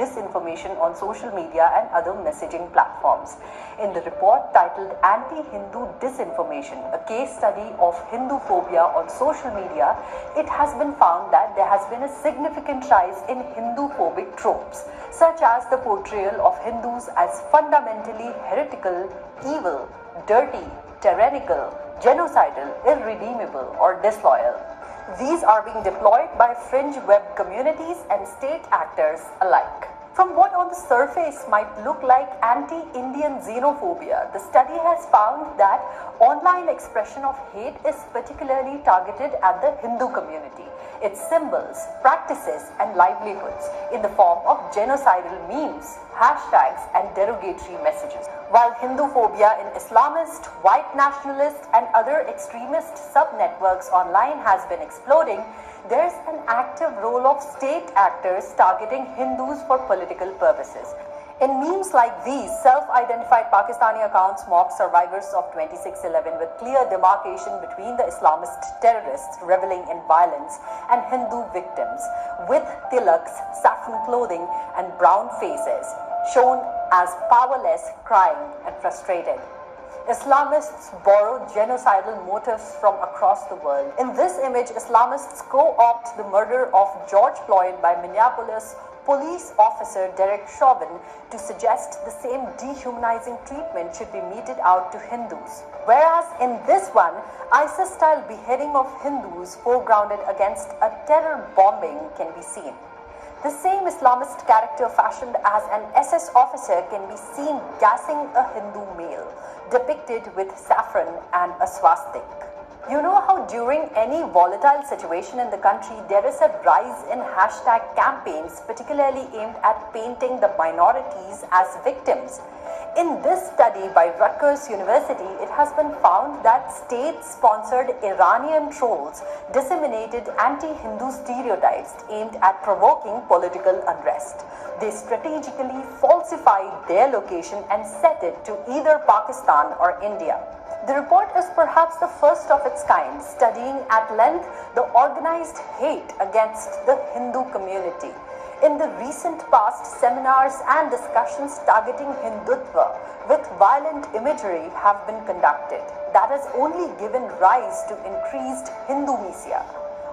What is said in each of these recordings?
disinformation on social media and other messaging platforms. In the report titled Anti-Hindu Disinformation, a case study of Hinduphobia on social media, it has been found that there has been a significant rise in Hinduphobic tropes, such as the portrayal of Hindus as fundamentally heretical, evil, dirty, tyrannical, genocidal, irredeemable, or disloyal. These are being deployed by fringe web communities and state actors alike. From what on the surface might look like anti-Indian xenophobia, the study has found that online expression of hate is particularly targeted at the Hindu community, its symbols, practices, and livelihoods in the form of genocidal memes, hashtags, and derogatory messages. While Hinduphobia in Islamist, white nationalist, and other extremist sub-networks online has been exploding, there's an active role of state actors targeting Hindus for political purposes. In memes like these, self-identified Pakistani accounts mock survivors of 26/11 with clear demarcation between the Islamist terrorists reveling in violence and Hindu victims, with tilaks, saffron clothing, and brown faces, shown as powerless, crying, and frustrated. Islamists borrow genocidal motifs from across the world. In this image, Islamists co-opt the murder of George Floyd by Minneapolis police officer Derek Chauvin to suggest the same dehumanizing treatment should be meted out to Hindus. Whereas in this one, ISIS-style beheading of Hindus foregrounded against a terror bombing can be seen. The same Islamist character fashioned as an SS officer can be seen gassing a Hindu male, depicted with saffron and a swastik. You know how during any volatile situation in the country, there is a rise in hashtag campaigns, particularly aimed at painting the minorities as victims. In this study by Rutgers University, it has been found that state-sponsored Iranian trolls disseminated anti-Hindu stereotypes aimed at provoking political unrest. They strategically falsified their location and set it to either Pakistan or India. The report is perhaps the first of its kind, studying at length the organized hate against the Hindu community. In the recent past, seminars and discussions targeting Hindutva with violent imagery have been conducted. That has only given rise to increased Hindumesia.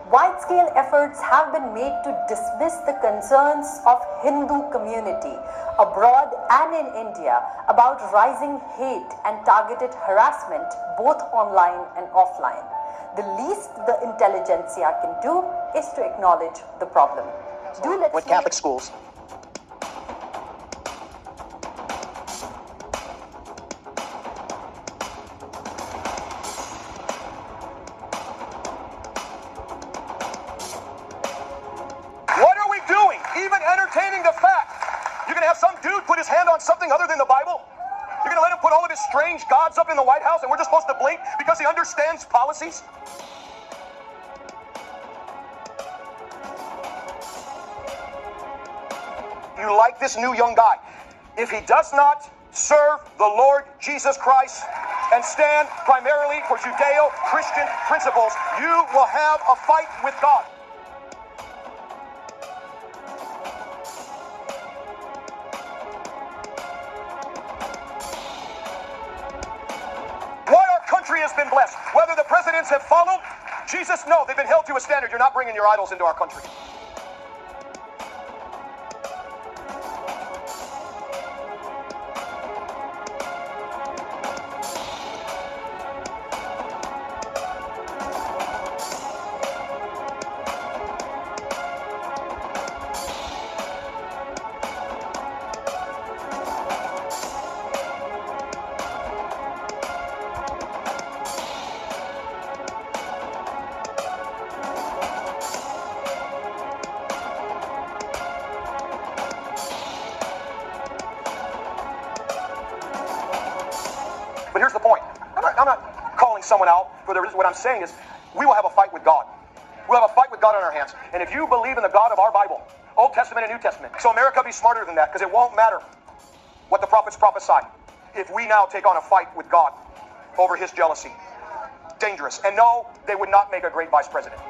Wide-scale efforts have been made to dismiss the concerns of Hindu community abroad and in India about rising hate and targeted harassment both online and offline. The least the intelligentsia can do is to acknowledge the problem. With Catholic schools. What are we doing? Even entertaining the fact you're going to have some dude put his hand on something other than the Bible? You're going to let him put all of his strange gods up in the White House and we're just supposed to blink because he understands policies? You like this new young guy. If he does not serve the Lord Jesus Christ and stand primarily for Judeo-Christian principles, you will have a fight with God. Why our country has been blessed. Whether the presidents have followed Jesus, no, they've been held to a standard. You're not bringing your idols into our country. But here's the point. I'm not calling someone out for the reason. What I'm saying is we will have a fight with God. We'll have a fight with God on our hands. And if you believe in the God of our Bible, Old Testament and New Testament, so America be smarter than that, because it won't matter what the prophets prophesy if we now take on a fight with God over his jealousy. Dangerous. And no, they would not make a great vice president.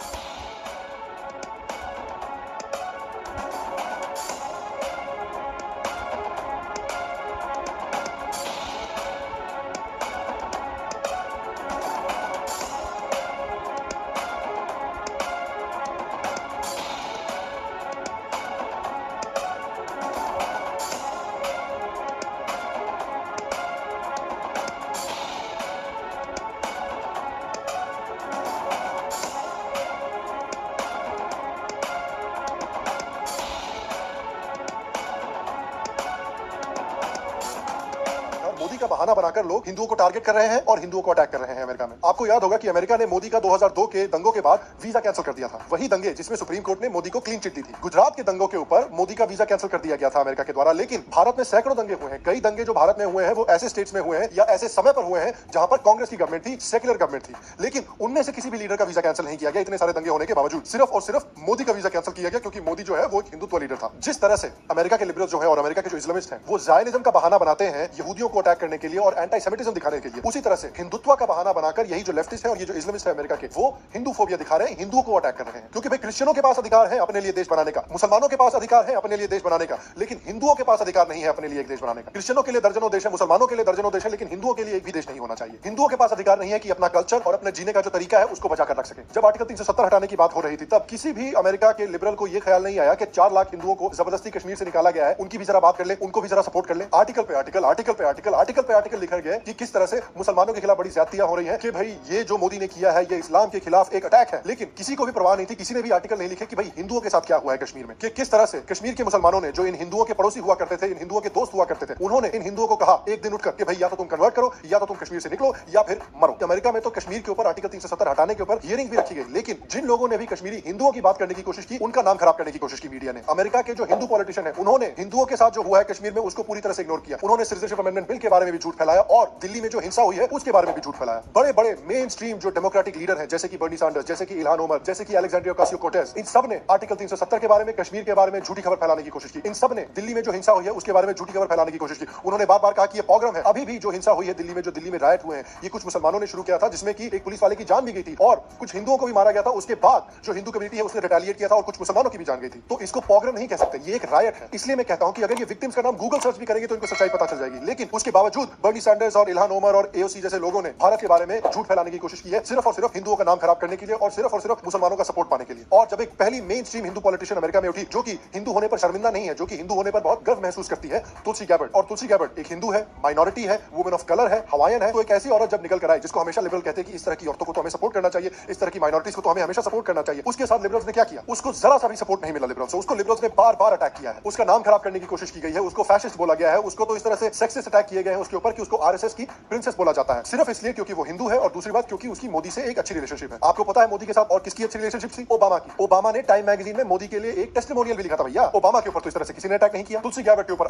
का बहाना बनाकर लोग हिंदुओं को target कर रहे हैं और हिंदुओं को अटैक कर रहे हैं अमेरिका में। आपको याद होगा कि अमेरिका ने मोदी का 2002 के दंगों के बाद वीजा कैंसिल कर दिया था। वही दंगे जिसमें सुप्रीम कोर्ट ने मोदी को क्लीन चिट दी थी। गुजरात के दंगों के ऊपर मोदी का वीजा कैंसिल कर दिया गया था अमेरिका के द्वारा। लेकिन भारत में सैकड़ों दंगे हुए हैं। कई दंगे जो भारत में हुए हैं वो ऐसे स्टेट्स में हुए हैं या ऐसे समय पर हुए हैं जहां पर कांग्रेस की गवर्नमेंट थी, सेक्युलर गवर्नमेंट थी। लेकिन उनमें से किसी भी लीडर का वीजा कैंसिल नहीं किया गया इतने सारे दंगे होने के बावजूद। सिर्फ और सिर्फ मोदी का वीजा कैंसिल किया गया क्योंकि मोदी जो है वो एक हिंदुत्व लीडर था। जिस तरह से अमेरिका के लिबरल्स जो है और अमेरिका के जो इस्लामिस्ट हैं वो जायनिज्म का बहाना बनाते हैं यहूदियों को अटैक करने के लिए और एंटी सेमिटिज्म दिखाने के लिए, उसी तरह से हिंदुत्व का बहाना बनाकर यही जो लेफ्टिस्ट है और ये जो इस्लामिस्ट है अमेरिका के, वो हिंदू फोबिया दिखा रहे हैं, हिंदुओं को अटैक कर रहे हैं। क्योंकि भाई क्रिश्चियनों के पास अधिकार है अपने लिए देश बनाने का, मुसलमानों के पास अधिकार है अपने लिए देश बनाने का, लेकिन हिंदुओं के पास अधिकार नहीं है अपने लिए एक देश बनाने का। क्रिश्चियनों के लिए दर्जनों देश है, मुसलमानों के लिए दर्जनों देश है, लेकिन हिंदुओं के लिए एक भी देश नहीं होना चाहिए। हिंदुओं के पास अधिकार नहीं है कि अपना कल्चर और अपने जीने का जो तरीका है उसको बचाकर रख सके। जब आर्टिकल 370 हटाने की बात हो रही थी तब किसी भी अमेरिका के लिबरल को यह ख्याल नहीं आया कि 4 लाख हिंदुओं को जबरदस्ती कश्मीर से निकाला गया है, उनकी भी जरा बात कर ले, उनको भी जरा सपोर्ट कर ले। आर्टिकल पे आर्टिकल आर्टिकल पे आर्टिकल आर्टिकल पे आर्टिकल लिखा गया कि किस तरह से मुसलमानों के खिलाफ बड़ी ज्यादतियां हो रही हैं, कि भाई ये जो मोदी ने किया है ये इस्लाम के खिलाफ एक अटैक है। लेकिन किसी को भी परवाह नहीं थी, किसी ने भी आर्टिकल नहीं लिखे कि भाई हिंदुओं के साथ क्या हुआ है कश्मीर में, कि किस तरह से कश्मीर के मुसलमानों ने जो इन हिंदुओं के पड़ोसी हुआ करते थे, इन हिंदुओं के दोस्त हुआ करते थे, उन्होंने इन हिंदुओं को कहा एक दिन उठकर कि भाई या तो तुम कन्वर्ट करो या तो तुम कश्मीर से निकलो या फिर मरो। अमेरिका में तो कश्मीर के ऊपर आर्टिकल 370 हटाने के ऊपर हियरिंग भी रखी गई, लेकिन जिन लोगों ने भी कश्मीरी हिंदुओं की बात करने की कोशिश की उनका नाम खराब करने की कोशिश की मीडिया ने। अमेरिका के जो हिंदू पॉलिटिशियन है उन्होंने हिंदुओं के साथ जो हुआ है कश्मीर में उसको पूरी तरह से इग्नोर किया। उन्होंने सिटीजनशिप अमेंडमेंट बिल के बारे में भी झूठ फैलाया और दिल्ली में जो हिंसा हुई है उसके बारे में भी झूठ फैलाया। बड़े बड़े मेन स्ट्रीम जो डेमोक्रेटिक लीडर हैं जैसे कि बर्नी सैंडर्स, जैसे कि इल्हान ओमर, जैसे कि अलेक्जेंड्रिया ओकासियो-कोर्टेज, इन सब ने आर्टिकल 370 के बारे में, कश्मीर के बारे में झूठी खबर फैलाने की कोशिश की। इन सब ने दिल्ली में जो हिंसा हुई है उसके बारे में झूठी खबर फैलाने की कोशिश की। उन्होंने बार-बार कहा कि ये पोग्राम है। अभी भी जो हिंसा हुई है दिल्ली में, जो दिल्ली में रायट हुए हैं, ये कुछ मुसलमानों ने शुरू किया था जिसमें कि एक पुलिस वाले की जान भी गई थी और कुछ हिंदुओं को भी मारा गया था। उसके बाद जो हिंदू कम्युनिटी है उसने रिटेलिएट किया था और कुछ मुसलमानों की भी जान गई थी। तो इसको पोग्राम नहीं कह सकते, ये एक रायट है। इसलिए मैं कहता हूं कि अगर ये विक्टिम्स का नाम गूगल सर्च भी करेंगे तो इनको सच्चाई पता चल जाएगी। लेकिन उसके बावजूद बर्नी सैंडर्स और इल्हान ओमर और एओसी जैसे लोगों ने भारत के बारे में झूठ फैलाने की कोशिश की है सिर्फ और सिर्फ हिंदुओं का नाम खराब करने के लिए और सिर्फ मुसलमानों का सपोर्ट पाने के लिए। और जब एक पहली main stream Hindu politician America में उठी जो कि हिंदू होने पर शर्मिंदा नहीं है, जो कि हिंदू होने पर बहुत गर्व महसूस करती है, तुलसी गैबर्ट। और तुलसी गैबर्ट एक हिंदू है, माइनॉरिटी है, वुमेन ऑफ कलर है, हवाईयन है। तो एक ऐसी औरत जब निकल कर आई जिसको हमेशा लिबरल कहते हैं कि इस तरह की औरतों को तो हमें सपोर्ट करना चाहिए, इस तरह की माइनॉरिटीज को तो हमें हमेशा सपोर्ट करना चाहिए, उसके साथ लिबरल्स ने क्या किया? उसको जरा सा भी सपोर्ट नहीं मिला लिबरल्स से। उसको लिबरल्स ने बार-बार अटैक किया है, उसका नाम खराब करने की कोशिश की गई है, उसको फैशिस्ट बोला गया है, उसको तो इस तरह से सेक्सिस्ट अटैक किए गए हैं उसके ऊपर कि उसको आरएसएस की प्रिंसेस बोला जाता है, सिर्फ इसलिए क्योंकि वो हिंदू है और दूसरी बात क्योंकि उसकी मोदी से एक अच्छी रिलेशनशिप है। आपको पता है मोदी के साथ और किसकी अच्छी रिलेशनशिप थी? ओबामा की। ओबामा ने टाइम मैगजीन में मोदी के लिए एक टेस्टिमोनियल भी लिखा था। भैया ओबामा के ऊपर तो इस तरह से किसी ने अटैक नहीं किया। तुलसी गैबर्ट के ऊपर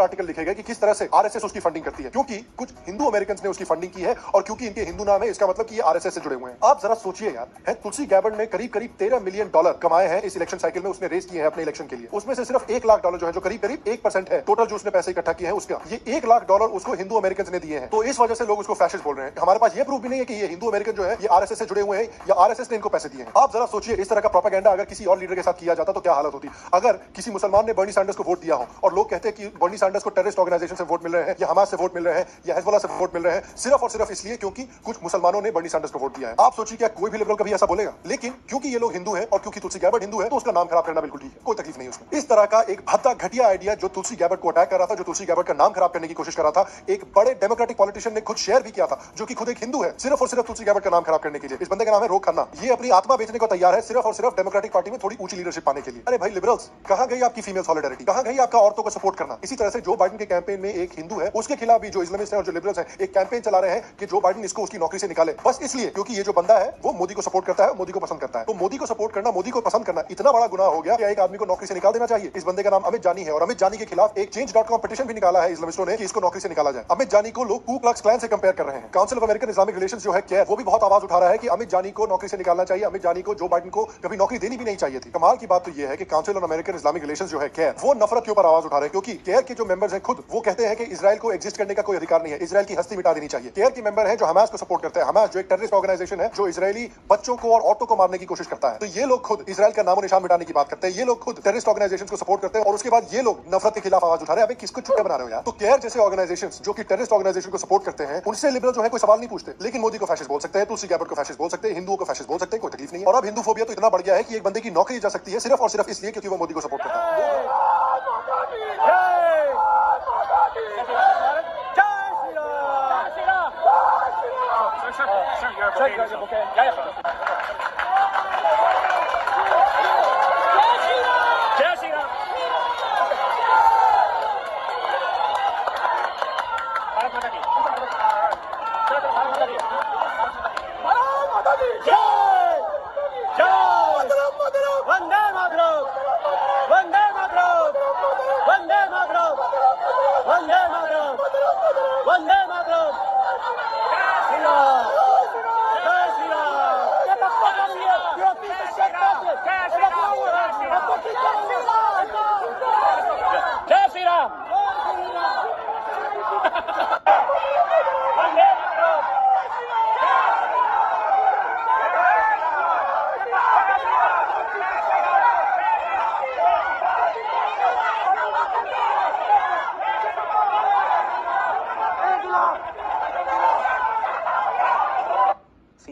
आर्टिकल लिखे गए कि किस तरह से आरएसएस उसकी फंडिंग करती है, क्योंकि कुछ हिंदू अमेरिकन ने उसकी फंडिंग की है और क्योंकि इनके हिंदू नाम है इसका मतलब कि ये आरएसएस से जुड़े हुए हैं। आप जरा सोचिए यार, है तुलसी गैबर्ट ने करीब $13 मिलियन कमाए हैं इस इलेक्शन साइकिल में, उसने रेस किए हैं अपने इलेक्शन के लिए। उसमें से सिर्फ $1 लाख जो है, जो करीब 1% है टोटल जो उसने पैसे इकट्ठा किए हैं उसका, ये $1 लाख उसको हिंदू अमेरिकन ने दिए हैं। तो इस वजह से लोग उसको फैशिस्ट बोल रहे हैं। हमारे पास ये प्रूफ भी नहीं है कि ये हिंदू अमेरिकन जो है ये आरएसएस से जुड़े हुए हैं या आरएसएस ने इनको पैसे दिए हैं। आप जरा सोचिए इस तरह का प्रोपेगेंडा अगर किसी और लीडर के साथ किया जाता तो क्या हालत होती। अगर किसी मुसलमान ने बर्नी सैंडर्स को वोट दिया हो और लोग कहते हैं कि बर्नी सैंडर्स को टेररिस्ट ऑर्गेनाइजेशन से वोट मिल रहे हैं या हमास से वोट मिल रहे हैं या हिजबुल्लाह से वोट मिल रहे हैं सिर्फ और सिर्फ इसलिए क्योंकि कुछ मुसलमानों ने बर्नी सैंडर्स को वोट दिया है। आप सोचिए क्या कोई भी लिबरल कभी ऐसा बोलेगा? लेकिन क्योंकि ये लोग हिंदू हैं और क्योंकि तुलसी गैबर्ट हिंदू है तो उसका नाम खराब करना बिल्कुल ठीक है, कोई तकलीफ नहीं उसमें। इस तरह का एक भद्दा घटिया आइडिया जो तुलसी गैबर्ट को अटैक कर रहा था, जो तुलसी गैबर्ट का नाम खराब करने की कोशिश कर रहा था, एक बड़े डेमोक्रेटिक पॉलिटिशियन ने खुद शेयर भी किया था जो कि खुद एक हिंदू है, सिर्फ और सिर्फ तुलसी गैबर्ट का नाम खराब करने के लिए। इस बंदे का नाम है रोक खन्ना। ये अपनी आत्मा बेचने को तैयार है सिर्फ और सिर्फ डेमोक्रेटिक पार्टी में थोड़ी ऊंची लीडरशिप पाने के लिए। अरे भाई लिबरल्स, कहां गई आपकी फीमेल सॉलिडारिटी? कहां गई आपका औरतों को सपोर्ट करना? इसी तरह से जो बाइडेन के कैंपेन में एक हिंदू है उसके खिलाफ भी जो इस्लामिस्ट है और जो लिबरल्स है एक कैंपेन चला रहे हैं कि जो बाइडेन इसको उसकी नौकरी से निकाले, बस इसलिए क्योंकि ये जो बंदा है वो मोदी को सपोर्ट करता है, मोदी को पसंद करता है। तो मोदी को सपोर्ट करना, मोदी को पसंद करना इतना बड़ा गुनाह हो गया कि एक आदमी को नौकरी से निकाल देना चाहिए। इस बंदे का नाम अमित जानी है और अमित जानी के खिलाफ एक change.com पिटीशन भी निकाला है इस्लामिस्टों ने कि इसको नौकरी से निकाला जाए। अमित जानी को लोग कू क्लक्स क्लैन से कंपेयर कर रहे हैं। Council of American Islamic relations जो है कैर, वो भी बहुत आवाज उठा रहा है कि अमित जानी को नौकरी से निकालना चाहिए, अमित जानी को जो बाइडेन को कभी नौकरी देनी भी नहीं चाहिए थी। कमाल की बात तो ये है कि council of American Islamic relations जो है कैर, वो नफरत के ऊपर आवाज उठा रहे हैं क्योंकि केयर के जो मेंबर्स हैं खुद वो कहते हैं कि इजराइल को एग्जिस्ट करने का कोई अधिकार नहीं है, इजराइल की हस्ती मिटा देनी चाहिए। केयर के मेंबर हैं जो हमास को सपोर्ट करते हैं, हमास जो एक टेररिस्ट ऑर्गेनाइजेशन है जो इजरायली बच्चों को और औरतों को मारने की कोशिश करता है। तो ये लोग खुद इजराइल का नामो निशान मिटाने की बात करते हैं, ये लोग खुद टेररिस्ट ऑर्गेनाइजेशन को सपोर्ट करते हैं और उसके बाद ये लोग नफरत के खिलाफ आवाज उठा रहे हैं। अबे किसको चुटे बना रहे हो यार? तो केयर जैसे ऑर्गेनाइजेशंस जो कि टेररिस्ट ऑर्गेनाइजेशन को सपोर्ट करते हैं उनसे लिबरल जो है कोई सवाल नहीं पूछते, लेकिन मोदी को फैशिस्ट बोल सकते हैं, तुलसी गैबर्ट को फैशिस्ट बोल सकते हैं, हिंदुओं को फैशिस्ट बोल सकते हैं, कोई तकलीफ नहीं है। और अब हिंदू फोबिया तो इतना बढ़ गया है कि एक बंदे की नौकरी जा सकती है सिर्फ और सिर्फ इसलिए क्योंकि वो मोदी को सपोर्ट करता है।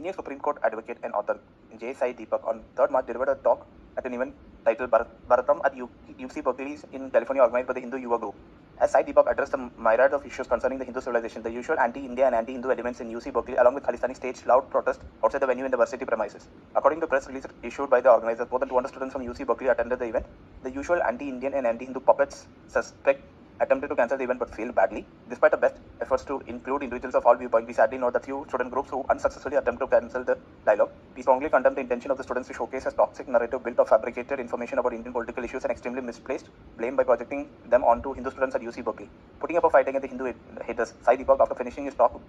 senior Supreme Court advocate and author J. Sai Deepak on 3rd March delivered a talk at an event titled Bharatam at UC Berkeley in California, organized by the Hindu Yuva Group. As Sai Deepak addressed the myriad of issues concerning the Hindu civilization, the usual anti-India and anti-Hindu elements in UC Berkeley, along with Khalistani, staged loud protest outside the venue in the varsity premises. According to press release issued by the organizers, more than 200 students from UC Berkeley attended the event. The usual anti-Indian and anti-Hindu puppets suspect attempted to cancel the event but failed badly. Despite the best efforts to include individuals of all viewpoints, we sadly note the few student groups who unsuccessfully attempt to cancel the dialogue. We strongly condemn the intention of the students to showcase a toxic narrative built of fabricated information about Indian political issues and extremely misplaced blame by projecting them onto Hindu students at UC Berkeley. Putting up a fight against the Hindu haters, Sai Deepak, after finishing his talk,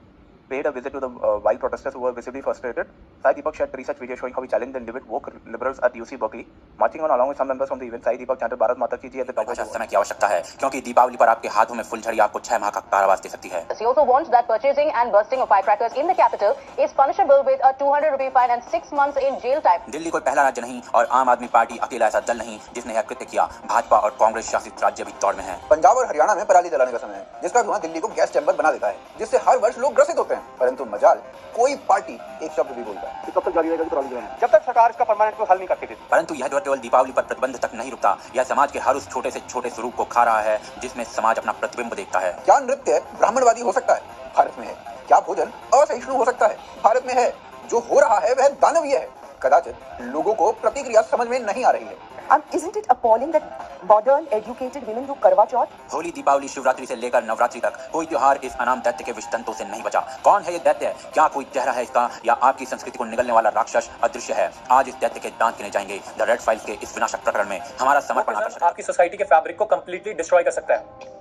paid a visit to the wild protesters who were visibly frustrated. Sai Deepak shared research video showing how he challenged and debated woke liberals at UC Berkeley. Marching on along with some members from the event, Sai Deepak chanted Bharat Mata Ki Jai at the top of the समय की आवश्यकता है क्योंकि दीपावली पर आपके हाथों में फुलझड़ी आपको 6 माह का कारावास दे सकती है. He also warned that purchasing and bursting of firecrackers in the capital is punishable with a 200 rupee fine and 6 months in jail time. Delhi कोई पहला राज्य नहीं और आम आदमी पार्टी अकेला ऐसा दल नहीं जिसने यह कृत्य किया. भाजपा और कांग्रेस शासित राज्य भी दौड़ में है. पंजाब और हरियाणा में पराली जलाने का समय है, जिसका धुआं दिल्ली को गैस चैम्बर बना देता है, जिससे हर वर्ष लोग ग्रसित होते हैं. परंतु मजाल, कोई पार्टी एक शब्द भी बोलता है. कब तक जारी रहेगा पराली जलाना? जब तक सरकार इसका परमानेंट हल नहीं करती थी. परंतु यह जो केवल दीपावली पर प्रतिबंध तक नहीं रुकता, यह समाज के हर उस छोटे से छोटे स्वरूप को खा रहा है जिसमें समाज अपना प्रतिबिंब देखता है. क्या नृत्य ब्राह्मणवादी हो सकता है? भारत में है. क्या भोजन असहिष्णु हो सकता है? भारत में है. जो हो रहा है वह दानवीय है. कदाचित लोगों को प्रतिक्रिया समझ में नहीं आ रही है. And isn't it appalling that modern educated women do Karwa Chauth? Holi, Deepawali, Shivratri से लेकर नवरात्रि तक कोई त्योहार इस अनाम दैत्य के विषतंतों से नहीं बचा. कौन है ये दैत्य? क्या कोई चेहरा है इसका या आपकी संस्कृति को निगलने वाला राक्षस अदृश्य है? आज इस दैत्य के दांत गिने जाएंगे. द रेड फाइल्स के इस विनाशक प्रकरण में हमारा समर्पण आपकी सोसाइटी के फैब्रिक को कंप्लीटली डिस्ट्रॉय कर सकता है.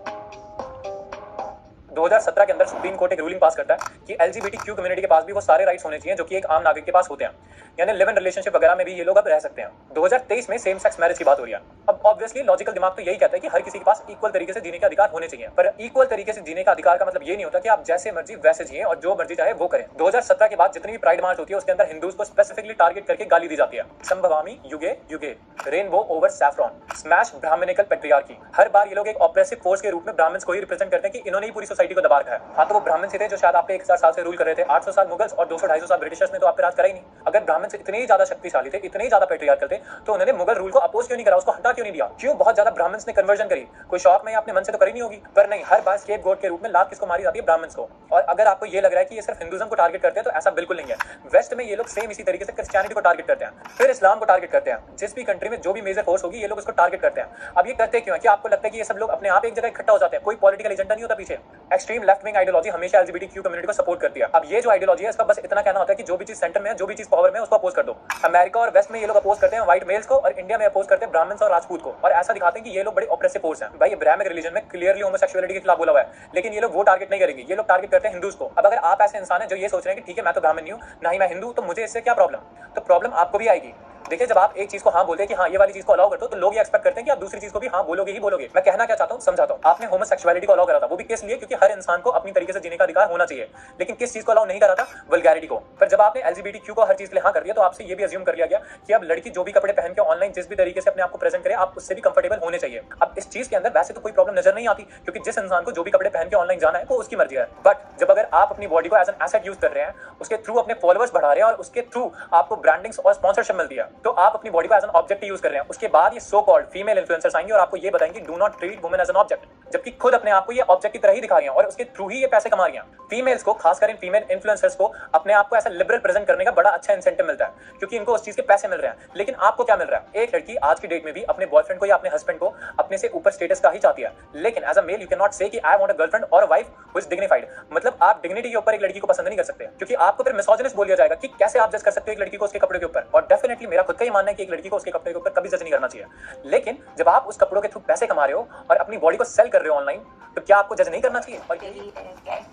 2017 के अंदर सुप्रीम कोर्ट एक रूलिंग पास करता है कि LGBTQ कम्युनिटी के पास भी वो सारे राइट्स होने चाहिए जो कि एक आम नागरिक के पास होते हैं. यानी लिव इन रिलेशनशिप वगैरह में भी ये लोग अब रह सकते हैं. 2023 में सेम सेक्स मैरिज की बात हो रही है. अब ऑब्वियसली लॉजिकल दिमाग तो यही कहता है कि हर किसी के पास इक्वल तरीके से जीने के अधिकार होने चाहिए. पर इक्वल तरीके से जीने का अधिकार का मतलब ये नहीं होता कि आप जैसे मर्जी वैसे जिए और जो मर्जी चाहे वो करें. 2017 के बाद जितनी भी प्राइड मार्च होती है उसके अंदर हिंदूज को स्पेसिफिकली टारगेट करके गाली दी जाती है. संभवामी युगे युगे, rainbow over saffron, smash Brahminical patriarchy. हर बार ये लोग एक ऑप्रेसिव फोर्स के रूप में ब्राह्मण्स को ही रिप्रेजेंट करते हैं कि इन्होंने ही पूरी सोसाइटी को दबा रखा है. हाँ, तो वो ब्राह्मण थे जो शायद आपके 1000 साल से रूल कर रहे थे. 800 साल मुगल्स और 200-250 साल ब्रिटिशर्स ने तो आप पे राज करा ही नहीं. अगर ब्राह्मण से इतने ही ज्यादा शक्तिशाली थे, इतने ही ज्यादा पेट्रियार्कल थे, तो उन्होंने मुगल रूल को अपोज क्यों नहीं करा, उसको हटा क्यों नहीं दिया? क्यों बहुत ज्यादा ब्राह्मण्स ने कन्वर्जन करी? कोई शौक में अपने मन से तो करी नहीं होगी. पर नहीं, हर बार स्केपगोट के रूप में लात किसको मारी जाती है? ब्राह्मण्स को. और अगर आपको ये लग रहा है कि ये सिर्फ हिंदुइज्म को टारगेट करते हैं, तो ऐसा बिल्कुल नहीं है. वेस्ट में ये लोग सेम इसी तरीके से क्रिश्चियनिटी को टारगेट करते हैं, फिर इस्लाम को टारगेट करते हैं. जिस भी कंट्री में जो भी मेजर फोर्स होगी ये लोग उसको टारगेट करते हैं. अब ये करते क्यों है? कि आपको लगता है कि ये सब लोग अपने आप एक जगह इकट्ठा हो जाते हैं? कोई पॉलिटिकल एजेंडा नहीं होता पीछे. एक्सट्रीम लेफ्ट विंग आइडियोलॉजी हमेशा LGBTQ कम्युनिटी को सपोर्ट करती है. अब ये जो आइडियोलॉजी है इसका बस इतना कहना होता है कि जो भी चीज सेंटर में है, जो भी चीज पावर में है, उसको अपोज कर दो. अमेरिका और वेस्ट में ये लोग अपोज करते हैं व्हाइट मेल्स को और इंडिया में अपोज करते हैं ब्राह्मण्स और राजपूत को. और ऐसा दिखाते हैं कि ये लोग बड़े ऑप्रेसिव फोर्स हैं. भाई ब्राह्मणिक रिलीजन में क्लियरली होमोसेक्सुअलिटी के खिलाफ बोला हुआ है, लेकिन ये लोग वो टारगेट नहीं करेंगे. ये लोग टारगेट करते हैं हिंदूज को. अब अगर आप ऐसे इंसान हैं जो ये सोच रहे हैं कि ठीक है मैं तो ब्राह्मण नहीं हूं, ना ही मैं हिंदू, तो मुझे इससे क्या प्रॉब्लम? तो प्रॉब्लम आपको भी आएगी. देखिए, जब आप एक चीज को हाँ बोलते हैं कि हाँ ये वाली चीज को अलाउ करते हो, तो लोग ये एक्सपेक्ट करते हैं कि आप दूसरी चीज को भी हाँ बोलोगे ही बोलोगे. मैं कहना क्या चाहता हूँ समझाता हूँ. आपने होमोसेक्सुअलिटी को अलाउ करा था, वो भी किस लिए? क्योंकि हर इंसान को अपनी तरीके से जीने का अधिकार होना चाहिए. लेकिन किस चीज को अलाउ नहीं करा था? वल्गैरिटी को. फिर जब आपने LGBTQ को हर चीज के लिए हाँ कर दिया, तो आपसे ये भी अज्यूम कर लिया गया कि अब लड़की जो भी कपड़े पहन के ऑनलाइन जिस भी तरीके से अपने आप को प्रेजेंट करे, आप उससे भी कंफर्टेबल होने चाहिए. अब इस चीज के अंदर वैसे तो कोई प्रॉब्लम नजर नहीं आती, क्योंकि जिस इंसान को जो भी कपड़े पहन के ऑनलाइन जाना है वो उसकी मर्जी है. बट जब अगर आप अपनी बॉडी को एज एन एसेट यूज कर रहे हैं, उसके थ्रू अपने फॉलोअर्स बढ़ा रहे हैं और उसके थ्रू आपको ब्रांडिंग्स और स्पॉन्सरशिप मिलती है, तो आप अपनी बॉडी को एज एन ऑब्जेक्ट यूज कर रहे हैं. उसके बाद ये सो कॉल्ड फीमेल इन्फ्लुएंसर्स आएंगे और आपको ये बताएंगे do not treat women as an object, जबकि खुद अपने आप को ये ऑब्जेक्ट की तरह ही दिखा रही हैं और उसके थ्रू ही ये पैसे कमा रही हैं. फीमेल्स को, खासकर इन फीमेल इन्फ्लुएंसर्स को, अपने आप को ऐसा लिबरल प्रेजेंट करने का बड़ा अच्छा इंसेंटिव मिलता है, क्योंकि इनको उस चीज के पैसे मिल रहे हैं. लेकिन आपको क्या मिल रहा है? एक लड़की आज की डेट में भी अपने बॉयफ्रेंड को या अपने हस्बैंड को अपने से ऊपर स्टेटस का ही चाहती है. लेकिन as a male you can not say कि आई वांट अ गर्लफ्रेंड और a wife who is dignified. मतलब आप डिग्निटी के ऊपर एक लड़की को पसंद नहीं कर सकते, क्योंकि आपको फिर मिसोजिनिस्ट बोल दिया जाएगा कि कैसे आप जज कर सकते हो एक लड़की को उसके कपड़े के ऊपर. और डेफिनेटली मेरा खुद का ही मानना है कि एक लड़की को उसके कपड़े के ऊपर कभी जज नहीं करना चाहिए. लेकिन जब आप उस कपड़ों के थ्रू पैसे कमा रहे हो और अपनी बॉडी को सेल कर रहे हो ऑनलाइन, तो क्या आपको जज नहीं करना चाहिए?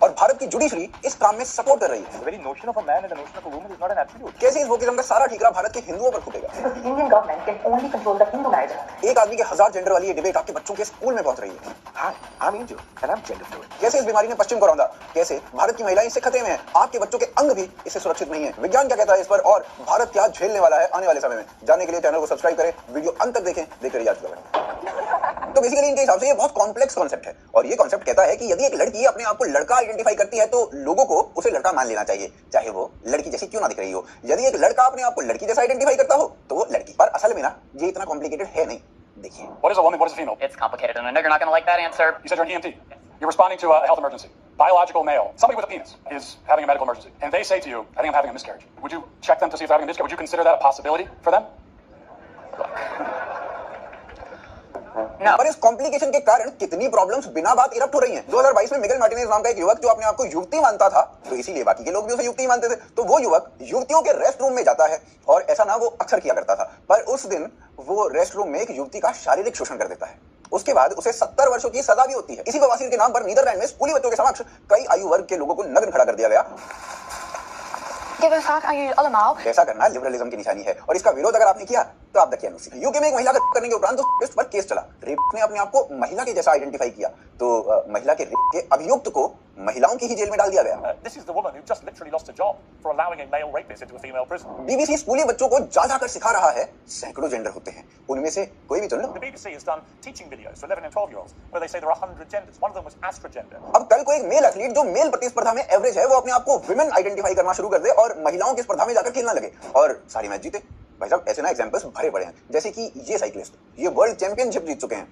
और भारत की जुडिशरी इस काम में सपोर्ट कर रही है. The very notion of a man and the notion of a woman is not an absolute. कैसे इस वोकिज्म का सारा ठीकरा भारत के हिंदुओं पर फूटेगा? Because the Indian government can only control the Hindu marriage. एक आदमी के 1000 जेंडर वाली ये डिबेट आपके बच्चों के स्कूल में पहुंच रही है. Hi, I'm Angel and I'm gender fluid. कैसे इस बीमारी ने पश्चिम को रौंदा? कैसे भारत की महिलाएं इससे खतरे में हैं? आपके बच्चों के अंग भी इससे सुरक्षित नहीं है. विज्ञान क्या कहता है इस पर और भारत क्या झेलने वाला है आने वाले समय में? जानने के लिए चैनल को सब्सक्राइब करें, वीडियो अंत तक देखें. देखते रहिए आज का तो बेसिकली इनके हिसाब से ये बहुत कॉम्प्लेक्स कॉन्सेप्ट है और ये कॉन्सेप्ट कहता है कि यदि एक लड़की अपने आप को लड़का आइडेंटिफाई करती है तो लोगों को उसे लड़का मान लेना चाहिए, चाहे वो लड़की जैसी क्यों ना दिख रही हो। यदि एक लड़का अपने आप को लड़की जैसा आइडेंटिफाई करता हो तो वो लड़की। पर असल में ना ये इतना कॉम्प्लिकेटेड है नहीं। देखिए, What is a woman? What is a female? It's complicated, and I know you're not going to like that answer. You said you're an EMT. You're responding to a health emergency. Biological male, somebody with a penis, is having a medical emergency, and they say to you, "I think I'm having a miscarriage." Would you check them to see if they're having a miscarriage? Would you consider that a possibility for them? No. पर इस complication के कारण कितनी problems बिना बात erupt हो रही हैं। 2022 में मिगेल मार्टिनेज नाम का एक युवक जो अपने आप को युवती मानता था, तो इसीलिए बाकी के लोग भी उसे युवती मानते थे, तो वो युवक युवतियों के रेस्ट रूम में जाता है और ऐसा ना वो अक्सर किया करता था, पर उस दिन वो रेस्ट रूम में एक युवती का शारीरिक शोषण कर देता है। उसके बाद उसे 70 वर्षों की सजा भी होती है। इसी बवासीर के नाम पर नीदरलैंड में स्कूली बच्चों के समक्ष कई आयु वर्ग के लोगों को नग्न खड़ा कर दिया गया। ऐसा करना लिबरलिज्म की निशानी है और इसका विरोध अगर आपने किया तो आप देखिए अनुसूचित। यूके में एक महिला का रेप करने के उपरांत उस पर केस चला। रेप ने अपने आप को महिला के जैसा आइडेंटिफाई किया, तो महिला के रेप के अभियुक्त को महिलाओं की ही जेल में डाल दिया गया। This is the woman who just literally lost a job for allowing a male rapist into a female prison. BBC स्कूली बच्चों को जा-जाकर सिखा रहा है सैकड़ों जेंडर होते हैं, उनमें से कोई भी चुन लो। The BBC has done teaching videos for 11 and 12-year-olds where they say there are 100 genders. One of them was astrogender. अब कल को एक मेल एथलीट जो मेल प्रतिस्पर्धा में एवरेज है वो अपने आप को विमेन आइडेंटिफाई करना शुरू कर दे और महिलाओं की स्पर्धा में जाकर खेलना लगे और सारी मैच जीते। भाई साहब, ऐसे ना एग्जांपल्स भरे पड़े हैं, जैसे कि ये साइक्लिस्ट, ये वर्ल्ड चैंपियनशिप जीत चुके हैं।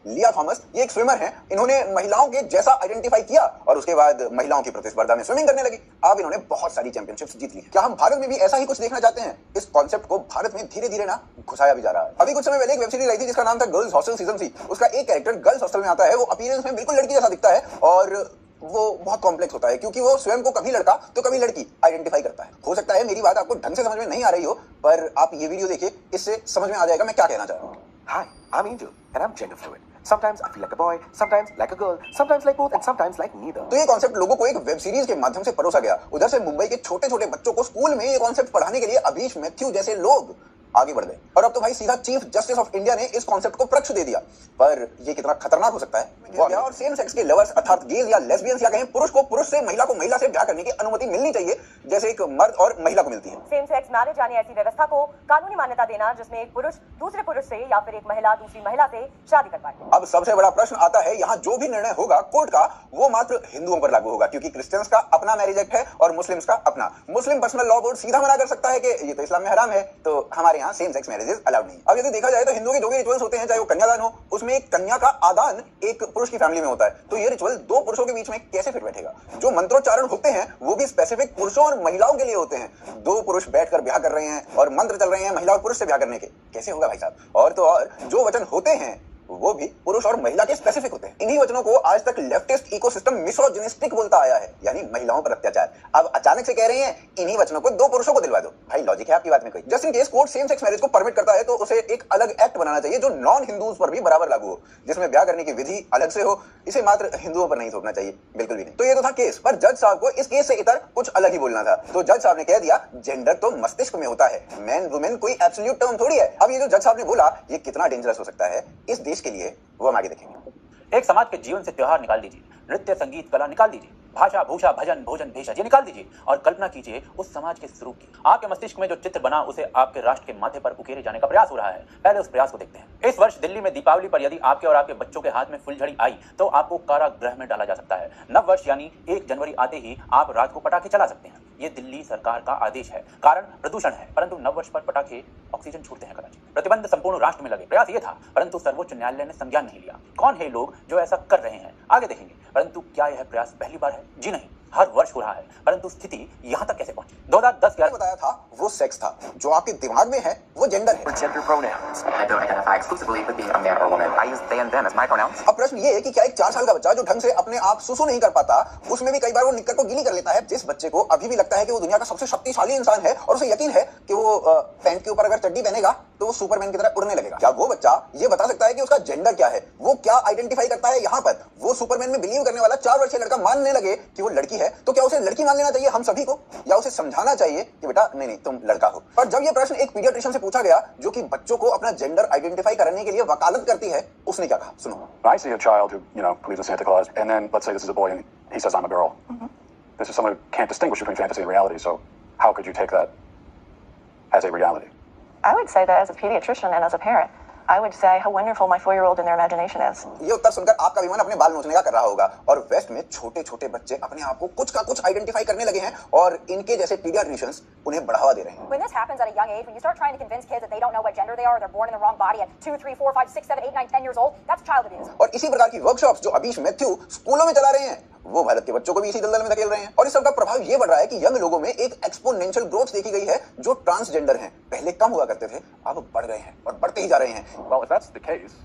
लिया थॉमस, ये एक स्विमर हैं, इन्होंने महिलाओं के जैसा आइडेंटिफाई किया और उसके बाद महिलाओं की प्रतिस्पर्धा में स्विमिंग करने लगी। अब इन्होंने बहुत सारी चैंपियनशिप्स जीत ली। क्या हम भारत में भी ऐसा ही कुछ देखना चाहते हैं? इस कॉन्सेप्ट को भारत में धीरे धीरे ना घुसाया भी जा रहा है। अभी कुछ समय पहले एक वेब सीरीज आई थी जिसका नाम था गर्ल्स हॉस्टल सीजन 3। उसका एक कैरेक्टर गर्ल्स हॉस्टल में आता है, वो अपीयरेंस में बिल्कुल लड़की जैसा दिखता है और वो बहुत कॉम्प्लेक्स होता है क्योंकि वो स्वयं को कभी लड़का तो कभी लड़की आइडेंटिफाई करता है। हो सकता है मेरी बात आपको ढंग से समझ में नहीं आ रही हो, पर आप ये वीडियो देखिए, इससे समझ में आ जाएगा मैं क्या कहना चाह रहा हूँ। Hi, I'm Angel and I'm gender fluid. Sometimes I feel like a boy, sometimes like a girl, sometimes like both and sometimes like neither. तो ये कॉन्सेप्ट लोगों को एक वेब सीरीज के माध्यम से परोसा गया। उधर से मुंबई के छोटे-छोटे बच्चों को स्कूल में ये कॉन्सेप्ट पढ़ाने के लिए अभीश मैथ्यू जैसे लोग आगे बढ़ गए और अब तो भाई सीधा चीफ जस्टिस ऑफ इंडिया ने इस कॉन्सेप्ट को प्रश्न दे दिया। पर ये कितना खतरनाक हो सकता है। और सेम सेक्स के लवर्स अर्थात गेज या लेस्बियंस या कहें पुरुष को पुरुष से, महिला को महिला से ब्याह करने की अनुमति मिलनी चाहिए जैसे एक मर्द और महिला को मिलती है। सेम सेक्स मैरिज यानी ऐसी व्यवस्था को कानूनी मान्यता देना जिसमें एक पुरुष दूसरे पुरुष से या फिर एक महिला दूसरी महिला से शादी कर पाए। अब सबसे बड़ा प्रश्न आता है, यहाँ जो भी निर्णय होगा कोर्ट का वो मात्र हिंदुओं पर लागू होगा क्योंकि क्रिश्चियंस का अपना मैरिज एक्ट है और मुस्लिम्स का अपना। मुस्लिम पर्सनल लॉ बोर्ड सीधा मना कर सकता है कि ये तो इस्लाम में हराम है, तो हमारे यहाँ सेम सेक्स मैरिजेस अलाउड नहीं। अब यदि देखा जाए तो हिंदुओं के जो भी रिचुअल्स होते हैं, चाहे वो कन्यादान हो, उसमें एक कन्या का आदान एक पुरुष की फैमिली में होता है, तो ये रिचुअल दो पुरुषों के बीच में कैसे फिट बैठेगा? जो मंत्रोच्चारण होते हैं वो भी स्पेसिफिक पुरुषों और महिलाओं के लिए होते हैं। दो पुरुष बैठकर ब्याह कर रहे हैं और मंत्र चल रहे हैं महिला और पुरुष से ब्याह करने के, कैसे होगा भाई साहब? और तो और जो वचन होते हैं वो भी पुरुष और महिला के स्पेसिफिक होते हैं। इन्हीं वचनों को आज तक लेफ्टिस्ट इकोसिस्टम मिसोजिनिस्टिक बोलता आया है, यानी महिलाओं पर अत्याचार। अब अचानक से कह रहे हैं इन्हीं वचनों को दो पुरुषों को दिलवा दो। भाई लॉजिक है आपकी बात में कोई? Just in case court same sex marriage को परमिट करता है तो उसे एक अलग एक्ट बनाना चाहिए जो नॉन हिंदूज पर भी बराबर लागू हो, जिसमें ब्याह करने की विधि अलग से हो। इसे मात्र हिंदुओं पर नहीं थोपना चाहिए, बिल्कुल भी नहीं। तो ये तो था केस, पर जज साहब को इस केस से इतर कुछ अलग ही बोलना था। तो जज साहब ने कह दिया जेंडर तो मस्तिष्क में होता है, मैन वुमेन कोई एब्सोल्यूट टर्म थोड़ी है। अब ये जो जज साहब ने बोला ये कितना डेंजरस हो सकता है इस देश के लिए, वो हम आगे देखेंगे। एक समाज के जीवन से त्योहार निकाल दीजिए, नृत्य संगीत कला निकाल दीजिए, भाषा भूषा भजन भोजन भेषज ये निकाल दीजिए और कल्पना कीजिए उस समाज के स्वरूप की। आपके मस्तिष्क में जो चित्र बना उसे आपके राष्ट्र के माथे पर उकेरे जाने का प्रयास हो रहा है। पहले उस प्रयास को देखते हैं। इस वर्ष दिल्ली में दीपावली पर यदि आपके और आपके बच्चों के हाथ में फुलझड़ी आई तो आपको कारागृह में डाला जा सकता है। नव वर्ष यानी 1 जनवरी आते ही आप रात को पटाखे चला सकते हैं। ये दिल्ली सरकार का आदेश है, कारण प्रदूषण है, परंतु नव वर्ष पर पटाखे ऑक्सीजन छोड़ते हैं कदाचित। प्रतिबंध संपूर्ण राष्ट्र में लगे, प्रयास ये था, परंतु सर्वोच्च न्यायालय ने संज्ञान नहीं लिया। कौन है लोग जो ऐसा कर रहे हैं, आगे देखेंगे। परंतु क्या यह प्रयास पहली बार है? जी नहीं, हर वर्ष हो रहा है, परंतु स्थिति यहाँ तक कैसे पहुंची? 2010 के बताया था वो सेक्स था, जो आपके दिमाग में है वो जेंडर है। Gender pronouns. I don't identify exclusively with being a man or woman. I use they and them as my pronouns. अब प्रश्न ये है कि क्या एक 4 साल का बच्चा जो ढंग से अपने आप सुसु नहीं कर पाता, उसमें भी कई बार वो निक्कर को गीली कर लेता है। जिस बच्चे को अभी भी लगता है कि वो दुनिया का सबसे शक्तिशाली इंसान है और उसे यकीन है कि वो पैंट के ऊपर अगर चड्डी पहनेगा तो वो सुपरमैन की तरह उड़ने लगेगा, क्या वो बच्चा ये बता सकता है कि उसका जेंडर क्या है? वो क्या आइडेंटिफाई करता है? यहाँ पर वो सुपरमैन में बिलीव करने वाला 4 वर्षीय लड़का मानने लगे कि वो लड़की है, तो क्या उसे लड़की मान लेना चाहिए हम सभी को, या उसे समझाना चाहिए कि बेटा नहीं तुम लड़का हो? पर जब ये प्रश्न एक पीडियाट्रिशियन से पूछा गया जो कि बच्चों को अपना जेंडर आइडेंटिफाई करने के लिए वकालत करती है, उसने क्या कहा? सुनो। I see a child who, believes in Santa Claus, and then let's say this is a boy and he says I'm a girl. This is someone who can't distinguish between fantasy and reality, so how could you take that as a reality? I would say that as a pediatrician and as a parent, I would say how wonderful my 4-year-old in their imagination is. ये उत्तर सुनकर आपका भी मन अपने बाल नोचने का कर रहा होगा और वेस्ट में छोटे-छोटे बच्चे अपने आप को कुछ का कुछ आइडेंटिफाई करने लगे हैं और इनके जैसे पीडियाट्रिशियंस उन्हें बढ़ावा दे रहे हैं. When this happens at a young age, when you start trying to convince kids that they don't know what gender they are, or they're born in the wrong body at 2, 3, 4, 5, 6, 7, 8, 9, 10 years old, that's child abuse. और इसी प्रकार की workshops जो Abish Matthew स्कूलों में चला रहे हैं वो भारत के बच्चों को भी इसी दलदल में धकेल रहे हैं और इस सब का प्रभाव ये बढ़ रहा है कि यंग लोगों में एक एक्सपोनेंशियल ग्रोथ देखी गई है जो ट्रांसजेंडर हैं. पहले कम हुआ करते थे, अब बढ़ रहे हैं और बढ़ते ही जा रहे हैं. Well, if that's the case,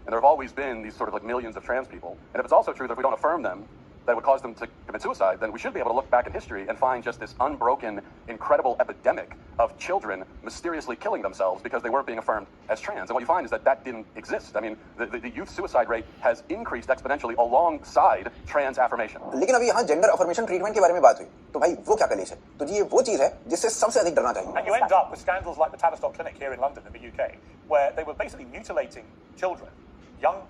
and there have always been these sort of like millions of trans people, and if it's also true that if we don't affirm them, that would cause them to commit suicide, then we should be able to look back in history and find just this unbroken, incredible epidemic of children mysteriously killing themselves because they weren't being affirmed as trans. And what you find is that that didn't exist. I mean, the youth suicide rate has increased exponentially alongside trans affirmation. लेकिन अभी यहाँ gender affirmation treatment के बारे में बात हुई तो भाई वो क्या कलेश है? तो ये वो चीज है जिससे सबसे अधिक डरना चाहिए. And you end up with scandals like the Tavistock Clinic here in London in the UK, where they were basically mutilating children, young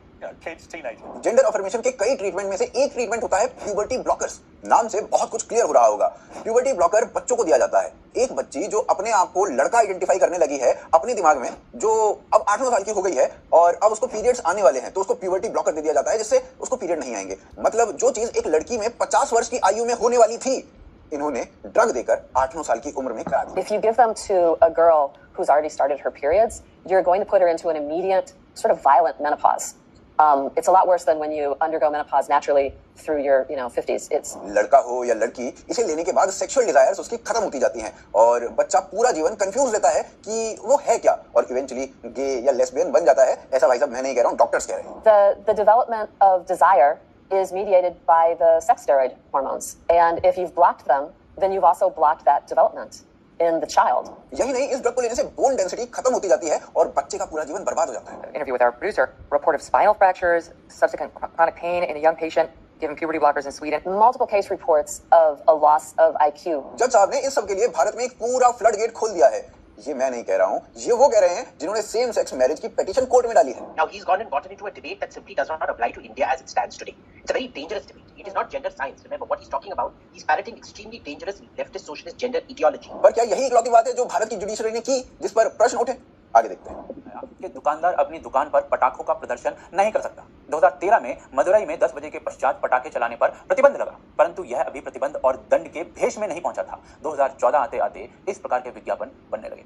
kids, teenagers. Gender affirmation के कई ट्रीटमेंट में से एक ट्रीटमेंट होता है प्यूबर्टी ब्लॉकर्स. नाम से बहुत कुछ क्लियर हो रहा होगा. प्यूबर्टी ब्लॉकर बच्चों को दिया जाता है. एक बच्ची जो अपने आप को लड़का आइडेंटिफाई करने लगी है अपने दिमाग में, जो अब 8-9 साल की हो गई है और अब उसको पीरियड्स आने वाले हैं, तो उसको प्यूबर्टी ब्लॉकर दे दिया जाता है जिससे उसको पीरियड नहीं आएंगे. मतलब जो चीज एक लड़की में 50 वर्ष की आयु में होने वाली थी, इन्होंने ड्रग देकर 8-9 साल की उम्र में करा दी. If you give them to a girl who's already started her periods, you're going to put her into an immediate sort of violent menopause. It's a lot worse than when you undergo menopause naturally through your, 50s. It's लड़का हो या लड़की, इसे लेने के बाद sexual desires उसकी खत्म होती जाती हैं और बच्चा पूरा जीवन कंफ्यूज रहता है कि वो है क्या और इवेंचुअली गे या लेस्बियन बन जाता है. ऐसा भाई साहब मैं नहीं कह रहा हूँ, डॉक्टर्स कह रहे हैं. the development of desire is mediated by the sex steroid hormones, and if you've blocked them, then you've also blocked that development in the child. यही नहीं, इस ड्रग को लेने से बोन डेंसिटी खत्म होती जाती है और बच्चे का पूरा जीवन बर्बाद हो जाता है. Interview with our producer, report of spinal fractures, subsequent chronic pain in a young patient given puberty blockers in Sweden. Multiple case reports of a loss of IQ. जज साहब ने इस सब के लिए भारत में एक पूरा फ्लड गेट खोल दिया है. ये मैं नहीं कह रहा हूँ, ये वो कह रहे हैं जिन्होंने सेम सेक्स मैरिज की पिटीशन कोर्ट में डाली है. Now he's gone and gotten into a debate that simply does not apply to India as it stands today. It's a very dangerous debate. It is not gender science. Remember what he's talking about. He's parroting extremely dangerous leftist socialist gender ideology. पर क्या यही इकलौती बात है जो भारत की judiciary ने की जिस पर प्रश्न उठे? आगे देखते हैं. कि दुकानदार अपनी दुकान पर पटाखों का प्रदर्शन नहीं कर सकता. 2013 में मदुरई में 10 बजे के पश्चात पटाखे चलाने पर प्रतिबंध लगा, परंतु यह अभी प्रतिबंध और दंड के भेष में नहीं पहुंचा था. 2014 आते आते इस प्रकार के विज्ञापन बनने लगे.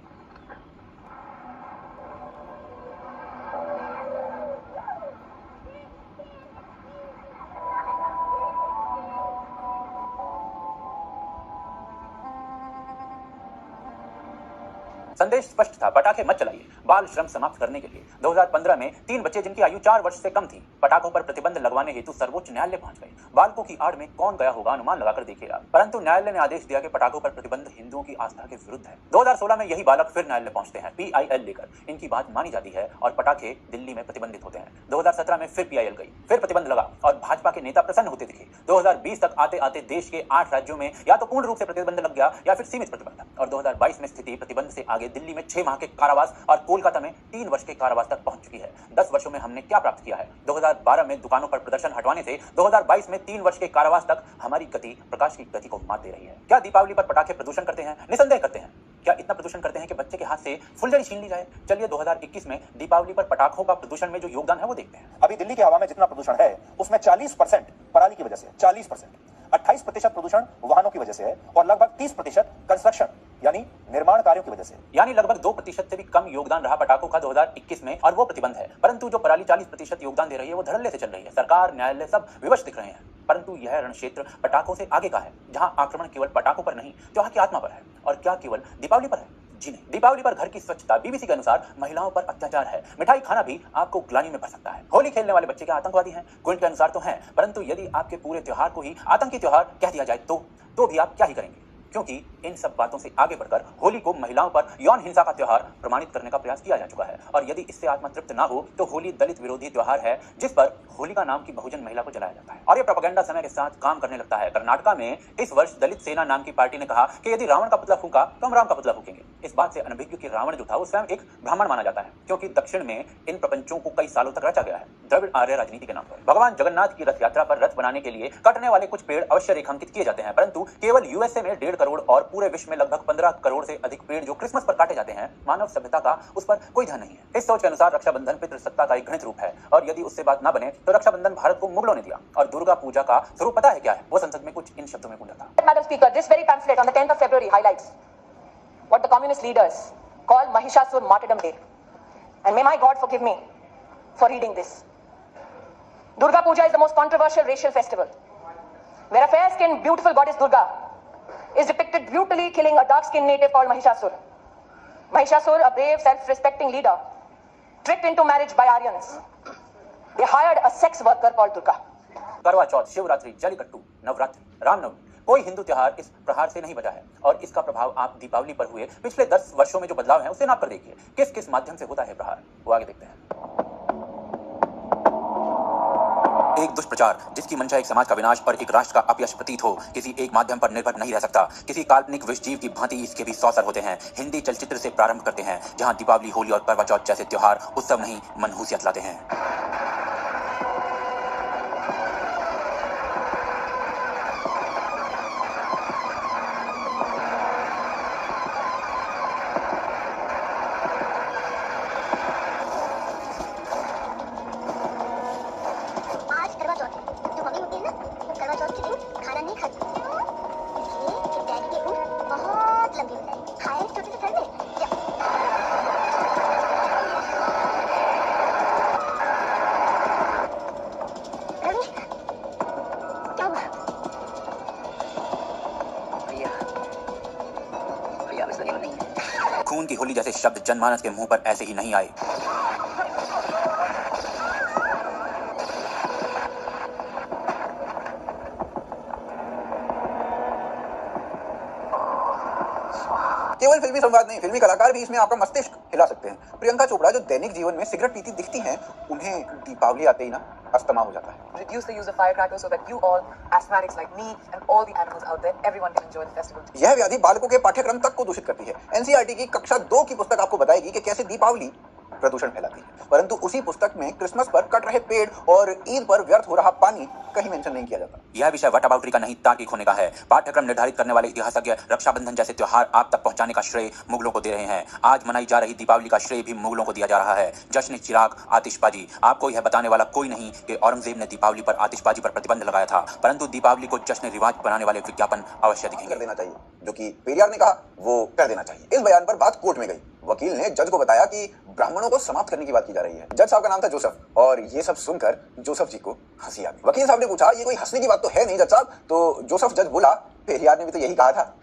संदेश स्पष्ट था, पटाखे मत चलाइए, बाल श्रम समाप्त करने के लिए. 2015 में 3 बच्चे जिनकी आयु 4 वर्ष से कम थी पटाखों पर प्रतिबंध लगवाने हेतु सर्वोच्च न्यायालय पहुंच गए. बालकों की आड़ में कौन गया होगा अनुमान लगाकर देखिएगा, परंतु न्यायालय ने आदेश दिया कि पटाखों पर प्रतिबंध हिंदुओं की आस्था के विरुद्ध है. 2016 में यही बालक फिर न्यायालय पहुंचते हैं PIL लेकर. इनकी बात मानी जाती है और पटाखे दिल्ली में प्रतिबंधित होते हैं. 2017 में फिर PIL गई, फिर प्रतिबंध लगा और भाजपा के नेता प्रसन्न होते दिखे. 2020 तक आते आते देश के 8 राज्यों में या तो पूर्ण रूप से प्रतिबंध लग गया या फिर सीमित प्रतिबंध, और 2022 में स्थिति प्रतिबंध से आगे दिल्ली में 6 माह के कारावास और कोलकाता में 3 वर्ष के कारावास तक पहुंच चुकी है. 10 वर्षों में हमने क्या प्राप्त किया है? 2012 में दुकानों पर प्रदर्शन हटवाने से 2022 में 3 वर्ष के कारावास तक हमारी गति प्रकाश की गति को मात दे रही है. क्या दीपावली पर पटाखे प्रदूषण करते हैं? निसंदेह करते हैं. क्या इतना प्रदूषण करते हैं कि बच्चे के हाथ से फुलझड़ी छीन ली जाए? चलिए 2021 में दीपावली पर पटाखों का प्रदूषण में जो योगदान है वो देखते हैं. अभी दिल्ली की हवा में जितना प्रदूषण है उसमें 40% पराली की वजह से, 40%, 28% प्रदूषण वाहनों की वजह से है और लगभग 30% कंस्ट्रक्शन यानी निर्माण कार्यों की वजह से. यानी लगभग 2% से भी कम योगदान रहा पटाखों का 2021 में, और वो प्रतिबंध है. परंतु जो पराली 40% योगदान दे रही है वो धड़ल्ले से चल रही है. सरकार, न्यायालय सब विवश दिख रहे हैं, परंतु यह रण क्षेत्र पटाखों से आगे का है, जहां आक्रमण केवल पटाखों पर नहीं, त्योहार की आत्मा पर है. और क्या केवल दीपावली पर है? जी नहीं. दीपावली पर घर की स्वच्छता, BBC के अनुसार महिलाओं पर अत्याचार है. मिठाई खाना भी आपको ग्लानि में भर सकता है. होली खेलने वाले बच्चे क्या आतंकवादी हैं? क्विंट के अनुसार तो हैं, परंतु यदि आपके पूरे त्योहार को ही आतंकी त्योहार कह दिया जाए तो भी आप क्या ही करेंगे? क्योंकि इन सब बातों से आगे बढ़कर होली को महिलाओं पर यौन हिंसा का त्योहार प्रमाणित करने का प्रयास किया जा चुका है. और यदि इससे आत्मा तृप्त ना हो तो होली दलित विरोधी त्योहार है जिस पर होलिका नाम की बहुजन महिला को जलाया जाता है. और यह प्रोपेगेंडा समय के साथ काम करने लगता है. कर्नाटका में इस वर्ष दलित सेना नाम की पार्टी ने कहा कि यदि रावण का पुतला फूंका तो हम राम का पुतला फूकेंगे. इस बात से अनभिज्ञ कि रावण जो था वो स्वयं एक ब्राह्मण माना जाता है, क्योंकि दक्षिण में इन प्रपंचों को कई सालों तक रचा गया है द्रविड़ आर्य राजनीति के नाम पर. भगवान जगन्नाथ की रथ यात्रा पर रथ बनाने के लिए कटने वाले कुछ पेड़ अवश्य रेखांकित किए जाते हैं, परंतु केवल USA में 1.5 करोड़ करोड़ और पूरे विश्व में लगभग 15 करोड़ से अधिक पेड़ जो क्रिसमस पर काटे जाते हैं, मानव सभ्यता का उस पर कोई ध्यान नहीं है। इस सोच के अनुसार रक्षाबंधन पितृसत्ता का एक घृणित रूप है और यदि उससे बात ना बने तो रक्षाबंधन भारत को मुगलों ने दिया। और दुर्गा पूजा का स्वरूप पता है क्या है? वो संसद में कुछ इन शब्दों में बोला था। Madam Speaker, this very pamphlet on the 10th of February highlights what the communist leaders call Mahishasur Martyrdom Day. And may my God forgive me for reading this. Durga Puja is the most controversial racial festival, where a fair-skinned, beautiful goddess Durga is depicted brutally killing a dark-skinned native called Mahishasur. Mahishasur, a brave, self-respecting leader, tricked into marriage by Aryans. They hired a sex worker called Durga. करवा चौथ, शिवरात्रि, जलीकट्टू, नवरात्रि, रामनवमी, कोई हिंदू त्योहार इस प्रहार से नहीं बचा है। और इसका प्रभाव आप दीपावली पर हुए पिछले 10 वर्षों में जो बदलाव है उसे नाप कर देखिए। किस किस माध्यम से होता है प्रहार, वो आगे देखते हैं। एक दुष्प्रचार जिसकी मंशा एक समाज का विनाश और एक राष्ट्र का अपयश प्रतीत हो, किसी एक माध्यम पर निर्भर नहीं रह सकता। किसी काल्पनिक विषजीव की भांति इसके भी 100 सर होते हैं। हिंदी चलचित्र से प्रारंभ करते हैं, जहां दीपावली, होली और करवा चौथ जैसे त्योहार उत्सव नहीं मनहूसियत लाते हैं। खून की होली जैसे शब्द जनमानस के मुंह पर ऐसे ही नहीं आए। केवल फिल्मी संवाद नहीं, फिल्मी कलाकार भी इसमें आपका मस्तिष्क हिला सकते हैं। प्रियंका चोपड़ा जो दैनिक जीवन में सिगरेट पीती दिखती हैं, उन्हें दीपावली आते ही ना अस्थमा हो जाता है। Reduce the use of firecrackers so that you all, asthmatics like me and all the animals out there, everyone can enjoy the festival. यह व्याधि बालकों के पाठ्यक्रम तक को दूषित करती है। एनसीईआरटी की कक्षा 2 की पुस्तक आपको बताएगी कि कैसे दीपावली प्रदूषण फैलाती है, परंतु उसी पुस्तक में क्रिसमस पर कट रहे पेड़ और ईद पर व्यर्थ हो रहा पानी कहीं मेंशन नहीं किया जाता। यह विषय वटाबाउटरी का नहीं, तार्किक होने का है। पाठ्यक्रम निर्धारित करने वाले इतिहासज्ञ रक्षाबंधन जैसे त्योहार आप तक पहुंचाने का श्रेय मुगलों को दे रहे हैं। आज मनाई जा रही दीपावली का श्रेय भी मुगलों को दिया जा रहा है। जश्न, चिराग, आतिशबाजी। आपको यह बताने वाला कोई नहीं कि औरंगजेब ने दीपावली पर आतिशबाजी पर प्रतिबंध लगाया था, परंतु दीपावली को जश्न रिवाज बनाने वाले विज्ञापन अवश्य दिखेंगे। कर देना चाहिए, जो कि पेरियार ने कहा वो कर देना चाहिए। इस बयान पर बात कोर्ट में गई। वकील ने जज को बताया कि ब्राह्मणों को समाप्त करने की बात की जा रही है। जज साहब का नाम था जोसेफ, और ये सब सुनकर जोसेफ जी को हंसी आ गई। वकील साहब ने पूछा, ये कोई हंसने की बात तो है नहीं जज साहब? तो जोसेफ जज बोला, पेरियार ने भी तो यही कहा था।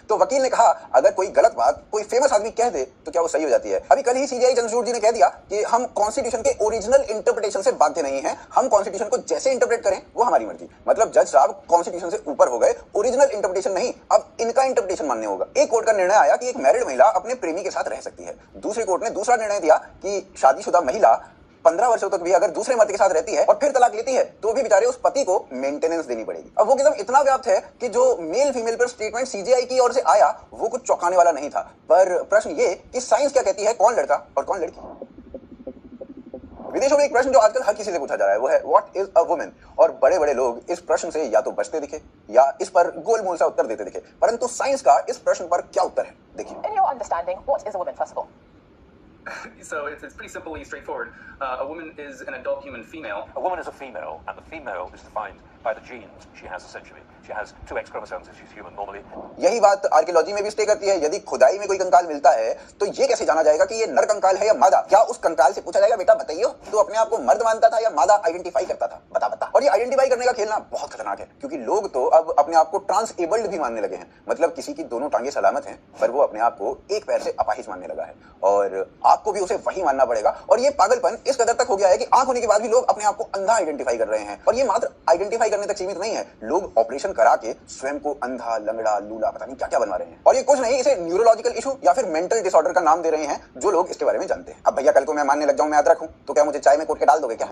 तो वकील ने कहा, अगर कोई गलत बात कोई फेमस आदमी कह दे तो क्या वो सही हो जाती है? अभी कल ही सीजीआई चंद्रचूड़ जी ने कह दिया कि हम कॉन्स्टिट्यूशन के ओरिजिनल इंटरप्रिटेशन से बाध्य नहीं हैं, हम कॉन्स्टिट्यूशन को जैसे इंटरप्रेट करें वो हमारी मर्जी। मतलब जज साहब कॉन्स्टिट्यूशन से ऊपर हो गए, ओरिजिनल इंटरप्रिटेशन नहीं, अब इनका इंटरप्रिटेशन मानने होगा। एक कोर्ट का निर्णय आया कि एक मैरिड महिला अपने प्रेमी के साथ रह सकती है। दूसरे कोर्ट ने दूसरा निर्णय दिया कि शादीशुदा महिला 15 वर्षों तक भी अगर दूसरे मर्द के साथ रहती है और फिर तलाक लेती है तो भी बेचारे उस पति को मेंटेनेंस देनी पड़ेगी। अब वोकिज्म इतना व्याप्त है कि जो मेल फीमेल पर स्टेटमेंट सीजीआई की ओर से आया वो कुछ चौंकाने वाला नहीं था। पर प्रश्न ये कि साइंस क्या कहती है, कौन लड़का और कौन लड़की? विदेशों में एक प्रश्न जो आजकल हर किसी से पूछा जा रहा है वो है व्हाट इज अ वुमन, और बड़े बड़े लोग इस प्रश्न से या तो बचते दिखे या इस पर गोलमोल सा उत्तर देते दिखे, परंतु साइंस का इस प्रश्न पर क्या उत्तर है, देखिए। In your understanding, what is a woman, first of all? So it's pretty simple and straightforward. A woman is an adult human female. A woman is a female, and the female is defined by the genes she has essentially. She has 2 X chromosomes and she's human normally. यही बात archaeology में भी stay करती है। यदि खुदाई में कोई कंकाल मिलता है तो ये कैसे जाना जाएगा कि ये नर कंकाल है या मादा? क्या उस कंकाल से पूछा जाएगा, बेटा बताइए तो अपने आप को मर्द मानता था या मादा आइडेंटिफाई करता था? बता बता। और ये आइडेंटिफाई करने का खेलना बहुत खतरनाक है, क्योंकि लोग तो अब अपने आप को ट्रांसएबल्ड भी मानने लगे हैं। मतलब किसी की दोनों टांगे सलामत हैं पर वो अपने आप को एक पैर से अपाहिज मानने लगा है, और आपको भी उसे वही मानना पड़ेगा। और ये पागलपन इस कदर तक हो गया है कि आंख होने के बाद भी लोग अपने आप को अंधा आइडेंटिफाई कर रहे हैं। और ये मात्र आइडेंटिफाई करने तक सीमित नहीं है, लोग ऑपरेशन करा के स्वयं को अंधा, लंगड़ा, लूला, पता नहीं क्या क्या बनवा रहे हैं। और ये कुछ नहीं, इसे न्यूरोलॉजिकल इशू या फिर मेंटल डिसऑर्डर का नाम दे रहे हैं जो लोग इसके बारे में जानते हैं। अब भैया कल को मैं मानने लग जाऊं मैं अदरक हूं तो क्या मुझे चाय में कोट के डाल दोगे क्या?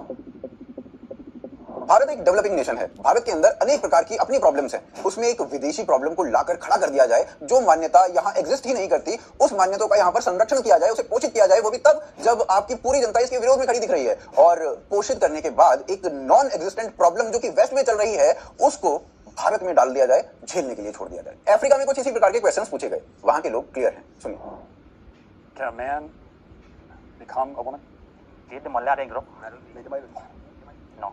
भारत एक डेवलपिंग नेशन है। भारत के अंदर अनेक प्रकार की अपनी प्रॉब्लम्स हैं। उसमें एक विदेशी प्रॉब्लम को लाकर खड़ा कर दिया जाए, जो मान्यता यहाँ एग्जिस्ट ही नहीं करती, उस मान्यता का यहाँ पर संरक्षण किया जाए, उसे पोषित किया जाए, वो भी तब जब आपकी पूरी जनता इसके विरोध में खड़ी दिख रही है। और पोषित करने के बाद एक नॉन एग्जिस्टेंट प्रॉब्लम जो कि वेस्ट में चल रही है उसको भारत में डाल दिया जाए, झेलने के लिए छोड़ दिया जाए। अफ्रीका में कुछ इसी प्रकार के क्वेश्चंस पूछे गए, वहां के लोग क्लियर हैं, सुनिए। Can a man become a woman? No.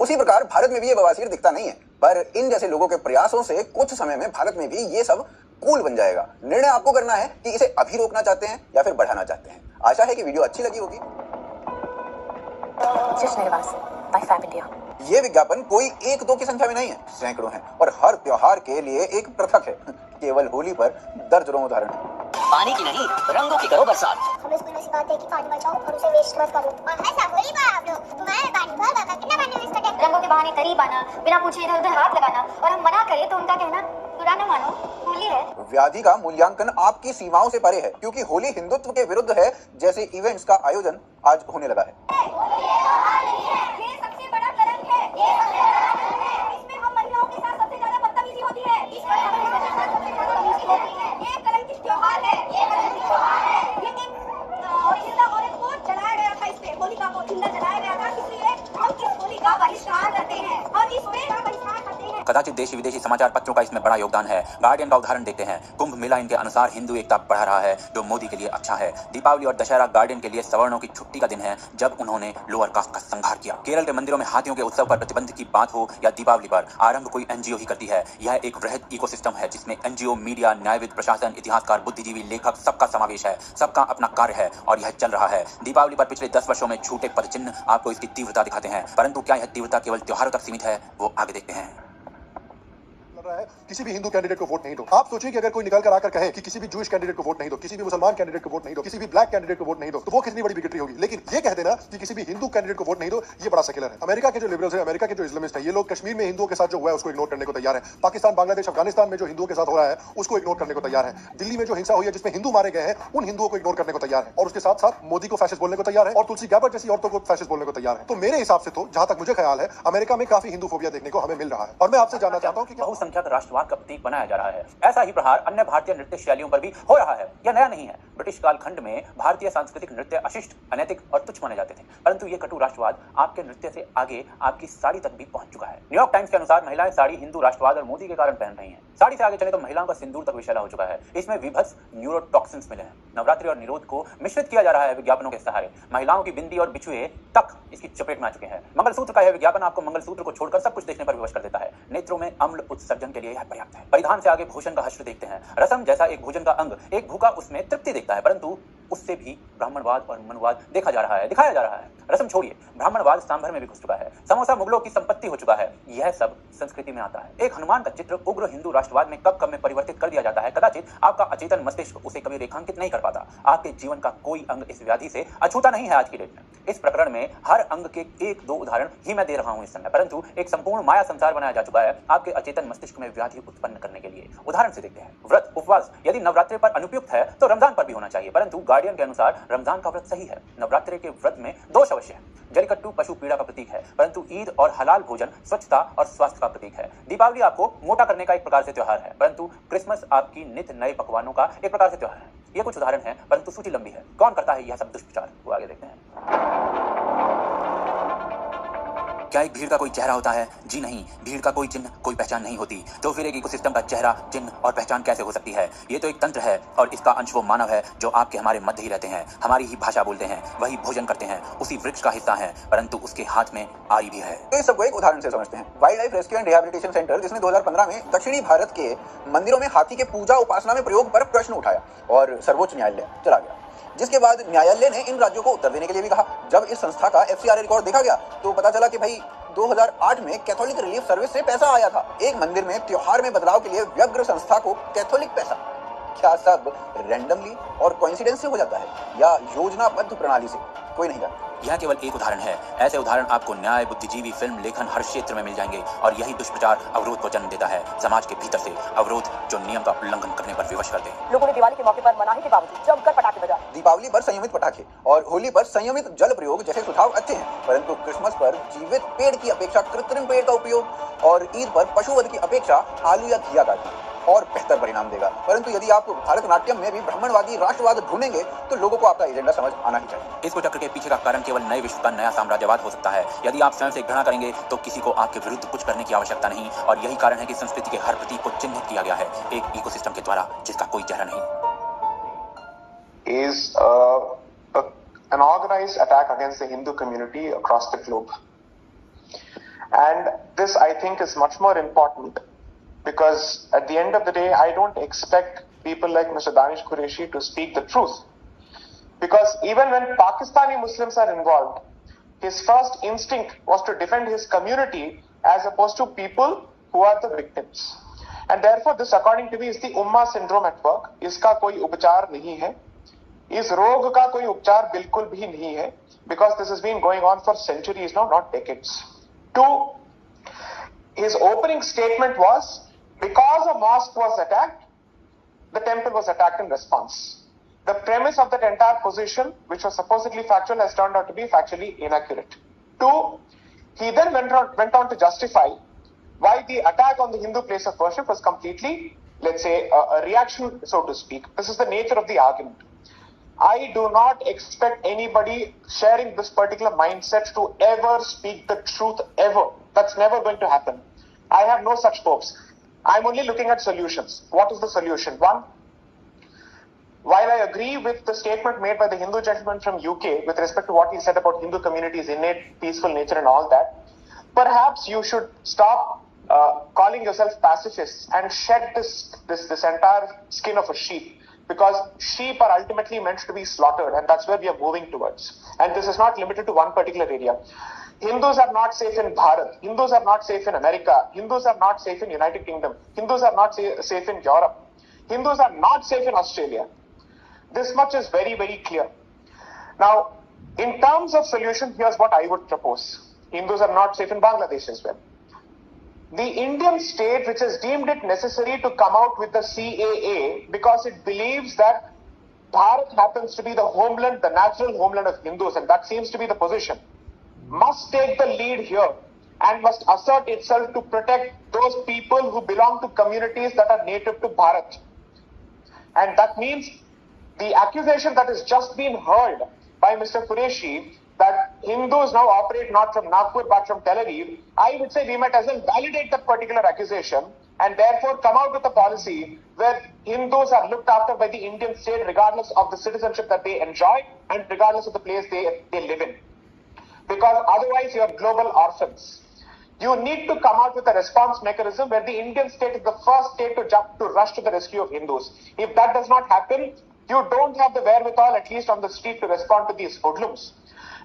उसी प्रकार भारत में भी ये बवासीर दिखता नहीं है, पर इन जैसे लोगों के प्रयासों से कुछ समय में भारत में भी ये सब कूल बन जाएगा। निर्णय आपको करना है कि इसे अभी रोकना चाहते हैं या फिर बढ़ाना चाहते हैं। आशा है कि वीडियो अच्छी लगी होगी। ये विज्ञापन कोई एक दो की संख्या में नहीं है, सैकड़ों हैं और हर त्योहार के लिए एक पृथक है। केवल होली पर दर्जनों उदाहरण। पानी की नहीं, रंगों की करो बरसात। हमें स्कूल में सिखाते हैं कि पानी बचाओ और उसे वेस्ट मत करो। और ऐसा होली पर आप लोग तुम्हारे पानी भर भर कितना पानी वेस्ट करते हैं। रंगों के बहाने करीब आना, बिना पूछे इधर उधर हाथ लगाना और हम मना करें तो उनका कहना बुरा न मानो, होली है। व्याधि का मूल्यांकन आपकी सीमाओं से परे है, क्योंकि होली हिंदुत्व के विरुद्ध है जैसे इवेंट्स का आयोजन आज होने लगा है। ये सबसे बड़ा कलंक है। इसमें हम महिलाओं के साथ सबसे ज्यादा बदतमीजी होती है। ये कलंकित त्योहार है। लेकिन जिंदा औरत को जलाया गया था, इसमें होलिका को जिंदा जलाया गया था, इसलिए हम इस होली का बहिष्कार करते हैं और इस होली का बहिष्कार करते हैं। कदाचित देशी विदेशी समाचार पत्रों का इसमें बड़ा योगदान है। गार्डियन का उदाहरण देखते हैं। कुंभ मेला इनके अनुसार हिंदू एकता बढ़ा रहा है, जो मोदी के लिए अच्छा है। दीपावली और दशहरा गार्डियन के लिए सवर्णों की छुट्टी का दिन है, जब उन्होंने लोअर कास्ट का संहार किया। केरल के मंदिरों में हाथियों के उत्सव पर प्रतिबंध की बात हो या दीपावली पर, आरंभ कोई एनजीओ ही करती है। यह एक वृहद इकोसिस्टम है जिसमें एनजीओ, मीडिया, न्यायविद, प्रशासन, इतिहासकार, बुद्धिजीवी, लेखक, सबका समावेश है। सबका अपना कार्य है और यह चल रहा है। दीपावली पर पिछले 10 वर्षों में छूटे पदचिन्ह आपको इसकी तीव्रता दिखाते हैं, परंतु क्या यह तीव्रता केवल त्योहारों तक सीमित है, वो आगे देखते हैं। किसी भी हिंदू कैंडिडेट को वोट नहीं दो। आप सोचिए कि अगर कोई निकल कर आकर कहे कि किसी भी जूइश कैंडिडेट को वोट नहीं दो, किसी भी मुसलमान कैंडिडेट को वोट नहीं दो, किसी भी ब्लैक कैंडिडेट को वोट नहीं दो, तो वो कितनी बड़ी बिगटरी होगी। लेकिन ये कह देना कि किसी भी हिंदू कैंडिडेट को वोट नहीं दो, ये बड़ा सेक्युलर है। अमेरिका के जो लिबरल्स हैं, अमेरिका के जो इस्लामिस्ट हैं, ये लोग कश्मीर में हिंदुओं के साथ जो हुआ है उसको इग्नोर करने को तैयार है। पाकिस्तान, बांग्लादेश, अफगानिस्तान में जो हिंदुओं के साथ हो रहा है उसको इग्नोर करने को तैयार है। दिल्ली में जो हिंसा हुई है जिसमें हिंदू मारे गए हैं, उन हिंदुओं को इग्नोर करने को तैयार है और उसके साथ साथ मोदी को फैसिस्ट बोलने को तैयार है और तुलसी गैबर्ट जैसी औरतों को फैसिस्ट बोलने को तैयार है। तो मेरे हिसाब से तो जहां तक मुझे ख्याल है, अमेरिका में काफी हिंदूफोबिया देखने को हमें मिल रहा है। और मैं आपसे जानना चाहता हूं कि बहुसंख्यक राष्ट्रवाद का प्रतीक बनाया जा रहा है। ऐसा ही प्रहार अन्य भारतीय नृत्य शैलियों पर भी हो रहा है। यह नया नहीं है। ब्रिटिश कालखंड में भारतीय सांस्कृतिक नृत्य अशिष्ट, अनैतिक और तुच्छ माने जाते थे, परंतु यह कटु राष्ट्रवाद आपके नृत्य से आगे आपकी साड़ी तक भी पहुंच चुका है। न्यूयॉर्क टाइम्स के अनुसार महिलाएं साड़ी हिंदू राष्ट्रवाद और मोदी के कारण पहन रही हैं। साड़ी से आगे चले तो महिलाओं का सिंदूर तक विषैला हो चुका है। इसमें विभत्स न्यूरोटॉक्सिन्स मिले हैं। नवरात्रि और निरोध को मिश्रित किया जा रहा है विज्ञापनों के सहारे। महिलाओं की बिंदी और बिछुए तक इसकी चपेट में आ चुके हैं। मंगलसूत्र का यह विज्ञापन आपको मंगलसूत्र को छोड़कर सब कुछ देखने पर विवश कर देता है। नेत्रों में अम्ल उत्सर्जन के लिए यह पर्याप्त है। परिधान से आगे भूषण का हश्र देखते हैं। रसम जैसा एक भोजन का अंग, एक भूखा उसमें तृप्ति देखता है, परंतु उससे भी ब्राह्मणवाद और मनुवाद देखा जा रहा है, दिखाया जा रहा है। रसम छोड़िए, ब्राह्मणवाद सांभर में भी घुस चुका है। समोसा मुगलों की संपत्ति हो चुका है। यह सब संस्कृति में आता है। एक हनुमान का चित्र उग्र हिंदू राष्ट्रवाद में कब में परिवर्तित कर दिया जाता है। कदाचित आपका अचेतन मस्तिष्क उसे कभी रेखांकित नहीं कर पाता। आपके जीवन का कोई अंग इस व्याधि से अछूता नहीं है आज की डेट में। इस प्रकरण में हर अंग के 1-2 उदाहरण ही मैं दे रहा हूं इस समय, परंतु एक संपूर्ण माया संसार बनाया जा चुका है आपके अचेतन मस्तिष्क में व्याधि उत्पन्न करने के लिए। उदाहरण से देखते हैं। व्रत, उपवास यदि नवरात्रि पर अनुपयुक्त है तो रमजान पर भी होना चाहिए, परंतु गार्डियन के अनुसार रमजान का व्रत सही है। नवरात्रि के व्रत में दोष अवश्य है। जलिकट्टू पशु पीड़ा का प्रतीक है, परंतु ईद और हलाल भोजन स्वच्छता और स्वास्थ्य का प्रतीक है। दीपावली आपको मोटा करने का एक प्रकार से त्योहार है, परंतु क्रिसमस आपकी नित्य नए पकवानों का एक प्रकार से त्योहार है। ये कुछ उदाहरण है, परंतु सूची लंबी है। कौन करता है यह सब दुष्प्रचार, वो आगे देखते हैं। क्या एक भीड़ का कोई चेहरा होता है? जी नहीं, भीड़ का कोई चिन्ह, कोई पहचान नहीं होती। तो फिर एक इकोसिस्टम का चेहरा, चिन्ह और पहचान कैसे हो सकती है? ये तो एक तंत्र है और इसका अंश वो मानव है जो आपके हमारे मध्य ही रहते हैं, हमारी ही भाषा बोलते हैं, वही भोजन करते हैं, उसी वृक्ष का हिस्सा है, परंतु उसके हाथ में आरी भी है। तो इस सबको एक उदाहरण से समझते हैं। Wild life rescue and rehabilitation centre, जिसने 2015 में दक्षिणी भारत के मंदिरों में हाथी के पूजा उपासना में प्रयोग पर प्रश्न उठाया और सर्वोच्च न्यायालय चला गया, जिसके बाद न्यायालय ने इन राज्यों को उत्तर देने के लिए भी कहा। जब इस संस्था का FCRA रिकॉर्ड देखा गया तो पता चला कि भाई 2008 में कैथोलिक रिलीफ सर्विस से पैसा आया था। एक मंदिर में त्योहार में बदलाव के लिए व्यग्र संस्था को कैथोलिक पैसा। क्या सब रैंडमली और कोइंसिडेंस से हो जाता है या योजनाबद्ध प्रणाली से? कोई नहीं जानता। यह केवल एक उदाहरण है। ऐसे उदाहरण आपको न्याय, बुद्धिजीवी, फिल्म, लेखन हर क्षेत्र में मिल जाएंगे और यही दुष्प्रचार अवरोध को जन्म देता है। समाज के भीतर से अवरोध जो नियम का उल्लंघन करने पर विवश करते हैं। लोगों ने दिवाली के मौके पर मनाही के बावजूद जमकर पटाखे बजाए। दीपावली पर संयमित पटाखे और होली पर संयमित जल प्रयोग जैसे सुझाव अच्छे हैं, परंतु क्रिसमस पर जीवित पेड़ की अपेक्षा कृत्रिम पेड़ का उपयोग और ईद पर पशुवध की अपेक्षा आलू या घिया काटना और बेहतर परिणाम देगा। परंतु यदि आप भारतनाट्यम में भी ब्राह्मणवादी राष्ट्रवाद ढूंढेंगे तो लोगों को आपका एजेंडा समझ आना ही चाहिए। इसको चक्र के पीछे का कारण केवल केवल नए विश्व का नया साम्राज्यवाद हो सकता है। यदि आप स्वयं से घृणा करेंगे तो किसी को आपके विरुद्ध कुछ करने की आवश्यकता नहीं, और यही कारण है कि संस्कृति के हर प्रतीक को चिन्हित किया गया है एक इकोसिस्टम के द्वारा जिसका कोई चेहरा नहीं। Is an organized attack against the Hindu community across the globe. And this, I think, is much more important because at the end of the day, I don't expect people like Mr. Danish Qureshi to speak the truth. Because even when Pakistani Muslims are involved, his first instinct was to defend his community as opposed to people who are the victims. And therefore, this, according to me, is the Ummah syndrome at work. इसका कोई उपचार नहीं है. इस रोग का कोई उपचार बिल्कुल भी नहीं है, because this has been going on for centuries now, not decades. Two, his opening statement was, because a mosque was attacked, the temple was attacked in response. The premise of that entire position, which was supposedly factual, has turned out to be factually inaccurate. Two, he then went on to justify why the attack on the Hindu place of worship was completely, let's say, a reaction, so to speak. This is the nature of the argument. I do not expect anybody sharing this particular mindset to ever speak the truth ever. That's never going to happen. I have no such hopes. I'm only looking at solutions. What is the solution? One, while I agree with the statement made by the Hindu gentleman from UK with respect to what he said about Hindu community's innate peaceful nature and all that, perhaps you should stop calling yourself pacifists and shed this entire skin of a sheep. Because sheep are ultimately meant to be slaughtered, and that's where we are moving towards. And this is not limited to one particular area. Hindus are not safe in Bharat. Hindus are not safe in America. Hindus are not safe in United Kingdom. Hindus are not safe in Europe. Hindus are not safe in Australia. This much is very, very clear. Now, in terms of solution, here's what I would propose. Hindus are not safe in Bangladesh as well. The Indian state, which has deemed it necessary to come out with the CAA because it believes that Bharat happens to be the homeland, the natural homeland of Hindus, and that seems to be the position, must take the lead here and must assert itself to protect those people who belong to communities that are native to Bharat. And that means the accusation that has just been heard by Mr. Qureshi that Hindus now operate not from Nagpur but from Tel Aviv, I would say we might as well validate that particular accusation and therefore come out with a policy where Hindus are looked after by the Indian state regardless of the citizenship that they enjoy and regardless of the place they live in. Because otherwise you are global orphans. You need to come out with a response mechanism where the Indian state is the first state to rush to the rescue of Hindus. If that does not happen, you don't have the wherewithal, at least on the street, to respond to these hoodlums.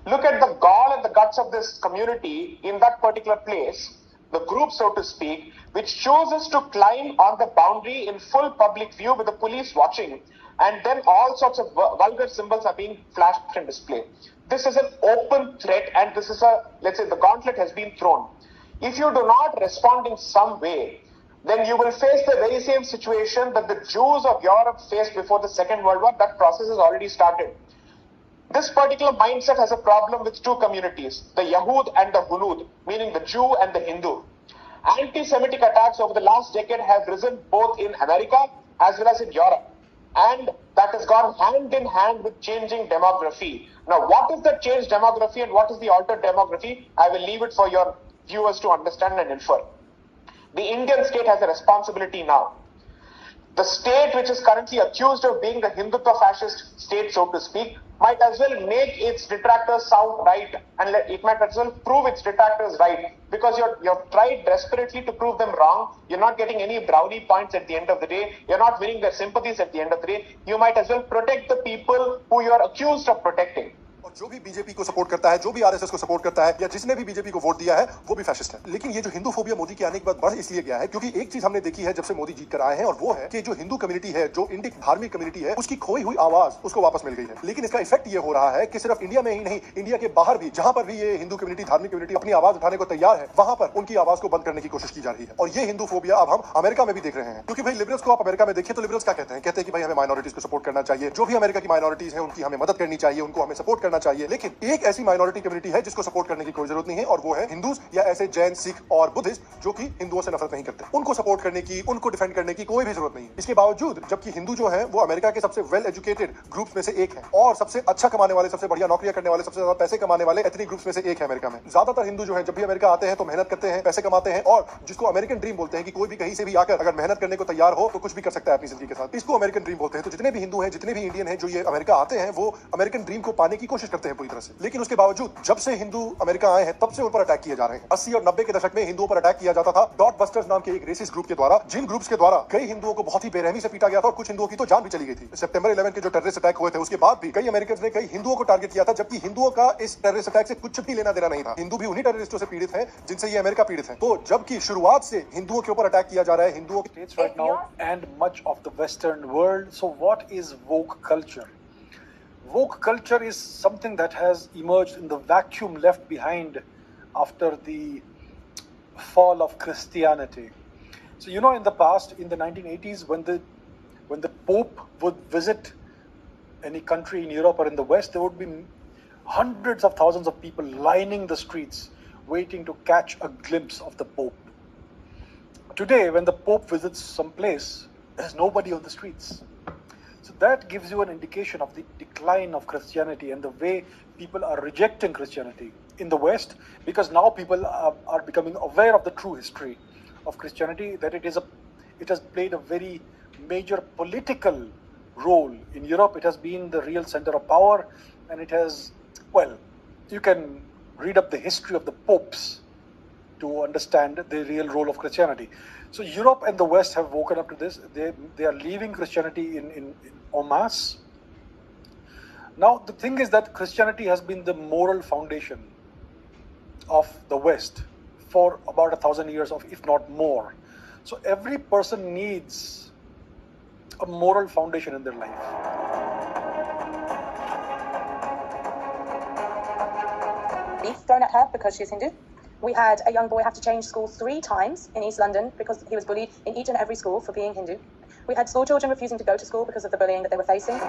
Look at the gall and the guts of this community in that particular place, the group, so to speak, which chooses to climb on the boundary in full public view with the police watching, and then all sorts of vulgar symbols are being flashed and displayed. This is an open threat, and this is let's say, the gauntlet has been thrown. If you do not respond in some way, then you will face the very same situation that the Jews of Europe faced before the Second World War. That process has already started. This particular mindset has a problem with two communities, the Yahud and the Hunud, meaning the Jew and the Hindu. Anti-Semitic attacks over the last decade have risen both in America as well as in Europe. And that has gone hand in hand with changing demography. Now, what is the changed demography and what is the altered demography? I will leave it for your viewers to understand and infer. The Indian state has a responsibility now. The state, which is currently accused of being the Hindutva fascist state, so to speak, might as well make its detractors sound right, and it might as well prove its detractors right, because you've tried desperately to prove them wrong. You're not getting any brownie points at the end of the day. You're not winning their sympathies at the end of the day. You might as well protect the people who you're accused of protecting. जो भी BJP को support करता है, जो भी RSS को support करता है, या जिसने भी बीजेपी को वोट दिया है, वो भी फैशिस्ट है। लेकिन ये जो हिंदू फोबिया मोदी के आने के बाद बढ़ इसलिए गया है क्योंकि एक चीज हमने देखी है जब से मोदी जीत कर आए हैं, और वो है कि जो हिंदू कम्युनिटी है, जो इंडिक धार्मिक कम्युनिटी है, उसकी खोई हुई आवाज उसको वापस मिल गई है। लेकिन इसका इफेक्ट ये हो रहा है कि सिर्फ इंडिया में ही नहीं, इंडिया के बाहर भी, जहां पर भी ये हिंदू कम्युनिटी, धार्मिक कम्युनिटी अपनी आवाज उठाने को तैयार है, वहां पर उनकी आवाज को बंद करने की कोशिश की जा रही है। और ये हिंदू फोबिया अब हम अमेरिका में भी देख रहे हैं, क्योंकि भाई लिबरल्स को आप अमेरिका में देखिए तो लिबरल्स क्या कहते हैं कि भाई हमें माइनॉरिटीज को सपोर्ट करना चाहिए, जो भी अमेरिका की माइनॉरिटीज है उनकी हमें मदद करनी चाहिए, उनको हमें सपोर्ट करना करना चाहिए, लेकिन एक ऐसी माइनॉरिटी कम्युनिटी है जिसको सपोर्ट करने की कोई जरूरत नहीं है, और वो है हिंदूज या ऐसे जैन, सिख और बुद्धिस्ट जो कि हिंदुओं से नफरत नहीं करते। उनको सपोर्ट करने की, उनको डिफेंड करने की कोई भी जरूरत नहीं है। इसके बावजूद जबकि हिंदू जो है वो अमेरिका के सबसे वेल एजुकेटेड ग्रुप्स में से एक है और सबसे अच्छा कमाने वाले, सबसे बढ़िया नौकरियां करने वाले, सबसे ज्यादा पैसे कमाने वाले एथनिक ग्रुप्स में से एक है अमेरिका में। ज्यादातर हिंदू जो है जब भी अमेरिका आते हैं तो मेहनत करते हैं, पैसे कमाते हैं, और जिसको अमेरिकन ड्रीम बोलते हैं कि कोई भी कहीं से भी आकर अगर मेहनत करने को तैयार हो तो कुछ भी कर सकता है अपनी जिंदगी के साथ, इसको अमेरिकन ड्रीम बोलते हैं। तो जितने भी हिंदू हैं, जितने भी इंडियन हैं जो ये अमेरिका आते हैं, वो अमेरिकन ड्रीम को पाने की कोशिश करते हैं पूरी तरह से। लेकिन उसके बावजूद जब से हिंदू अमेरिका आए हैं तब से उन पर अटैक किए जा रहे हैं। 80 और 90 के दशक में हिंदुओं पर अटैक किया जाता था डॉट बस्टर्स नाम के एक रेसिस्ट ग्रुप के द्वारा, जिन ग्रुप्स के द्वारा कई हिंदुओं को बहुत ही बेरहमी से पीटा गया था और कुछ हिंदुओं की तो जान भी चली गई थी। सितंबर 11 के जो टेररिस्ट अटैक हुए थे उसके बाद भी कई अमेरिकन ने कई हिंदुओं को टारगेट किया था, जबकि हिंदुओं का इस टेररिस्ट अटैक से कुछ भी लेना देना नहीं था। हिंदू भी उन्हीं टेररिस्टों से पीड़ित हैं जिनसे ये अमेरिका पीड़ित है। तो जबकि शुरुआत से हिंदुओं के ऊपर अटैक किया जा रहा है, हिंदुओं के states right now and much of the Western world. So what is woke culture? Woke culture is something that has emerged in the vacuum left behind after the fall of Christianity. So you know, in the past, in the 1980s, when the Pope would visit any country in Europe or in the West, there would be hundreds of thousands of people lining the streets waiting to catch a glimpse of the Pope. Today, when the Pope visits some place, there's nobody on the streets. So that gives you an indication of the decline of Christianity and the way people are rejecting Christianity in the West, because now people are becoming aware of the true history of Christianity, that it has played a very major political role. In Europe, it has been the real center of power, and it has, well, you can read up the history of the popes to understand the real role of Christianity. So Europe and the West have woken up to this. They are leaving Christianity in en masse. Now the thing is that Christianity has been the moral foundation of the West for about 1,000 years, if not more. So every person needs a moral foundation in their life. Beef thrown at her because she's Hindu. We had a young boy have to change schools 3 times in East London because he was bullied in each and every school for being Hindu. We had school children refusing to go to school because of the bullying that they were facing.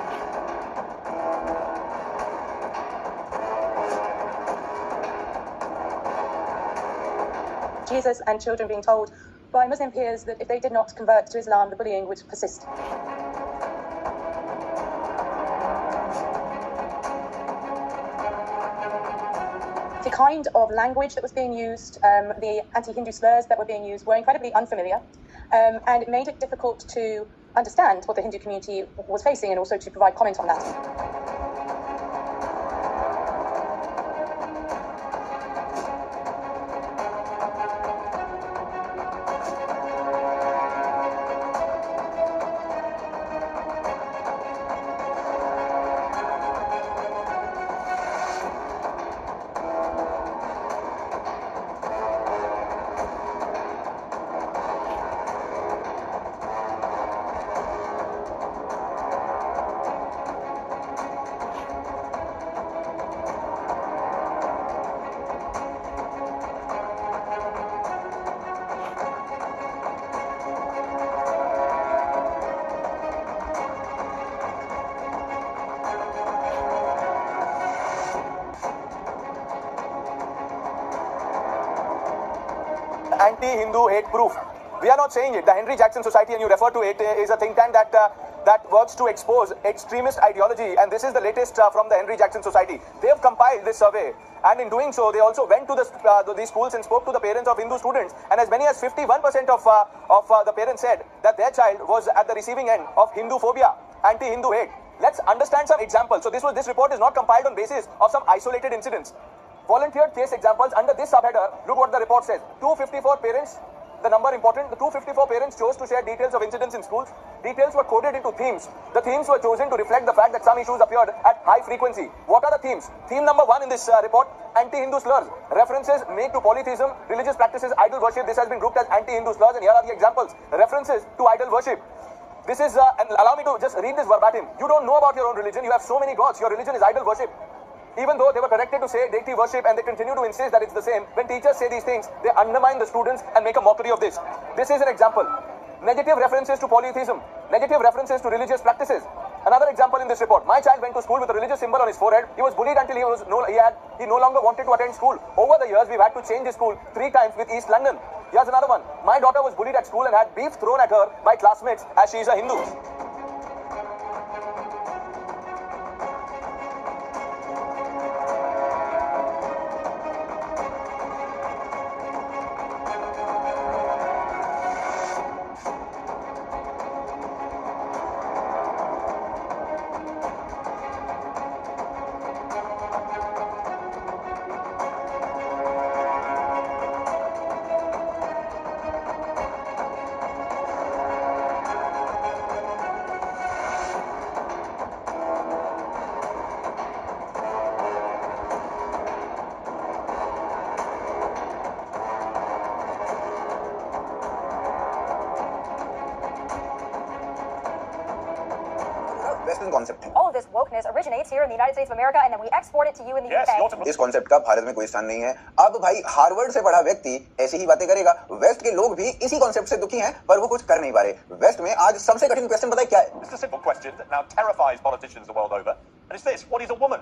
Jesus and children being told by Muslim peers that if they did not convert to Islam, the bullying would persist. The kind of language that was being used, the anti-Hindu slurs that were being used were incredibly unfamiliar, and it made it difficult to understand what the Hindu community was facing and also to provide comment on that. Anti-Hindu hate proof. We are not saying it. The Henry Jackson Society, and you refer to it, is a think tank that works to expose extremist ideology, and this is the latest from the Henry Jackson Society. They have compiled this survey, and in doing so, they also went to these schools and spoke to the parents of Hindu students, and as many as 51% of the parents said that their child was at the receiving end of Hinduphobia, anti-Hindu hate. Let's understand some examples. So this report is not compiled on basis of some isolated incidents. Volunteered case examples under this subheader. Look what the report says. 254 parents, the number important, the 254 parents chose to share details of incidents in schools. Details were coded into themes. The themes were chosen to reflect the fact that some issues appeared at high frequency. What are the themes? Theme number 1 in this report, anti-Hindu slurs. References made to polytheism, religious practices, idol worship. This has been grouped as anti-Hindu slurs, and here are the examples. References to idol worship. This is, and allow me to just read this verbatim. You don't know about your own religion. You have so many gods. Your religion is idol worship. Even though they were corrected to say deity worship, and they continue to insist that it's the same, when teachers say these things, they undermine the students and make a mockery of this. This is an example. Negative references to polytheism, negative references to religious practices. Another example in this report. My child went to school with a religious symbol on his forehead. He was bullied until he no longer wanted to attend school. Over the years, we've had to change his school 3 times with East London. Here's another one. My daughter was bullied at school and had beef thrown at her by classmates as she is a Hindu. Western concept है। All of this wokeness originates here in the United States of America, and then we export it to you in the UK. इस concept का भारत में कोई स्थान नहीं है। अब भाई हार्वर्ड से पढ़ा व्यक्ति ऐसी ही बातें करेगा। वेस्ट के लोग भी इसी कॉन्सेप्ट से दुखी हैं, पर वो कुछ कर नहीं पा रहे। वेस्ट में आज सबसे कठिन क्वेश्चन पता है क्या है? It's a simple question that now terrifies politicians the world over, and it's this: what is a woman?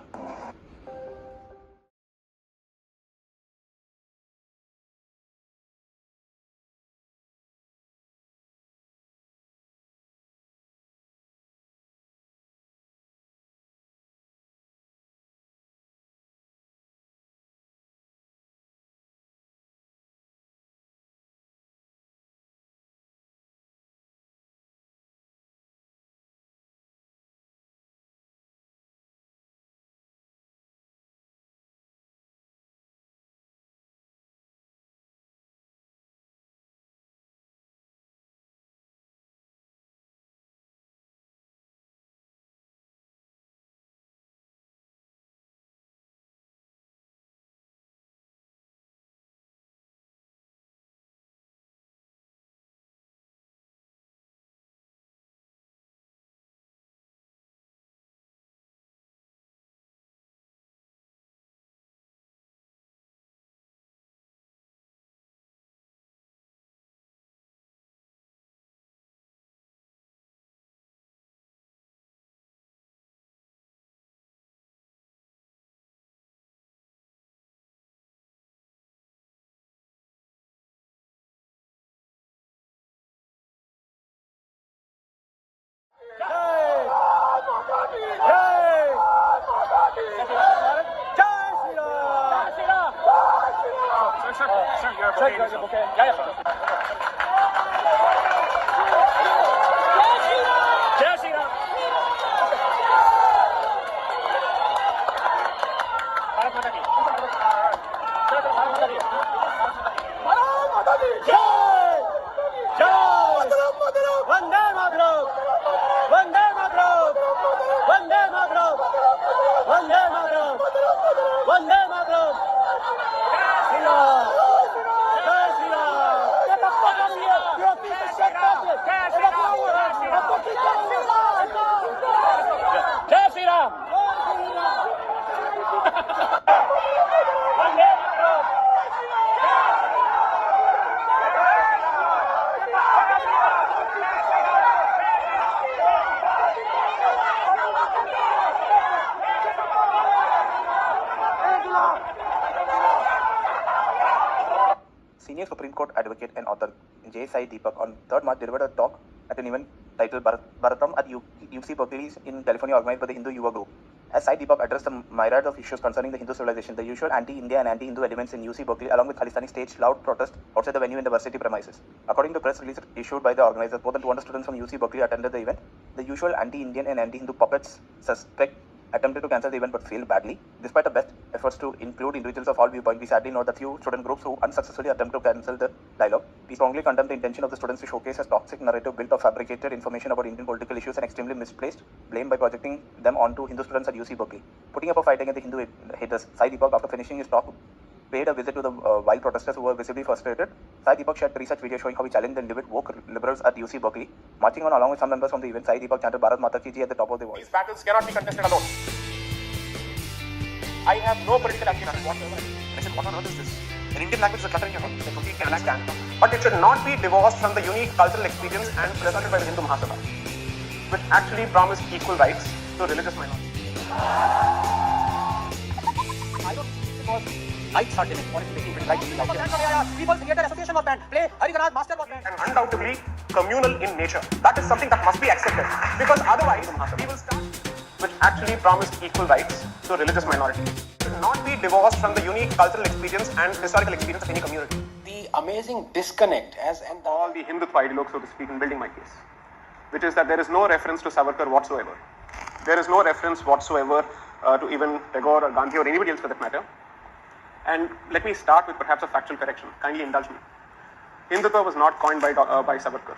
जय Shri Ram. Senior Supreme Court advocate and author J. Sai Deepak on 3rd March delivered a talk at an event titled Bharatam at UC Berkeley in California, organized by the Hindu Yuva Group. As Sai Deepak addressed the myriad of issues concerning the Hindu civilization, the usual anti-India and anti-Hindu elements in UC Berkeley, along with Khalistani, staged loud protests outside the venue in the varsity premises. According to press release issued by the organizers, more than 200 students from UC Berkeley attended the event. The usual anti-Indian and anti-Hindu puppets suspect attempted to cancel the event but failed badly. Despite the best efforts to include individuals of all viewpoints, we sadly note the few student groups who unsuccessfully attempt to cancel the dialogue. We strongly condemn the intention of the students to showcase a toxic narrative built of fabricated information about Indian political issues and extremely misplaced blame by projecting them onto Hindu students at UC Berkeley. Putting up a fight against the Hindu haters, Sai Deepak, after finishing his talk, paid a visit to the wild protesters who were visibly frustrated. Sai Deepak shared research video showing how he challenged the woke liberals at UC Berkeley. Marching on along with some members from the event, Sai Deepak chanted Bharat Mata Ki Jai at the top of their voice. These battles cannot be contested alone. I have no political action whatsoever. I said, what on earth is this? An Indian language is a clutter in your tongue. I totally can understand. But it should not be divorced from the unique cultural experience and presented by the Hindu Mahasabha. which actually promised equal rights to religious minorities. Rights are denied. Honestly speaking, rights to be out there. People's Theatre Association was banned. Play Harigaraj Master was banned. And undoubtedly communal in nature. That is something that must be accepted. Because otherwise, we will start, which actually promised equal rights to religious minorities. Should not be divorced from the unique cultural experience and historical experience of any community. The amazing disconnect as and all the Hindutva ideologues, so to speak, in building my case, which is that there is no reference to Savarkar whatsoever. There is no reference whatsoever to even Tagore or Gandhi or anybody else for that matter. And let me start with perhaps a factual correction. Kindly indulge me. Hindutva was not coined by Savarkar.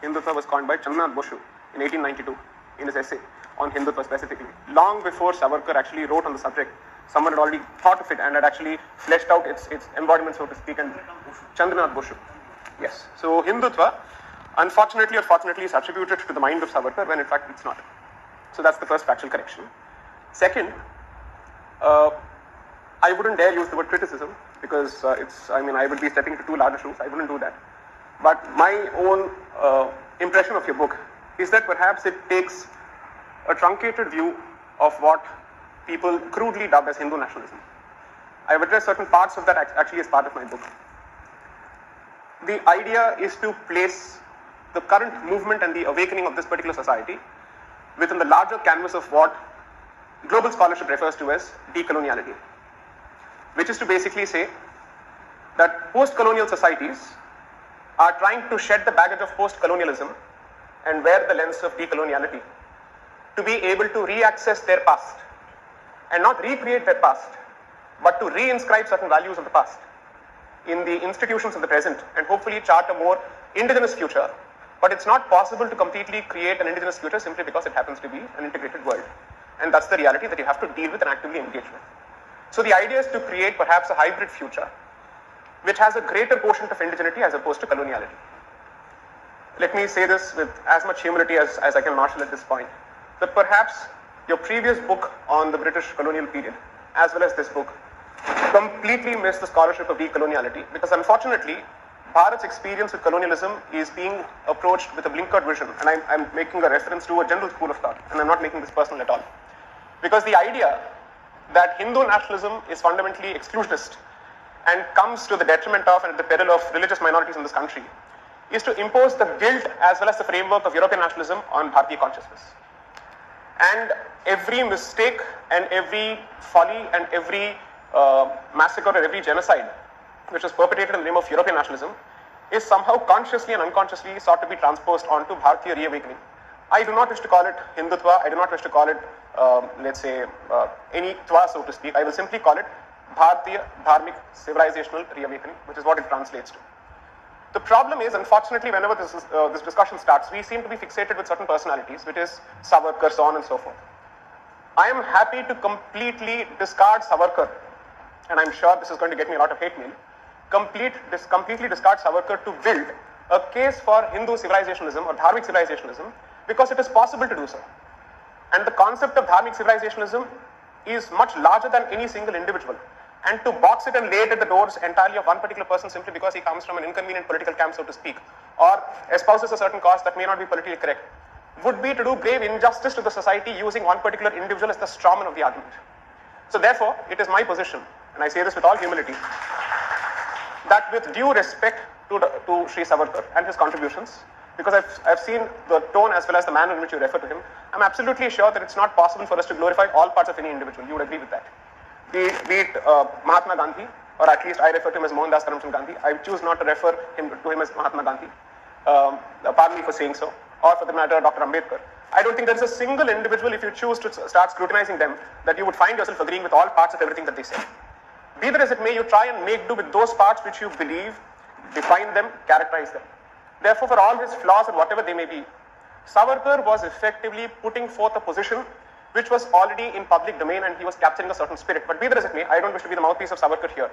Hindutva was coined by Chandranath Boshu in 1892 in his essay on Hindutva specifically. Long before Savarkar actually wrote on the subject, someone had already thought of it and had actually fleshed out its embodiment, so to speak, and Chandranath Boshu. Yes. So Hindutva, unfortunately or fortunately, is attributed to the mind of Savarkar when in fact it's not. So that's the first factual correction. Second, I wouldn't dare use the word criticism because I would be stepping into too large a shoes. I wouldn't do that. But my own impression of your book is that perhaps it takes a truncated view of what people crudely dub as Hindu nationalism. I have addressed certain parts of that actually as part of my book. The idea is to place the current movement and the awakening of this particular society within the larger canvas of what global scholarship refers to as decoloniality, which is to basically say that post-colonial societies are trying to shed the baggage of post-colonialism and wear the lens of decoloniality to be able to re-access their past and not recreate their past, but to re-inscribe certain values of the past in the institutions of the present and hopefully chart a more indigenous future. But it's not possible to completely create an indigenous future simply because it happens to be an integrated world. And that's the reality that you have to deal with and actively engage with. So the idea is to create perhaps a hybrid future which has a greater quotient of indigeneity as opposed to coloniality. Let me say this with as much humility as I can marshal at this point, that perhaps your previous book on the British colonial period, as well as this book, completely missed the scholarship of decoloniality because unfortunately, Bharat's experience with colonialism is being approached with a blinkered vision, and I'm making a reference to a general school of thought, and I'm not making this personal at all. Because the idea that Hindu nationalism is fundamentally exclusionist and comes to the detriment of and at the peril of religious minorities in this country is to impose the guilt as well as the framework of European nationalism on Bharatiya consciousness. And every mistake and every folly and every massacre or every genocide which was perpetrated in the name of European nationalism is somehow consciously and unconsciously sought to be transposed onto Bharatiya reawakening. I do not wish to call it Hindutva, I do not wish to call it, any Twa, so to speak. I will simply call it Bharatiya Dharmic Civilizational Reawakening, which is what it translates to. The problem is, unfortunately, whenever this discussion starts, we seem to be fixated with certain personalities, which is Savarkar, so on and so forth. I am happy to completely discard Savarkar, and I'm sure this is going to get me a lot of hate mail, completely discard Savarkar to build a case for Hindu civilizationalism or Dharmic civilizationalism, because it is possible to do so. And the concept of Dharmic civilizationalism is much larger than any single individual. And to box it and lay it at the doors entirely of one particular person simply because he comes from an inconvenient political camp, so to speak, or espouses a certain cause that may not be politically correct, would be to do grave injustice to the society using one particular individual as the strawman of the argument. So therefore, it is my position, and I say this with all humility, that with due respect to Sri Savarkar and his contributions, because I've seen the tone as well as the manner in which you refer to him, I'm absolutely sure that it's not possible for us to glorify all parts of any individual. You would agree with that. Be it Mahatma Gandhi, or at least I refer to him as Mohandas Karamchand Gandhi. I choose not to refer to him as Mahatma Gandhi. Pardon me for saying so. Or for the matter, Dr. Ambedkar. I don't think there is a single individual, if you choose to start scrutinizing them, that you would find yourself agreeing with all parts of everything that they say. Be that as it may, you try and make do with those parts which you believe, define them, characterize them. Therefore, for all his flaws and whatever they may be, Savarkar was effectively putting forth a position which was already in public domain, and he was capturing a certain spirit. But be that as it may, I don't wish to be the mouthpiece of Savarkar here.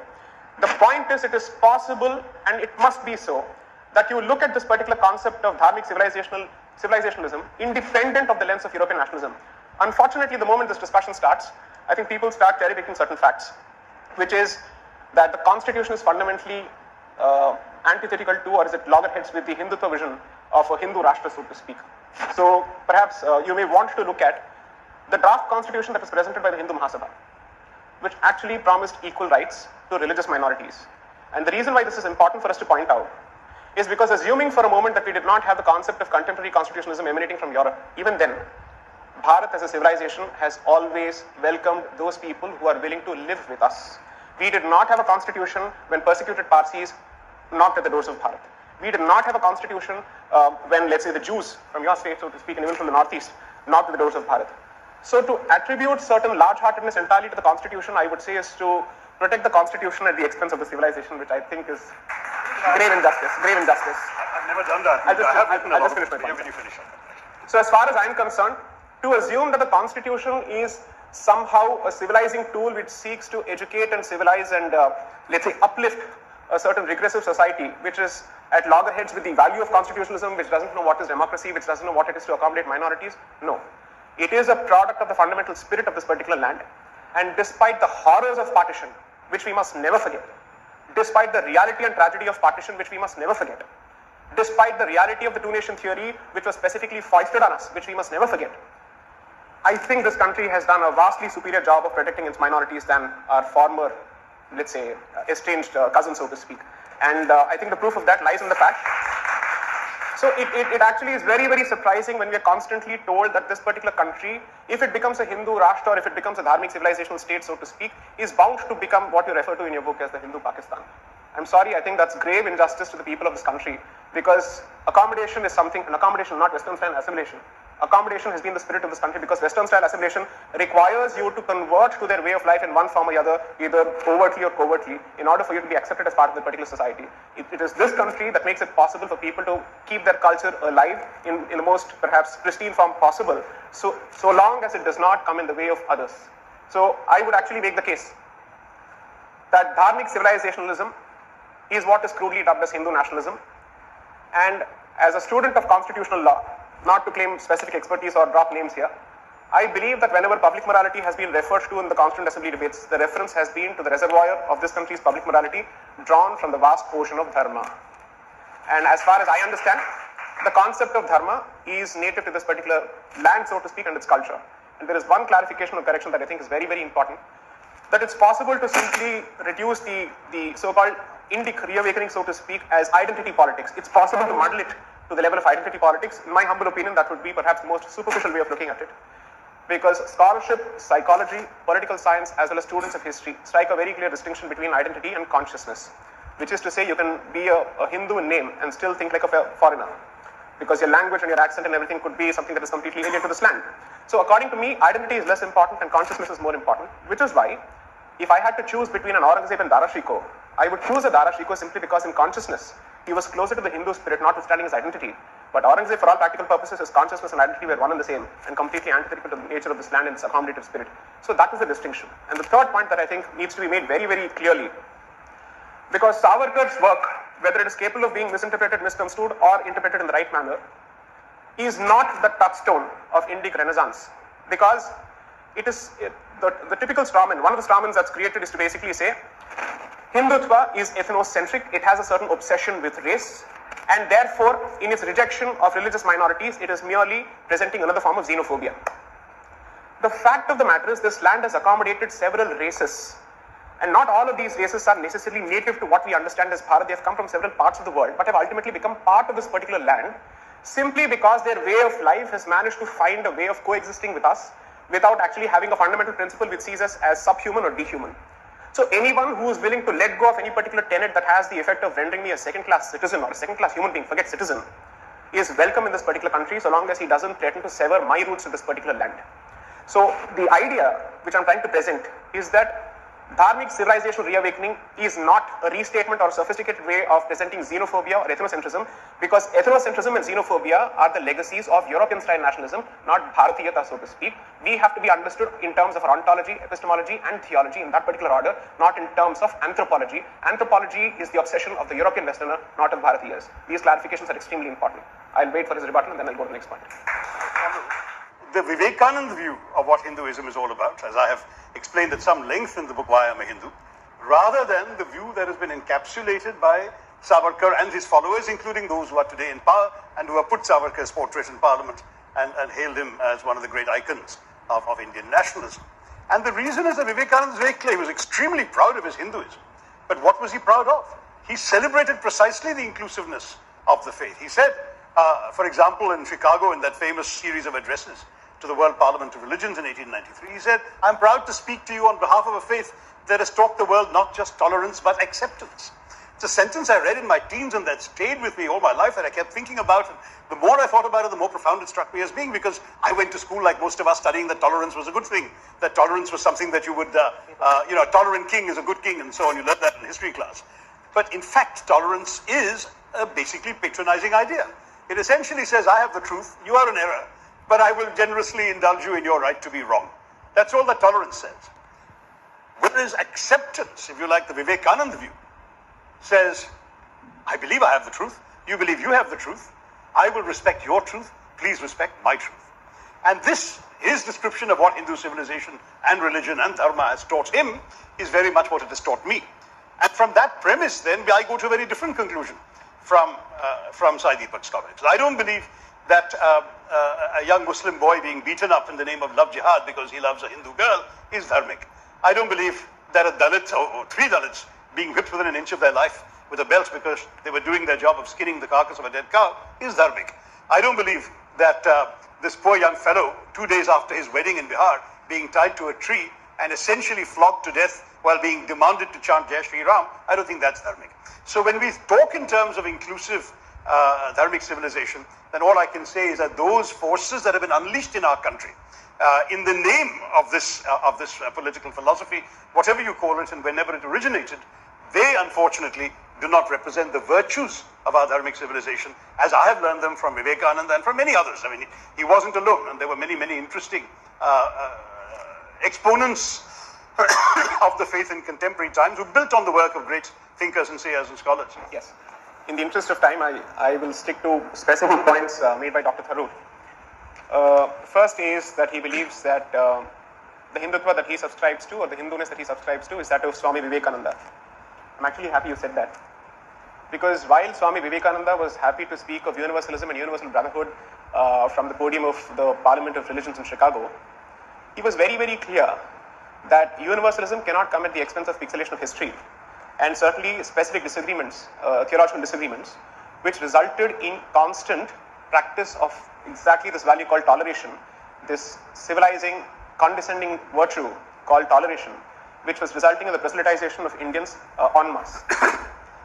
The point is, it is possible, and it must be so, that you look at this particular concept of Dharmic civilizationalism independent of the lens of European nationalism. Unfortunately, the moment this discussion starts, I think people start cherry-picking certain facts, which is that the constitution is fundamentally antithetical to, or is it loggerheads with the Hindutva vision of a Hindu Rashtra, so to speak. So perhaps you may want to look at the draft constitution that was presented by the Hindu Mahasabha, which actually promised equal rights to religious minorities. And the reason why this is important for us to point out is because, assuming for a moment that we did not have the concept of contemporary constitutionalism emanating from Europe, even then, Bharat as a civilization has always welcomed those people who are willing to live with us. We did not have a constitution when persecuted Parsis knocked at the doors of Bharat. We did not have a constitution when, let's say, the Jews from your state, so to speak, and even from the northeast, knocked at the doors of Bharat. So to attribute certain large-heartedness entirely to the constitution, I would say, is to protect the constitution at the expense of the civilization, which I think is grave injustice. Grave injustice. I've never done that. I'll just finish my point. When you finish up. So as far as I'm concerned, to assume that the constitution is somehow a civilizing tool which seeks to educate and civilize and, let's say, uplift a certain regressive society, which is at loggerheads with the value of constitutionalism, which doesn't know what is democracy, which doesn't know what it is to accommodate minorities, no. It is a product of the fundamental spirit of this particular land. And despite the horrors of partition, which we must never forget, despite the reality and tragedy of partition, which we must never forget, despite the reality of the two-nation theory, which was specifically foisted on us, which we must never forget, I think this country has done a vastly superior job of protecting its minorities than our former, let's say, estranged cousins, so to speak. And I think the proof of that lies in the fact. So it actually is very, very surprising when we are constantly told that this particular country, if it becomes a Hindu Rashtra or if it becomes a Dharmic civilizational state, so to speak, is bound to become what you refer to in your book as the Hindu Pakistan. I'm sorry, I think that's grave injustice to the people of this country, because accommodation is something, an accommodation, not Western style assimilation. Accommodation has been the spirit of this country, because Western style assimilation requires you to convert to their way of life in one form or the other, either overtly or covertly, in order for you to be accepted as part of the particular society. It is this country that makes it possible for people to keep their culture alive in the most perhaps pristine form possible, so long as it does not come in the way of others. So I would actually make the case that Dharmic civilizationalism is what is crudely dubbed as Hindu nationalism. And as a student of constitutional law, not to claim specific expertise or drop names here, I believe that whenever public morality has been referred to in the Constituent Assembly debates, the reference has been to the reservoir of this country's public morality drawn from the vast ocean of dharma. And as far as I understand, the concept of dharma is native to this particular land, so to speak, and its culture. And there is one clarification or correction that I think is very, very important, that it's possible to simply reduce the so-called Indic reawakening, so to speak, as identity politics. It's possible to muddle it to the level of identity politics. In my humble opinion, that would be perhaps the most superficial way of looking at it. Because scholarship, psychology, political science, as well as students of history strike a very clear distinction between identity and consciousness, which is to say you can be a Hindu in name and still think like a foreigner, because your language and your accent and everything could be something that is completely alien to this land. So according to me, identity is less important and consciousness is more important, which is why if I had to choose between an Aurangzeb and Dara Shikoh, I would choose a Dara Shikoh simply because in consciousness, he was closer to the Hindu spirit, notwithstanding his identity. But Aurangzeb, for all practical purposes, his consciousness and identity were one and the same, and completely antithetical to the nature of this land and its accommodative spirit. So that is the distinction. And the third point that I think needs to be made very, very clearly, because Savarkar's work, whether it is capable of being misinterpreted, misconstrued, or interpreted in the right manner, is not the touchstone of Indic Renaissance. Because it is the typical strawman, one of the strawmans that's created is to basically say, Hindutva is ethnocentric, it has a certain obsession with race, and therefore, in its rejection of religious minorities, it is merely presenting another form of xenophobia. The fact of the matter is, this land has accommodated several races, and not all of these races are necessarily native to what we understand as Bharat. They have come from several parts of the world, but have ultimately become part of this particular land, simply because their way of life has managed to find a way of coexisting with us, without actually having a fundamental principle which sees us as subhuman or dehuman. So anyone who is willing to let go of any particular tenet that has the effect of rendering me a second-class citizen or a second-class human being, forget citizen, is welcome in this particular country so long as he doesn't threaten to sever my roots to this particular land. So the idea which I'm trying to present is that Dharmic civilizational reawakening is not a restatement or a sophisticated way of presenting xenophobia or ethnocentrism, because ethnocentrism and xenophobia are the legacies of European-style nationalism, not Bharatiyata, so to speak. We have to be understood in terms of our ontology, epistemology, and theology in that particular order, not in terms of anthropology. Anthropology is the obsession of the European Westerner, not of Bharatiyas. These clarifications are extremely important. I'll wait for his rebuttal and then I'll go to the next point. The Vivekananda view of what Hinduism is all about, as I have explained at some length in the book Why I'm a Hindu, rather than the view that has been encapsulated by Savarkar and his followers, including those who are today in power and who have put Savarkar's portrait in Parliament and hailed him as one of the great icons of Indian nationalism. And the reason is that Vivekananda is very clear. He was extremely proud of his Hinduism. But what was he proud of? He celebrated precisely the inclusiveness of the faith. He said, for example, in Chicago, in that famous series of addresses to the World Parliament of Religions in 1893, he said, "I'm proud to speak to you on behalf of a faith that has taught the world not just tolerance but acceptance." It's a sentence I read in my teens and that stayed with me all my life, that I kept thinking about. And the more I thought about it, the more profound it struck me as being, because I went to school like most of us studying that tolerance was a good thing, that tolerance was something that you would, a tolerant king is a good king and so on. You learned that in history class. But in fact, tolerance is a basically patronizing idea. It essentially says, I have the truth, you are in error, but I will generously indulge you in your right to be wrong. That's all that tolerance says. Whereas acceptance, if you like, the Vivekananda view, says, I believe I have the truth, you believe you have the truth, I will respect your truth, please respect my truth. And this, his description of what Hindu civilization and religion and dharma has taught him, is very much what it has taught me. And from that premise, then, I go to a very different conclusion from Sai Deepak's comments. I don't believe that a young Muslim boy being beaten up in the name of love jihad because he loves a Hindu girl is dharmic. I don't believe that a Dalit or three Dalits being whipped within an inch of their life with a belt because they were doing their job of skinning the carcass of a dead cow is dharmic. I don't believe that this poor young fellow, 2 days after his wedding in Bihar, being tied to a tree and essentially flogged to death while being demanded to chant Jai Shree Ram, I don't think that's dharmic. So when we talk in terms of inclusive dharmic civilization, then all I can say is that those forces that have been unleashed in our country, in the name of this political philosophy, whatever you call it and whenever it originated, they unfortunately do not represent the virtues of our dharmic civilization as I have learned them from Vivekananda and from many others. I mean, he wasn't alone, and there were many, many interesting exponents of the faith in contemporary times who built on the work of great thinkers and sayers and scholars. Yes. In the interest of time, I will stick to specific points made by Dr. Tharoor. First is that he believes that the Hindutva that he subscribes to, or the Hinduness that he subscribes to, is that of Swami Vivekananda. I'm actually happy you said that. Because while Swami Vivekananda was happy to speak of universalism and universal brotherhood from the podium of the Parliament of Religions in Chicago, he was very, very clear that universalism cannot come at the expense of pixelation of history, and certainly specific disagreements, theological disagreements, which resulted in constant practice of exactly this value called toleration, this civilizing, condescending virtue called toleration, which was resulting in the proselytization of Indians en masse.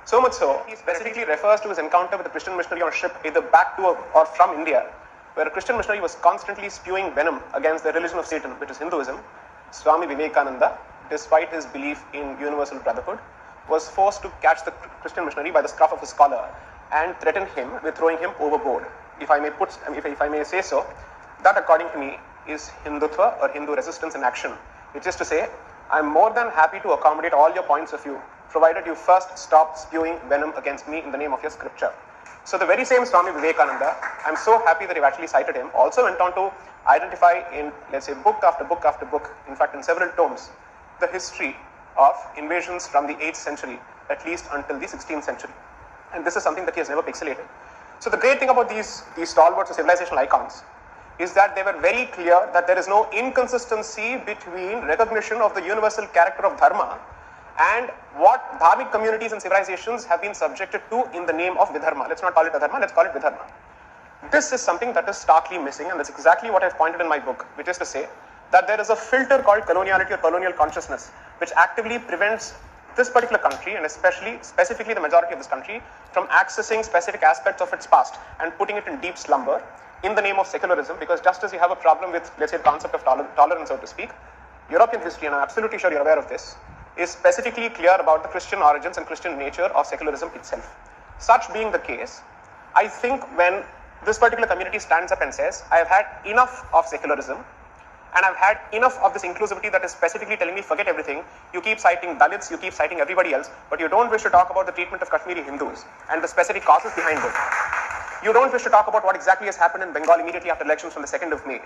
So much so, he specifically refers to his encounter with a Christian missionary on a ship, either back to or from India, where a Christian missionary was constantly spewing venom against the religion of Satan, which is Hinduism. Swami Vivekananda, despite his belief in universal brotherhood, was forced to catch the Christian missionary by the scruff of his collar and threaten him with throwing him overboard. If I may say so, that according to me is Hindutva or Hindu resistance in action, which is to say, I'm more than happy to accommodate all your points of view, provided you first stop spewing venom against me in the name of your scripture. So the very same Swami Vivekananda, I'm so happy that you've actually cited him, also went on to identify in, let's say, book after book after book, in fact in several tomes, the history of invasions from the 8th century, at least until the 16th century. And this is something that he has never pixelated. So the great thing about these stalwarts or civilizational icons is that they were very clear that there is no inconsistency between recognition of the universal character of dharma and what dharmic communities and civilizations have been subjected to in the name of Vidharma. Let's not call it Adharma, let's call it Vidharma. This is something that is starkly missing, and that's exactly what I've pointed in my book, which is to say that there is a filter called coloniality or colonial consciousness, which actively prevents this particular country, and specifically the majority of this country, from accessing specific aspects of its past and putting it in deep slumber in the name of secularism. Because just as you have a problem with, let's say, the concept of tolerance, so to speak, European history, and I'm absolutely sure you're aware of this, is specifically clear about the Christian origins and Christian nature of secularism itself. Such being the case, I think when this particular community stands up and says, I have had enough of secularism, and I've had enough of this inclusivity that is specifically telling me forget everything, you keep citing Dalits, you keep citing everybody else, but you don't wish to talk about the treatment of Kashmiri Hindus and the specific causes behind it. You don't wish to talk about what exactly has happened in Bengal immediately after elections from the 2nd of May.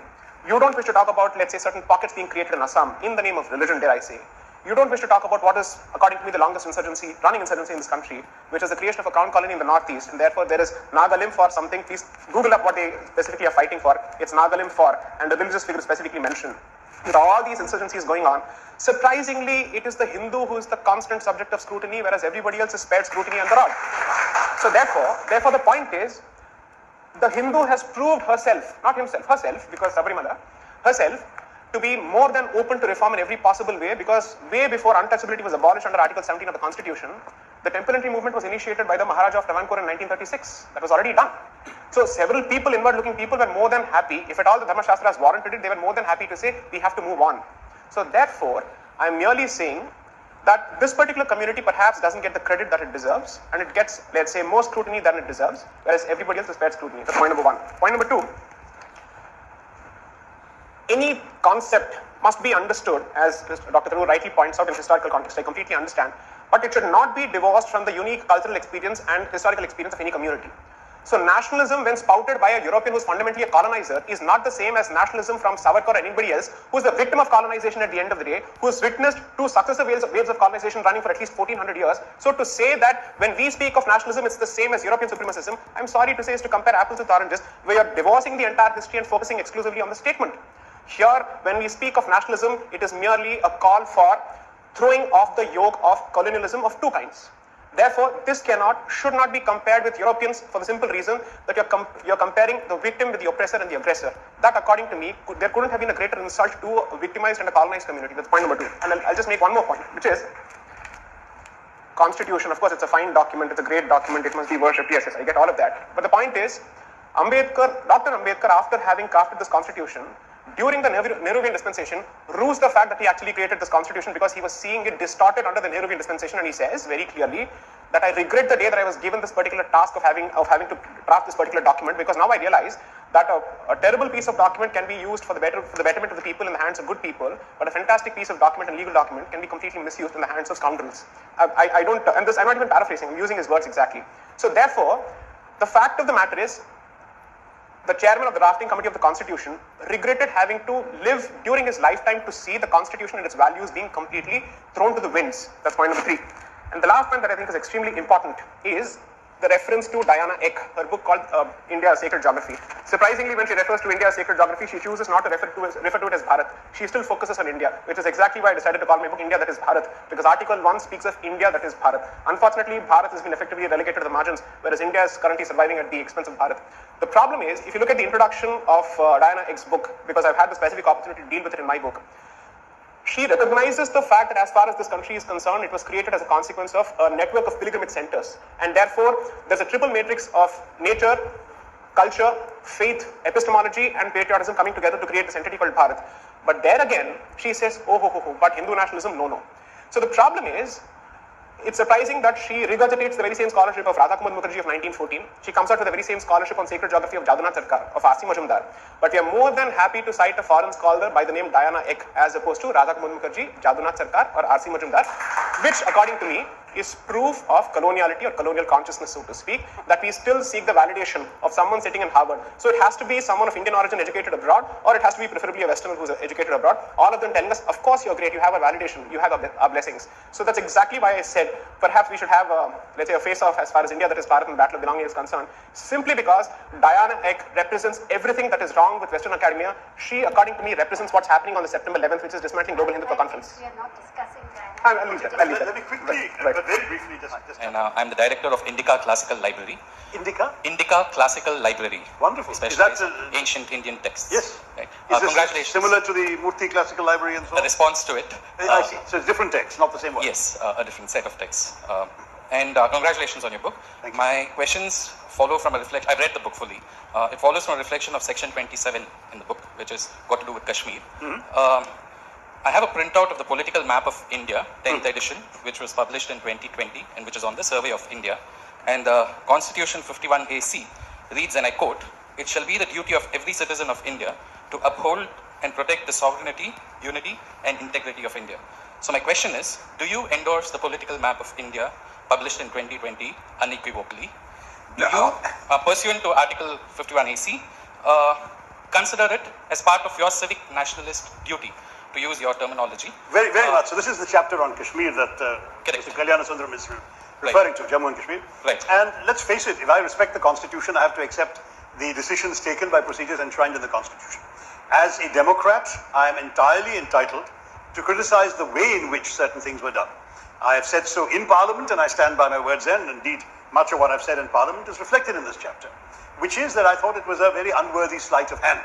You don't wish to talk about, let's say, certain pockets being created in Assam in the name of religion, dare I say. You don't wish to talk about what is, according to me, the longest running insurgency in this country, which is the creation of a crown colony in the northeast, and therefore there is Nagalim for something. Please Google up what they specifically are fighting for. It's Nagalim for, and the religious figure is specifically mentioned. With all these insurgencies going on, surprisingly, it is the Hindu who is the constant subject of scrutiny, whereas everybody else is spared scrutiny and the rod. So therefore, the point is, the Hindu has proved herself, not himself, herself, because Sabarimala, herself, to be more than open to reform in every possible way, because way before untouchability was abolished under Article 17 of the Constitution, the temple entry movement was initiated by the Maharaja of Travancore in 1936. That was already done. So several people, inward-looking people, were more than happy. If at all the Dharma Shastras warranted it, they were more than happy to say, we have to move on. So therefore, I am merely saying that this particular community perhaps doesn't get the credit that it deserves, and it gets, let's say, more scrutiny than it deserves, whereas everybody else is spared scrutiny. That's point number one. Point number two, any concept must be understood, as Dr. Tharoor rightly points out, in historical context. I completely understand. But it should not be divorced from the unique cultural experience and historical experience of any community. So nationalism, when spouted by a European who's fundamentally a colonizer, is not the same as nationalism from Savarkar or anybody else who's the victim of colonization at the end of the day, who's witnessed two successive waves of colonization running for at least 1400 years. So to say that when we speak of nationalism, it's the same as European supremacism, I'm sorry to say, is to compare apples with oranges, where you're divorcing the entire history and focusing exclusively on the statement. Here, when we speak of nationalism, it is merely a call for throwing off the yoke of colonialism of two kinds. Therefore, this should not be compared with Europeans for the simple reason that you're comparing the victim with the oppressor and the aggressor. That, according to me, there couldn't have been a greater insult to a victimized and a colonized community. That's point number two. And I'll just make one more point, which is Constitution. Of course, it's a fine document. It's a great document. It must be worshipped. Yes, I get all of that. But the point is, Dr. Ambedkar, after having crafted this Constitution, during the Nehruvian dispensation, rues the fact that he actually created this Constitution because he was seeing it distorted under the Nehruvian dispensation, and he says very clearly that I regret the day that I was given this particular task of having to draft this particular document, because now I realize that a terrible piece of document can be used for the betterment of the people in the hands of good people, but a fantastic piece of document and legal document can be completely misused in the hands of scoundrels. I'm not even paraphrasing, I'm using his words exactly. So therefore, the fact of the matter is, the chairman of the drafting committee of the Constitution regretted having to live during his lifetime to see the Constitution and its values being completely thrown to the winds. That's point number three. And the last point that I think is extremely important is the reference to Diana Eck, her book called India, a Sacred Geography. Surprisingly, when she refers to India as Sacred Geography, she chooses not to refer to it as Bharat. She still focuses on India, which is exactly why I decided to call my book India, that is Bharat, because Article 1 speaks of India, that is Bharat. Unfortunately, Bharat has been effectively relegated to the margins, whereas India is currently surviving at the expense of Bharat. The problem is, if you look at the introduction of Diana Eck's book, because I've had the specific opportunity to deal with it in my book, she recognizes the fact that as far as this country is concerned, it was created as a consequence of a network of pilgrimage centers. And therefore, there's a triple matrix of nature, culture, faith, epistemology, and patriotism coming together to create this entity called Bharat. But there again, she says, but Hindu nationalism, no. So the problem is, it's surprising that she regurgitates the very same scholarship of Radhakumar Mukherjee of 1914. She comes out with the very same scholarship on sacred geography of Jadunath Sarkar, of R.C. Majumdar. But we are more than happy to cite a foreign scholar by the name Diana Eck as opposed to Radhakumar Mukherjee, Jadunath Sarkar, or R.C. Majumdar, which, according to me, is proof of coloniality or colonial consciousness, so to speak, that we still seek the validation of someone sitting in Harvard. So it has to be someone of Indian origin educated abroad, or it has to be preferably a Westerner who's educated abroad. All of them telling us, of course you're great, you have a validation, you have our blessings. So that's exactly why I said perhaps we should have, let's say, a face-off as far as India, that is Bharat and the Battle of Belonging is concerned, simply because Diana Eck represents everything that is wrong with Western academia. She, according to me, represents what's happening on the September 11th, which is dismantling Global Hindutva Conference. We are not discussing that. I'll leave that. Let me quickly, but very briefly, just and I'm the director of Indica Classical Library. Indica Classical Library. Wonderful. Specialized in ancient Indian texts. Yes. Right. Is Congratulations. Similar to the Murthy Classical Library and so on? A response to it. I see. So it's different texts, not the same one. Yes, a different set of texts. And congratulations on your book. My questions follow from a reflection. I've read the book fully. It follows from a reflection of section 27 in the book, which is got to do with Kashmir. I have a printout of the political map of India, 10th edition, which was published in 2020 and which is on the Survey of India. And Constitution 51AC reads, and I quote, "It shall be the duty of every citizen of India to uphold and protect the sovereignty, unity and integrity of India." So my question is, do you endorse the political map of India published in 2020 unequivocally? Do you, pursuant to Article 51AC, consider it as part of your civic nationalist duty to use your terminology. Very, very much. So this is the chapter on Kashmir that Mr. Kalyana Sundaram is referring to, Jammu and Kashmir. Right. And let's face it, if I respect the Constitution, I have to accept the decisions taken by procedures enshrined in the Constitution. As a Democrat, I am entirely entitled to criticize the way in which certain things were done. I have said so in Parliament, and I stand by my words then. Indeed, much of what I've said in Parliament is reflected in this chapter, which is that I thought it was a very unworthy sleight of hand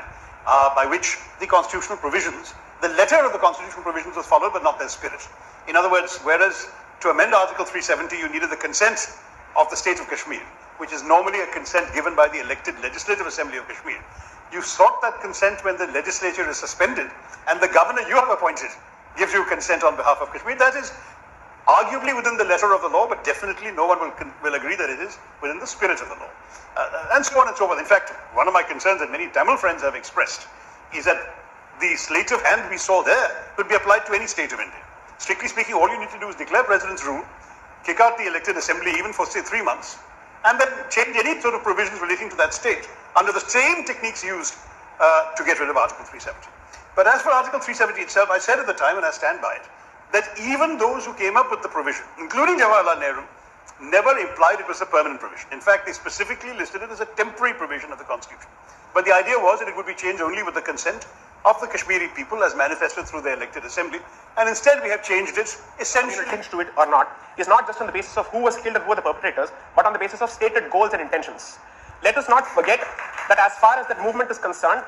by which the constitutional provisions, the letter of the constitutional provisions was followed, but not their spirit. In other words, whereas to amend Article 370, you needed the consent of the state of Kashmir, which is normally a consent given by the elected Legislative Assembly of Kashmir. You sought that consent when the legislature is suspended and the governor you have appointed gives you consent on behalf of Kashmir. That is arguably within the letter of the law, but definitely no one will agree that it is within the spirit of the law. And so on and so forth. In fact, one of my concerns that many Tamil friends have expressed is that the sleight of hand we saw there could be applied to any state of India. Strictly speaking, all you need to do is declare President's rule, kick out the elected assembly even for say 3 months, and then change any sort of provisions relating to that state under the same techniques used to get rid of Article 370. But as for Article 370 itself, I said at the time, and I stand by it, that even those who came up with the provision, including Jawaharlal Nehru, never implied it was a permanent provision. In fact, they specifically listed it as a temporary provision of the Constitution. But the idea was that it would be changed only with the consent of the Kashmiri people as manifested through the elected assembly. And instead we have changed it essentially. Clinch to it or not is not just on the basis of who was killed and who were the perpetrators, but on the basis of stated goals and intentions. Let us not forget that as far as that movement is concerned,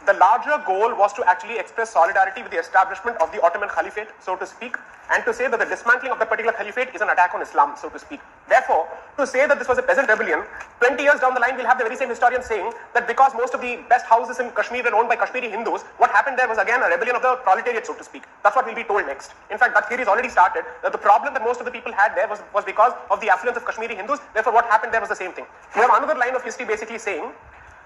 the larger goal was to actually express solidarity with the establishment of the Ottoman Caliphate, so to speak, and to say that the dismantling of that particular caliphate is an attack on Islam, so to speak. Therefore, to say that this was a peasant rebellion, 20 years down the line we'll have the very same historian saying that because most of the best houses in Kashmir were owned by Kashmiri Hindus, what happened there was again a rebellion of the proletariat, so to speak. That's what we'll be told next. In fact, that theory has already started, that the problem that most of the people had there was because of the affluence of Kashmiri Hindus, therefore what happened there was the same thing. We have another line of history basically saying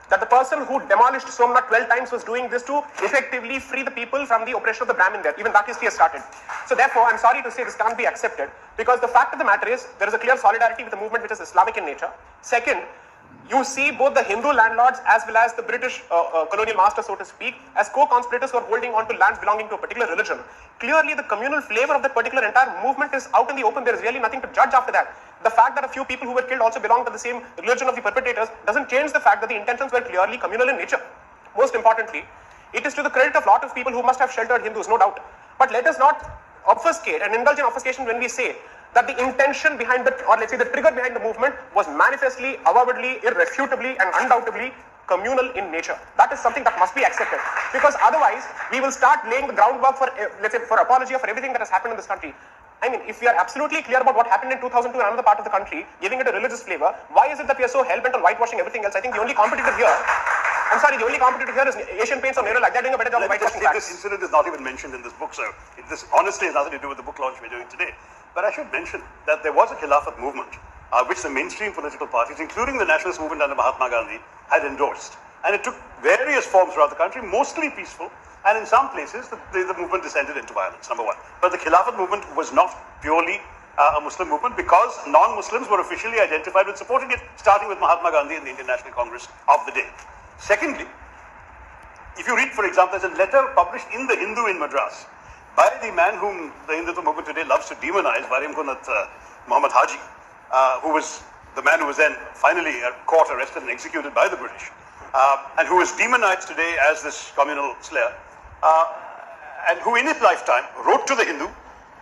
that the person who demolished Somnath 12 times was doing this to effectively free the people from the oppression of the Brahmin there. Even that history has started. So therefore, I'm sorry to say this can't be accepted, because the fact of the matter is, there is a clear solidarity with the movement which is Islamic in nature. Second, you see both the Hindu landlords as well as the British colonial masters, so to speak, as co-conspirators who are holding on to lands belonging to a particular religion. Clearly, the communal flavor of that particular entire movement is out in the open. There is really nothing to judge after that. The fact that a few people who were killed also belonged to the same religion of the perpetrators doesn't change the fact that the intentions were clearly communal in nature. Most importantly, it is to the credit of a lot of people who must have sheltered Hindus, no doubt. But let us not obfuscate and indulge in obfuscation when we say that the intention behind the, or let's say the trigger behind the movement was manifestly, avowedly, irrefutably and undoubtedly communal in nature. That is something that must be accepted, because otherwise we will start laying the groundwork for, let's say, for apologia for everything that has happened in this country. I mean, if we are absolutely clear about what happened in 2002 in another part of the country, giving it a religious flavor, why is it that we are so hell-bent on whitewashing everything else? I think the only competitor here, I'm sorry, the only competitor here is Asian Paints or Nero, like they're doing a better job of whitewashing facts. This incident is not even mentioned in this book, so this honestly has nothing to do with the book launch we're doing today. But I should mention that there was a Khilafat movement, which the mainstream political parties, including the nationalist movement under Mahatma Gandhi, had endorsed. And it took various forms throughout the country, mostly peaceful, and in some places the movement descended into violence, number one. But the Khilafat movement was not purely a Muslim movement, because non-Muslims were officially identified with supporting it, starting with Mahatma Gandhi and the Indian National Congress of the day. Secondly, if you read, for example, there's a letter published in the Hindu in Madras by the man whom the Hindutva movement today loves to demonize, Varim Kunath Muhammad Haji, who was the man who was then finally caught, arrested and executed by the British, and who is demonized today as this communal slayer, and who in his lifetime wrote to the Hindu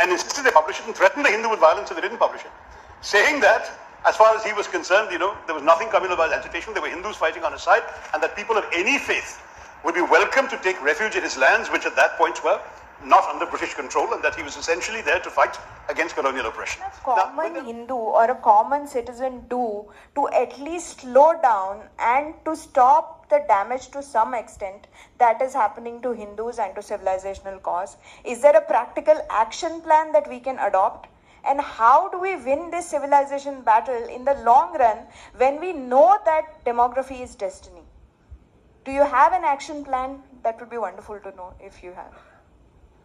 and insisted they publish it and threatened the Hindu with violence if they didn't publish it, saying that as far as he was concerned, there was nothing communal about agitation, there were Hindus fighting on his side, and that people of any faith would be welcome to take refuge in his lands, which at that point were not under British control, and that he was essentially there to fight against colonial oppression. Common Hindu or a common citizen do to at least slow down and to stop the damage to some extent that is happening to Hindus and to civilizational cause? Is there a practical action plan that we can adopt? And how do we win this civilization battle in the long run when we know that demography is destiny? Do you have an action plan? That would be wonderful to know if you have.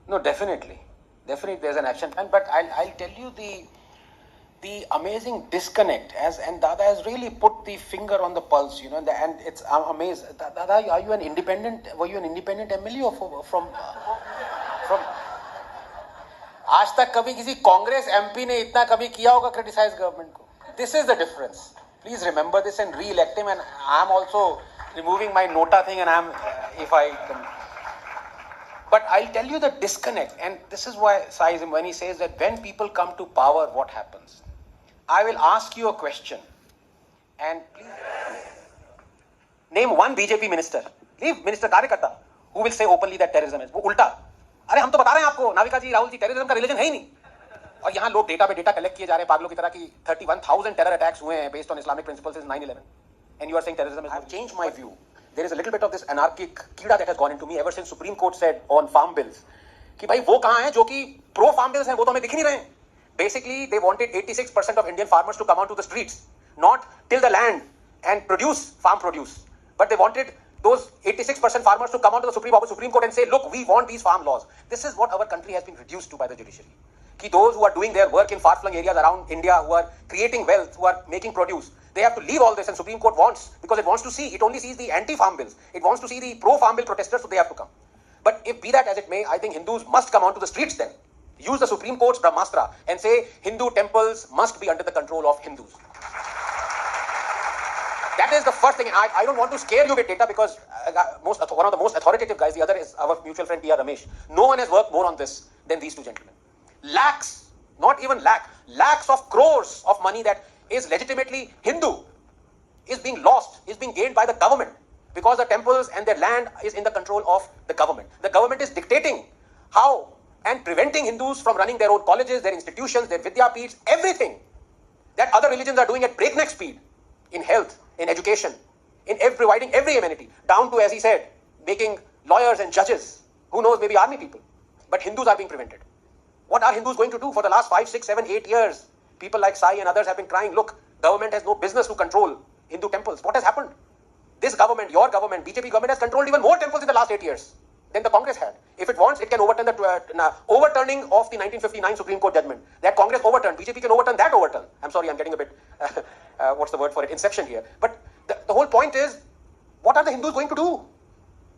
No, definitely. Definitely there's an action plan, but I'll tell you the amazing disconnect, and Dada has really put the finger on the pulse, and it's, I'm amazed. Dada, were you an independent MLA or from? आज तक कभी किसी Congress MP ने इतना कभी किया होगा criticise government को? This is the difference. Please remember this and re-elect him. And I am also removing my nota thing. And but I'll tell you the disconnect. And this is why Saism, when he says that when people come to power, what happens? I will ask you a question. And please name one BJP minister, leave minister Karyakarta, who will say openly that terrorism is. वो उल्टा. अरे हम तो बता रहे हैं आपको, नाविका जी, Rahul ji, terrorism का religion है ही नहीं. और यहाँ लोग डेटा पे डेटा कलेक्ट किए जा रहे हैं पागलों की तरह कि 31,000 टेरर अटैक्स हुए हैं based on Islamic principles since 9/11 and you are saying terrorism is. I have changed my view. There is a little bit of this anarchic कीड़ा that has gone into me ever since Supreme Court said on farm bills कि भाई वो कहाँ हैं जो कि pro farm bills हैं, वो तो हमें दिख नहीं रहे हैं. Basically they wanted 86% of Indian farmers to come onto the streets, not till the land and produce farm produce, but they wanted those 86% farmers to come onto the Supreme Court and say, look, we want these farm laws. This is what our country has been reduced to by the judiciary. Ki those who are doing their work in far-flung areas around India, who are creating wealth, who are making produce, they have to leave all this, and Supreme Court wants, because it wants to see, it only sees the anti-farm bills, it wants to see the pro-farm bill protesters, so they have to come. But if be that as it may, I think Hindus must come onto the streets then, use the Supreme Court's Brahmastra and say Hindu temples must be under the control of Hindus. That is the first thing. I don't want to scare you with data because one of the most authoritative guys, the other is our mutual friend T.R. Ramesh. No one has worked more on this than these two gentlemen. Lakhs, not even lakhs of crores of money that is legitimately Hindu is being lost, is being gained by the government because the temples and their land is in the control of the government. The government is dictating how and preventing Hindus from running their own colleges, their institutions, their Vidyapeeths, everything that other religions are doing at breakneck speed in health, in education, in providing every amenity, down to, as he said, making lawyers and judges, who knows, maybe army people. But Hindus are being prevented. What are Hindus going to do for the last 5, 6, 7, 8 years? People like Sai and others have been crying, look, government has no business to control Hindu temples. What has happened? This government, your government, BJP government has controlled even more temples in the last 8 years than the Congress had. If it wants, it can overturn the overturning of the 1959 Supreme Court judgment. That Congress overturned. BJP can overturn that overturn. I'm sorry, I'm getting a bit, what's the word for it, inception here. But the whole point is, what are the Hindus going to do?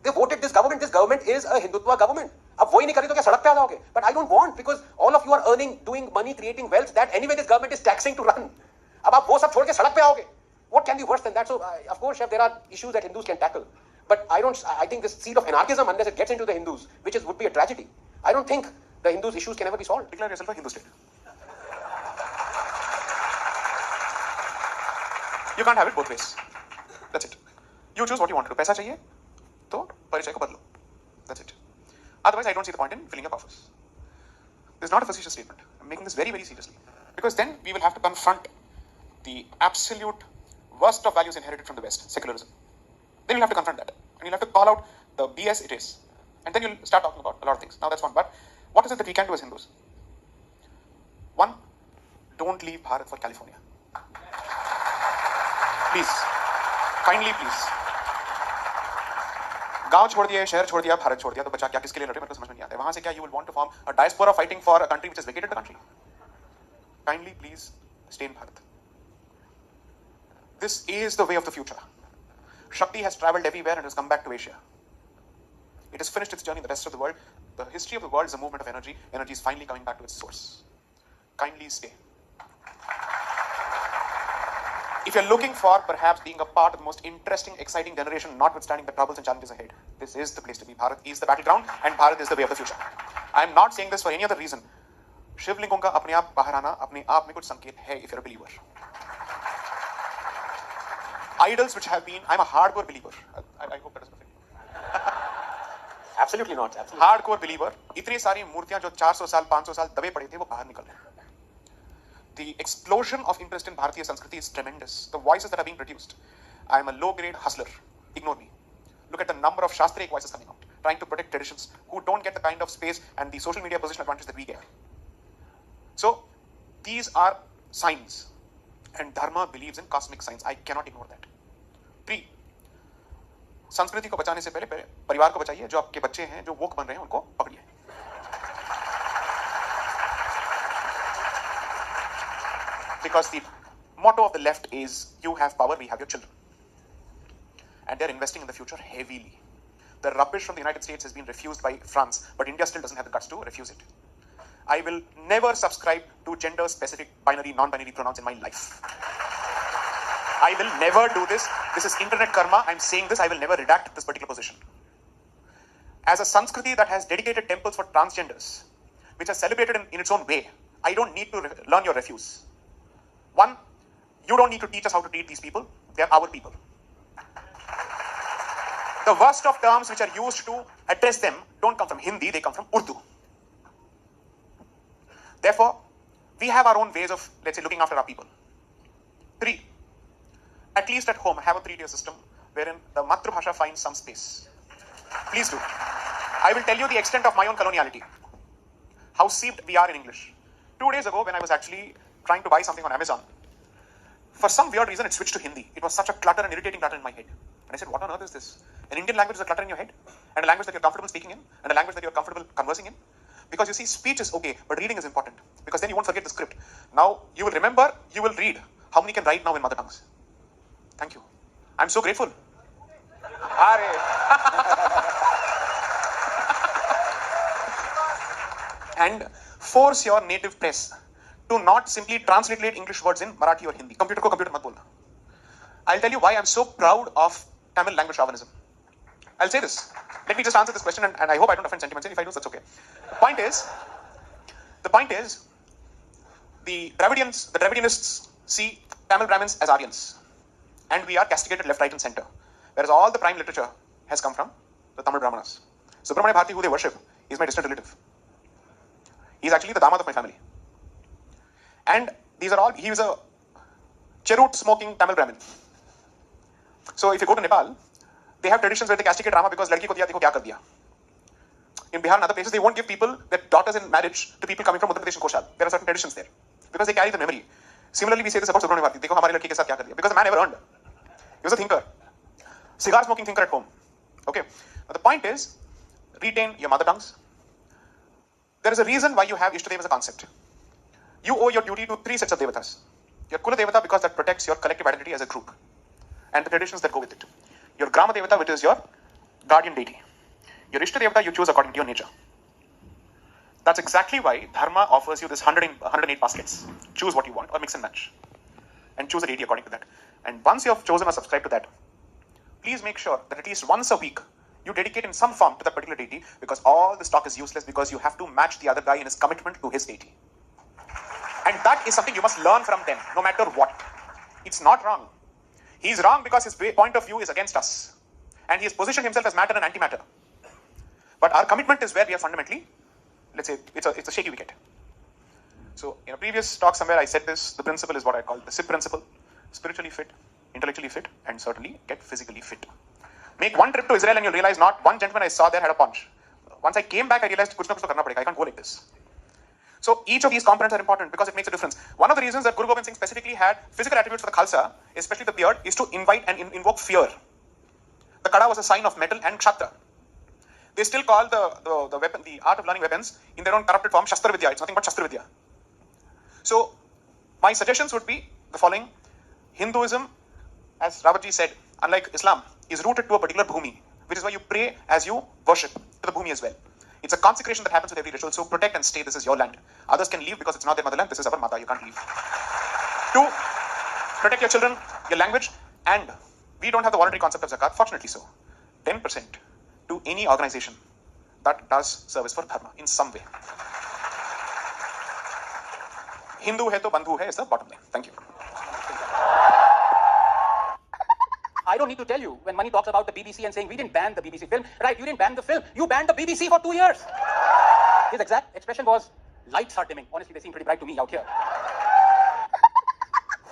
They voted this government. This government is a Hindutva government. अब वही नहीं करें तो क्या सड़क पे आ जाओगे? But I don't want, because all of you are earning, doing money, creating wealth that anyway this government is taxing to run. अब आप वो सब छोड़ के सड़क पे आओगे? What can be worse than that? So of course, Chef, there are issues that Hindus can tackle. But I think this seed of anarchism, unless it gets into the Hindus, would be a tragedy. I don't think the Hindus' issues can ever be solved. Declare yourself a Hindu state. You can't have it both ways. That's it. You choose what you want to do. पैसा चाहिए तो परिचय को बदलो. That's it. Otherwise, I don't see the point in filling up office. This is not a facetious statement. I'm making this very, very seriously. Because then we will have to confront the absolute worst of values inherited from the West, secularism. Then you'll have to confront that. And you'll have to call out the BS it is. And then you'll start talking about a lot of things. Now that's one. But what is it that we can do as Hindus? One, don't leave Bharat for California. Please. Kindly, please. गांव छोड़ दिया, शहर छोड़ दिया, भारत छोड़ दिया, तो बचा क्या, किसके लिए लड़े, मेरे को समझ में नहीं आता है. वहां से क्या you will want to form a diaspora fighting for a country which has vacated the country? Kindly, please, stay in Bharat. This is the way of the future. Shakti has traveled everywhere and has come back to Asia. It has finished its journey in the rest of the world. The history of the world is a movement of energy. Energy is finally coming back to its source. Kindly stay. If you're looking for perhaps being a part of the most interesting, exciting generation, notwithstanding the troubles and challenges ahead, this is the place to be. Bharat is the battleground and Bharat is the way of the future. I'm not saying this for any other reason. शिवलिंगों का अपने आप बाहर आना अपने आप में कुछ संकेत है if you're a believer. Idols which have been, I'm a hardcore believer. I hope that doesn't affect you. Absolutely not. Absolutely. Hardcore believer. इतनी सारी मूर्तियां जो 400 साल, 500 साल दबे पड़े थे, वो बाहर निकल रहे हैं. The explosion of interest in Bharatiya Sanskriti is tremendous. The voices that are being produced. I am a low-grade hustler. Ignore me. Look at the number of Shastric voices coming out, trying to protect traditions, who don't get the kind of space and the social media position advantage that we get. So, these are signs. And Dharma believes in cosmic signs. I cannot ignore that. Pre, संस्कृति को बचाने से पहले परिवार को बचाइए. जो आपके बच्चे हैं, जो वोक बन रहे हैं, उनको पकड़िए. Because the motto of the left is, you have power, we have your children. And they're investing in the future heavily. the rubbish from the United States has been refused by France, but India still doesn't have the guts to refuse it. I will never subscribe to gender-specific binary, non-binary pronouns in my life. I will never do this. This is internet karma. I'm saying this. I will never redact this particular position. As a Sanskriti that has dedicated temples for transgenders, which are celebrated in its own way, I don't need to learn your refuse. One, you don't need to teach us how to treat these people. They are our people. The worst of terms which are used to address them don't come from Hindi, they come from Urdu. Therefore, we have our own ways of, let's say, looking after our people. 3, at least at home, have a 3-tier system wherein the Matrabhasha finds some space. Please do. I will tell you the extent of my own coloniality. How seeped we are in English. 2 days ago, when I was actually trying to buy something on Amazon, for some weird reason, it switched to Hindi. It was such a clutter and irritating clutter in my head. And I said, what on earth is this? An Indian language is a clutter in your head? And a language that you're comfortable speaking in? And a language that you're comfortable conversing in? Because you see, speech is okay, but reading is important. Because then you won't forget the script. Now, you will remember, you will read. How many can write now in mother tongues? Thank you. I'm so grateful. And force your native press to not simply transliterate English words in Marathi or Hindi. Computer ko computer mat bolna. I'll tell you why I'm so proud of Tamil language chauvinism. I'll say this. Let me just answer this question, and I hope I don't offend sentiments. If I do, that's okay. The point is, the Dravidianists see Tamil Brahmins as Aryans, and we are castigated left, right, and center. Whereas all the prime literature has come from the Tamil Brahmanas. Subramanya Bharati, who they worship, is my distant relative. He's actually the damad of my family. And these are all, he was a cherut smoking Tamil Brahmin. So if you go to Nepal, they have traditions where they castigate Rama because ladki ko diya, dekho kya kar diya. In Bihar and other places, they won't give people their daughters in marriage to people coming from Uttar Pradesh and Koshal. There are certain traditions there because they carry the memory. Similarly, we say this about Subramanya Bharati. Dekho hamari ladki ke saath kya kar diya. Because the man never earned. He was a thinker. Cigar smoking thinker at home. Okay. Now the point is, retain your mother tongues. There is a reason why you have Ishtadeva as a concept. You owe your duty to 3 sets of devatas. Your Kula Devata, because that protects your collective identity as a group and the traditions that go with it. Your Grama Devata, which is your guardian deity. Your Ishta Devata, you choose according to your nature. That's exactly why Dharma offers you this 108 baskets. Choose what you want or mix and match. And choose a deity according to that. And once you have chosen or subscribed to that, please make sure that at least once a week, you dedicate in some form to that particular deity, because all this talk is useless because you have to match the other guy in his commitment to his deity. And that is something you must learn from them, no matter what. It's not wrong. He's wrong because his point of view is against us. And he has positioned himself as matter and antimatter. But our commitment is where we are fundamentally, let's say, it's a shaky wicket. So in a previous talk somewhere I said this, the principle is what I call the SIP principle. Spiritually fit, intellectually fit, and certainly get physically fit. Make one trip to Israel and you'll realize not one gentleman I saw there had a paunch. Once I came back, I realized kuch na kuch to karna padega. I can't go like this. So each of these components are important because it makes a difference. One of the reasons that Guru Gobind Singh specifically had physical attributes for the Khalsa, especially the beard, is to invite and invoke fear. The Kada was a sign of metal and Kshatra. They still call the weapon, the art of learning weapons, in their own corrupted form, Shastra Vidya. It's nothing but Shastra Vidya. So my suggestions would be the following. Hinduism, as Ravatji said, unlike Islam, is rooted to a particular bhumi, which is why you pray as you worship to the bhumi as well. It's a consecration that happens with every ritual, so protect and stay. This is your land. Others can leave because it's not their motherland. This is our mata. You can't leave. 2, protect your children, your language, and we don't have the voluntary concept of zakat, fortunately so. 10% to any organization that does service for dharma in some way. Hindu hai to bandhu hai is the bottom line. Thank you. I don't need to tell you when Mani talks about the BBC and saying we didn't ban the BBC film. Right, you didn't ban the film. You banned the BBC for 2 years. His exact expression was, lights are dimming. Honestly, they seem pretty bright to me out here.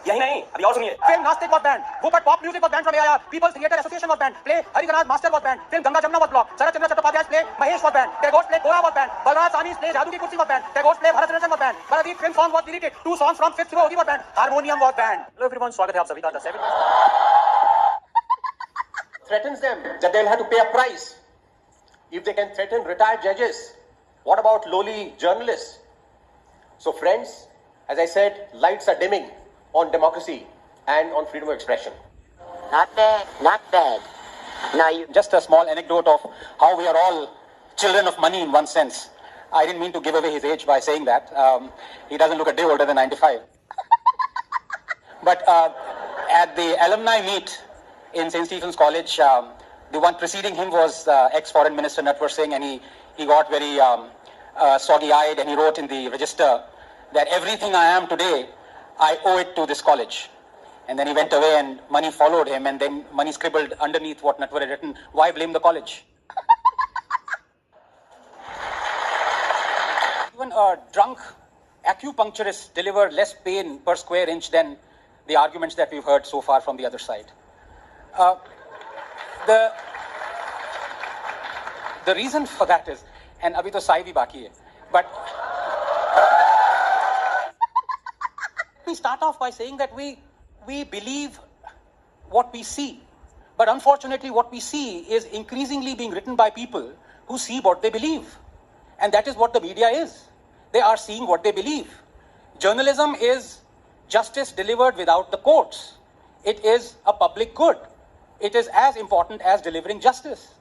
यही नहीं, अभी और सुनिए. Film Nastic was banned. Whoopert Pop Music was banned from AIR. People's Theatre Association was banned. Play Hariganaz Master was banned. Film Ganga Jamna was blocked. Sarat Chandra Chattopadhyay's play Mahesh was banned. Tagore's play Goya was banned. Balraj Sahni's play Jadoo Ki Kursi was banned. Tagore's play Bharat Ranjan was banned. Baladeep film song was deleted. 2 songs from Fifth Row was banned. Harmonium was banned. Hello everyone, स्वागत है आप सभी का The 7 threatens them that they'll have to pay a price. If they can threaten retired judges, what about lowly journalists? So friends, as I said, lights are dimming on democracy and on freedom of expression. Not bad, not bad. Just a small anecdote of how we are all children of money in one sense. I didn't mean to give away his age by saying that. He doesn't look a day older than 95. But at the alumni meet in St. Stephen's College, the one preceding him was ex-Foreign Minister Natwar Singh, and he got very soggy-eyed, and he wrote in the register that everything I am today, I owe it to this college. And then he went away and Mani followed him, and then Mani scribbled underneath what Natwar had written, why blame the college? Even a drunk acupuncturist deliver less pain per square inch than the arguments that we've heard so far from the other side. The reason for that is, and abhi to sai bhi baki hai, but we start off by saying that we believe what we see, but unfortunately what we see is increasingly being written by people who see what they believe, and that is what the media is. They are seeing what they believe. Journalism is justice delivered without the courts. It is a public good. It is as important as delivering justice.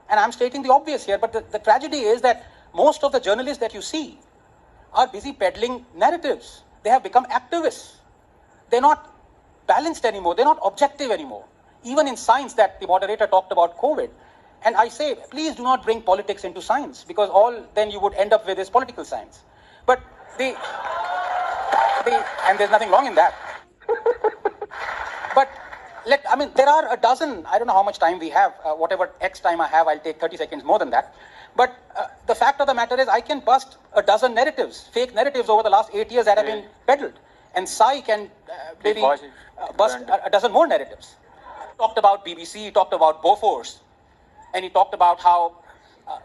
And I'm stating the obvious here, but the tragedy is that most of the journalists that you see are busy peddling narratives. They have become activists. They're not balanced anymore. They're not objective anymore. Even in science that the moderator talked about COVID. And I say, please do not bring politics into science, because all then you would end up with is political science. But and there's nothing wrong in that. But there are a dozen, I don't know how much time we have, whatever X time I have, I'll take 30 seconds more than that. But the fact of the matter is I can bust a dozen narratives, fake narratives over the last 8 years that have been peddled. And Sai can maybe bust a dozen more narratives. He talked about BBC, he talked about Bofors, and he talked about how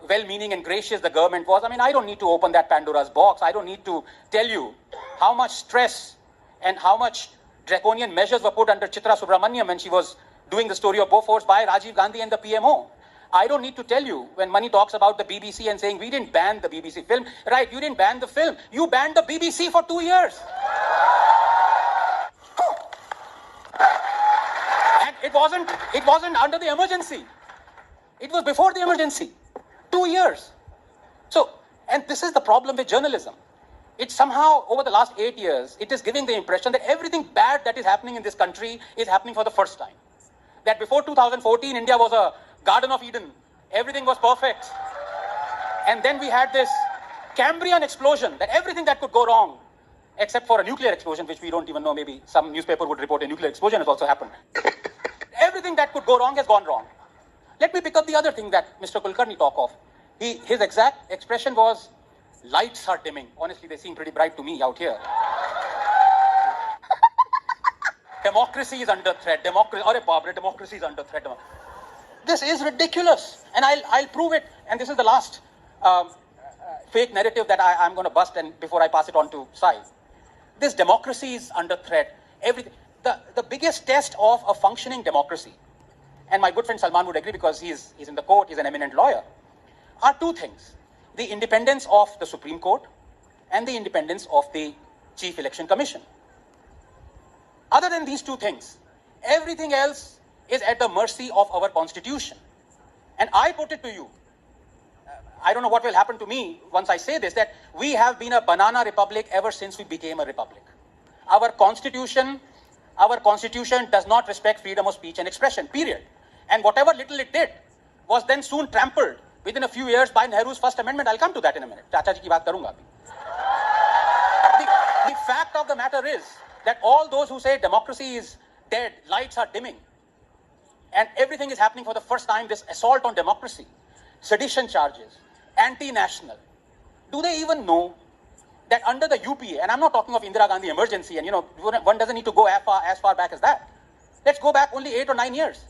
well-meaning and gracious the government was. I don't need to open that Pandora's box. I don't need to tell you how much stress and how much draconian measures were put under Chitra Subramaniam when she was doing the story of Bofors by Rajiv Gandhi and the PMO. I don't need to tell you when Mani talks about the BBC and saying we didn't ban the BBC film. Right, you didn't ban the film. You banned the BBC for 2 years. And it wasn't under the emergency. It was before the emergency. 2 years. So, and this is the problem with journalism. It somehow, over the last 8 years, it is giving the impression that everything bad that is happening in this country is happening for the first time. That before 2014, India was a Garden of Eden. Everything was perfect. And then we had this Cambrian explosion, that everything that could go wrong, except for a nuclear explosion, which we don't even know, maybe some newspaper would report a nuclear explosion has also happened. Everything that could go wrong has gone wrong. Let me pick up the other thing that Mr. Kulkarni talked of. His exact expression was, lights are dimming. Honestly, they seem pretty bright to me out here. Democracy is under threat. Democracy is under threat. This is ridiculous. And I'll prove it. And this is the last fake narrative that I'm going to bust and before I pass it on to Sai. This democracy is under threat. The biggest test of a functioning democracy, and my good friend Salman would agree because he's in the court, he's an eminent lawyer, are two things. The independence of the Supreme Court and the independence of the Chief Election Commission. Other than these two things, everything else is at the mercy of our constitution. And I put it to you, I don't know what will happen to me once I say this, that we have been a banana republic ever since we became a republic. Our constitution does not respect freedom of speech and expression, period. And whatever little it did was then soon trampled within a few years by Nehru's First Amendment. I'll come to that in a minute. Chacha ji ki baat karunga abhi. The fact of the matter is that all those who say democracy is dead, lights are dimming, and everything is happening for the first time, this assault on democracy, sedition charges, anti-national, do they even know that under the UPA, and I'm not talking of Indira Gandhi emergency, and one doesn't need to go as far back as that. Let's go back only 8 or 9 years.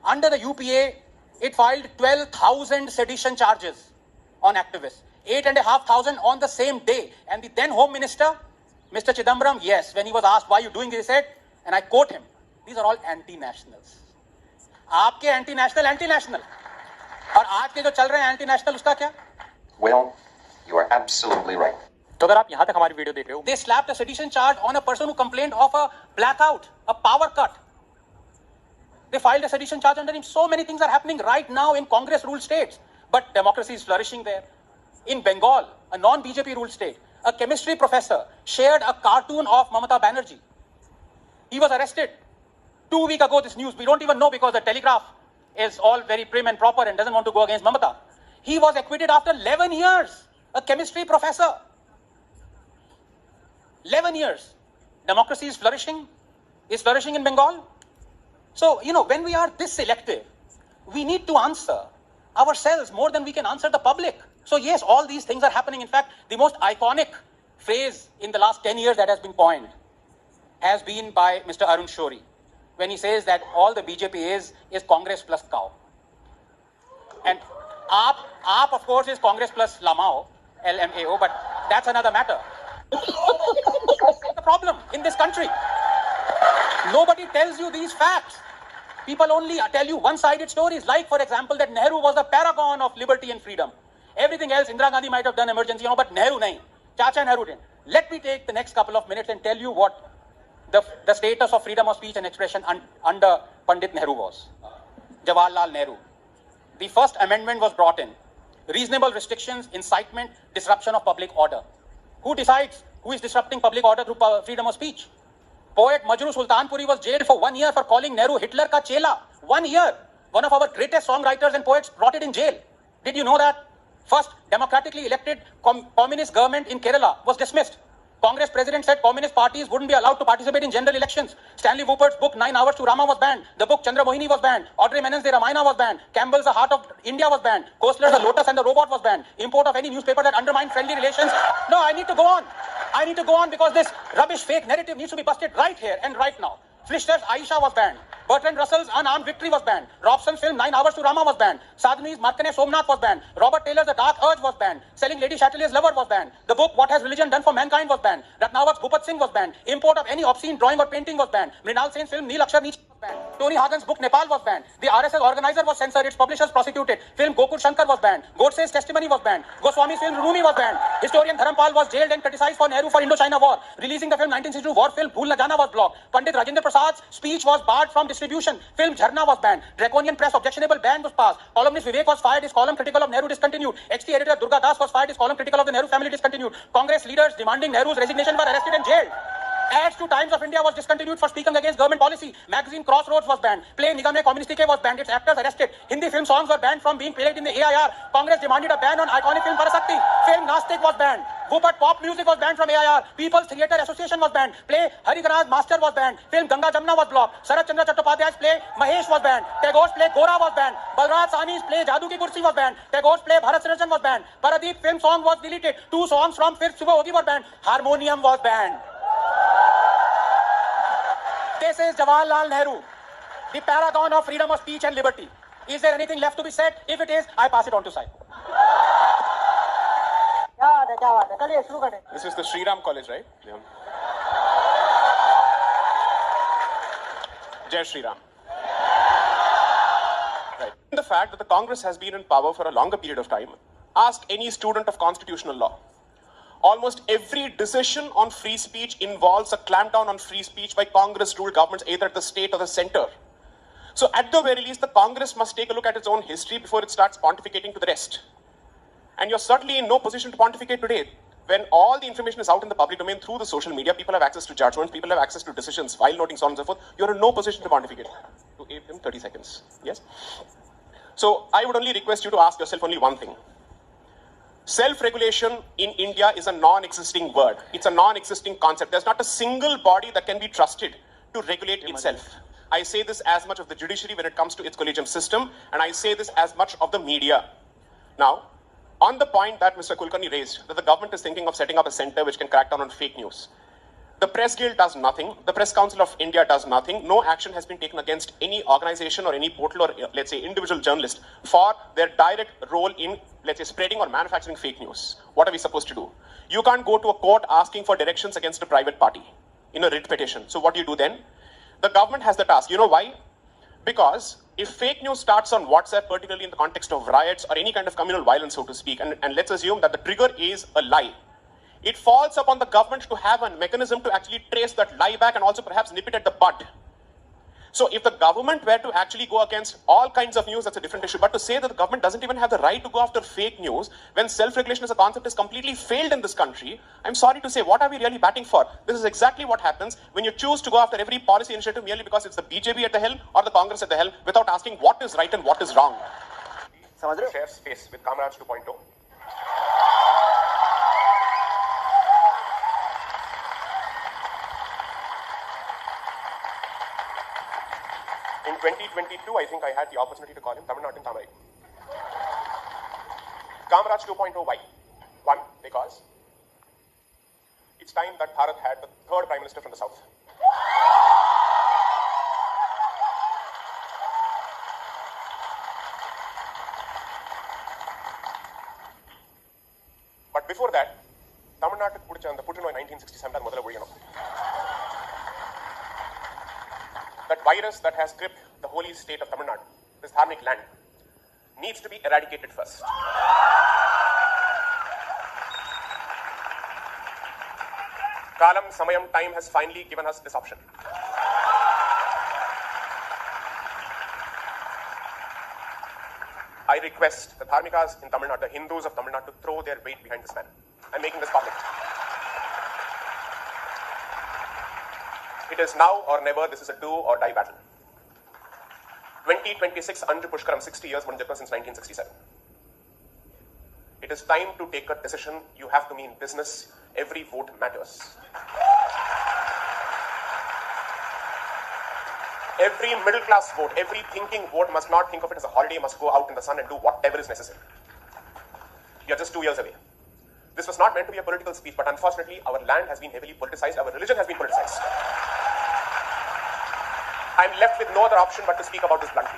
Under the UPA, it filed 12,000 sedition charges on activists. 8,500 on the same day. And the then Home Minister, Mr. Chidambaram, yes, when he was asked, why are you doing this, he said, and I quote him, these are all anti-nationals. Aapke anti-national. और आज के जो चल रहे हैं anti-national, उसका क्या? Well, you are absolutely right. तो अगर आप यहाँ तक हमारी वीडियो देख रहे हो, they slapped a sedition charge on a person who complained of a blackout, a power cut. They filed a sedition charge under him. So many things are happening right now in Congress-ruled states. But democracy is flourishing there. In Bengal, a non-BJP ruled state, a chemistry professor shared a cartoon of Mamata Banerjee. He was arrested. 2 weeks ago, this news, we don't even know because the Telegraph is all very prim and proper and doesn't want to go against Mamata. He was acquitted after 11 years. A chemistry professor. 11 years. Democracy is flourishing in Bengal. So, when we are this selective, we need to answer ourselves more than we can answer the public. So yes, all these things are happening. In fact, the most iconic phrase in the last 10 years that has been coined has been by Mr. Arun Shourie, when he says that all the BJP is Congress plus cow. And AAP of course is Congress plus Lamao, LMAO, but that's another matter. The problem in this country, nobody tells you these facts. People only tell you one-sided stories, like for example that Nehru was the paragon of liberty and freedom. Everything else, Indira Gandhi might have done emergency, but Nehru nahi. Chacha Nehru didn't. Let me take the next couple of minutes and tell you what the status of freedom of speech and expression under Pandit Nehru was. Jawaharlal Nehru. The first amendment was brought in. Reasonable restrictions, incitement, disruption of public order. Who decides who is disrupting public order through freedom of speech? Poet Majru Sultanpuri was jailed for 1 year for calling Nehru Hitler ka chela. 1 year. One of our greatest songwriters and poets brought it in jail. Did you know that? First democratically elected communist government in Kerala was dismissed. Congress president said communist parties wouldn't be allowed to participate in general elections. Stanley Woopert's book 9 Hours to Rama was banned. The book Chandra Mohini was banned. Audrey Menon's The Ramayana was banned. Campbell's The Heart of India was banned. Koestler's The Lotus and the Robot was banned. Import of any newspaper that undermined friendly relations. No, I need to go on because this rubbish fake narrative needs to be busted right here and right now. Flischner's Aisha was banned. Bertrand Russell's Unarmed Victory was banned. Robson's film 9 Hours to Rama was banned. Sadhani's Markane Somnath was banned. Robert Taylor's The Dark Urge was banned. Selling Lady Chatelier's Lover was banned. The book What Has Religion Done for Mankind was banned. Ratnavat's Bhupat Singh was banned. Import of any obscene drawing or painting was banned. Mrinal Sen's film Neel Akshar Niche was banned. Tony Hagen's book Nepal was banned. The RSS organizer was censored. Its publishers prosecuted. Film Gokur Shankar was banned. Godse's testimony was banned. Goswami's film Rumi was banned. Historian Dharampal was jailed and criticized for Nehru for Indo-China War. Releasing the film 1962 war film Bhool Na Jana was blocked. Pandit Rajendra Prasad's speech was barred from distribution. Film Jharna was banned. Draconian press objectionable ban was passed. Columnist Vivek was fired. His column critical of Nehru discontinued. HT editor Durga Das was fired. His column critical of the Nehru family discontinued. Congress leaders demanding Nehru's resignation were arrested and jailed. Ads to Times of India was discontinued for speaking against government policy. Magazine Crossroads was banned. Play Nigam Communiste was banned. Its actors arrested. Hindi film songs were banned from being played in the AIR. Congress demanded a ban on iconic film Parasakti. Film Nastik was banned. Wupert pop music was banned from AIR. People's Theatre Association was banned. Play Harigaraj Master was banned. Film Ganga Jamna was blocked. Sarat Chandra Chattopadhyay's play Mahesh was banned. Tagore's play Gora was banned. Balraj Sahni's play Jadoo Ki Kursi was banned. Tagore's play Bharat Sarajan was banned. Paradeep film song was deleted. 2 songs from Fifth Subah Hogi were banned. Harmonium was banned. This is Jawaharlal Nehru, the paragon of freedom of speech and liberty. Is there anything left to be said? If it is, I pass it on to Sai. This is the Shree Ram College, right? Yeah. Jai Shree Ram. Right. The fact that the Congress has been in power for a longer period of time, ask any student of constitutional law. Almost every decision on free speech involves a clampdown on free speech by Congress-ruled governments, either at the state or the center. So at the very least, the Congress must take a look at its own history before it starts pontificating to the rest. And you're certainly in no position to pontificate today. When all the information is out in the public domain through the social media, people have access to judgments, people have access to decisions, file noting, so on and so forth. You're in no position to pontificate. To aid him, 30 seconds. Yes? So I would only request you to ask yourself only one thing. Self-regulation in India is a non-existing word. It's a non-existing concept. There's not a single body that can be trusted to regulate itself. I say this as much of the judiciary when it comes to its collegium system, and I say this as much of the media. Now, on the point that Mr. Kulkarni raised, that the government is thinking of setting up a center which can crack down on fake news. The Press Guild does nothing. The Press Council of India does nothing. No action has been taken against any organization or any portal or, let's say, individual journalist for their direct role in, let's say, spreading or manufacturing fake news. What are we supposed to do? You can't go to a court asking for directions against a private party in a writ petition. So what do you do then? The government has the task. You know why? Because if fake news starts on WhatsApp, particularly in the context of riots or any kind of communal violence, so to speak, and let's assume that the trigger is a lie, it falls upon the government to have a mechanism to actually trace that lie back and also perhaps nip it at the bud. So if the government were to actually go against all kinds of news, that's a different issue. But to say that the government doesn't even have the right to go after fake news when self-regulation as a concept is completely failed in this country, I'm sorry to say, what are we really batting for? This is exactly what happens when you choose to go after every policy initiative merely because it's the BJP at the helm or the Congress at the helm without asking what is right and what is wrong. Share space with Kamraj 2.0. In 2022, I think I had the opportunity to call him Tamil Nadu Tamai. Kamraj 2.0, why? One, because it's time that Bharat had the third Prime Minister from the South. But before that, Tamil Nadu put in 1967 முதல்ல ஒழியணும். That virus that has gripped the holy state of Tamil Nadu, this dharmic land, needs to be eradicated first. Kalam, Samayam, time has finally given us this option. I request the Dharmikas in Tamil Nadu, the Hindus of Tamil Nadu, to throw their weight behind this man. I'm making this public. It is now or never. This is a do or die battle. 2026 Anju Pushkaram, 60 years since 1967. It is time to take a decision. You have to mean business. Every vote matters. Every middle class vote, every thinking vote must not think of it as a holiday, must go out in the sun and do whatever is necessary. You're just 2 years away. This was not meant to be a political speech, but unfortunately, our land has been heavily politicized, our religion has been politicized. I'm left with no other option but to speak about this bluntly.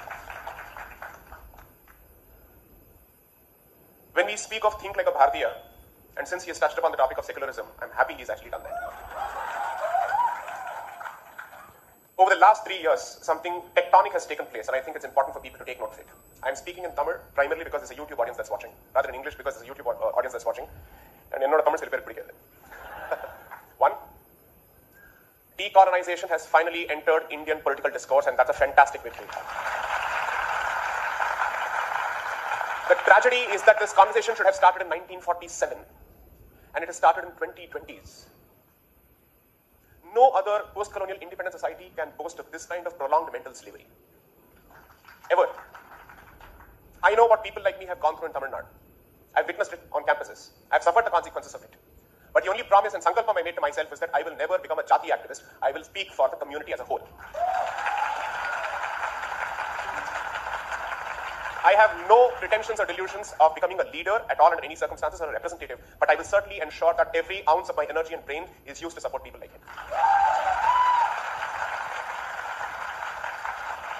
When we speak of think like a Bharatiya, and since he has touched upon the topic of secularism, I'm happy he's actually done that. Over the last 3 years, something tectonic has taken place, and I think it's important for people to take note of it. I'm speaking in Tamil primarily because there's a YouTube audience that's watching, rather in English because there's a YouTube audience that's watching. And in Tamil, one, decolonization has finally entered Indian political discourse, and that's a fantastic victory. The tragedy is that this conversation should have started in 1947, and it has started in 2020s. No other post-colonial independent society can boast of this kind of prolonged mental slavery. Ever. I know what people like me have gone through in Tamil Nadu. I've witnessed it on campuses. I've suffered the consequences of it. But the only promise and sankalpam I made to myself is that I will never become a jati activist. I will speak for the community as a whole. I have no pretensions or delusions of becoming a leader at all under any circumstances or a representative, but I will certainly ensure that every ounce of my energy and brain is used to support people like him.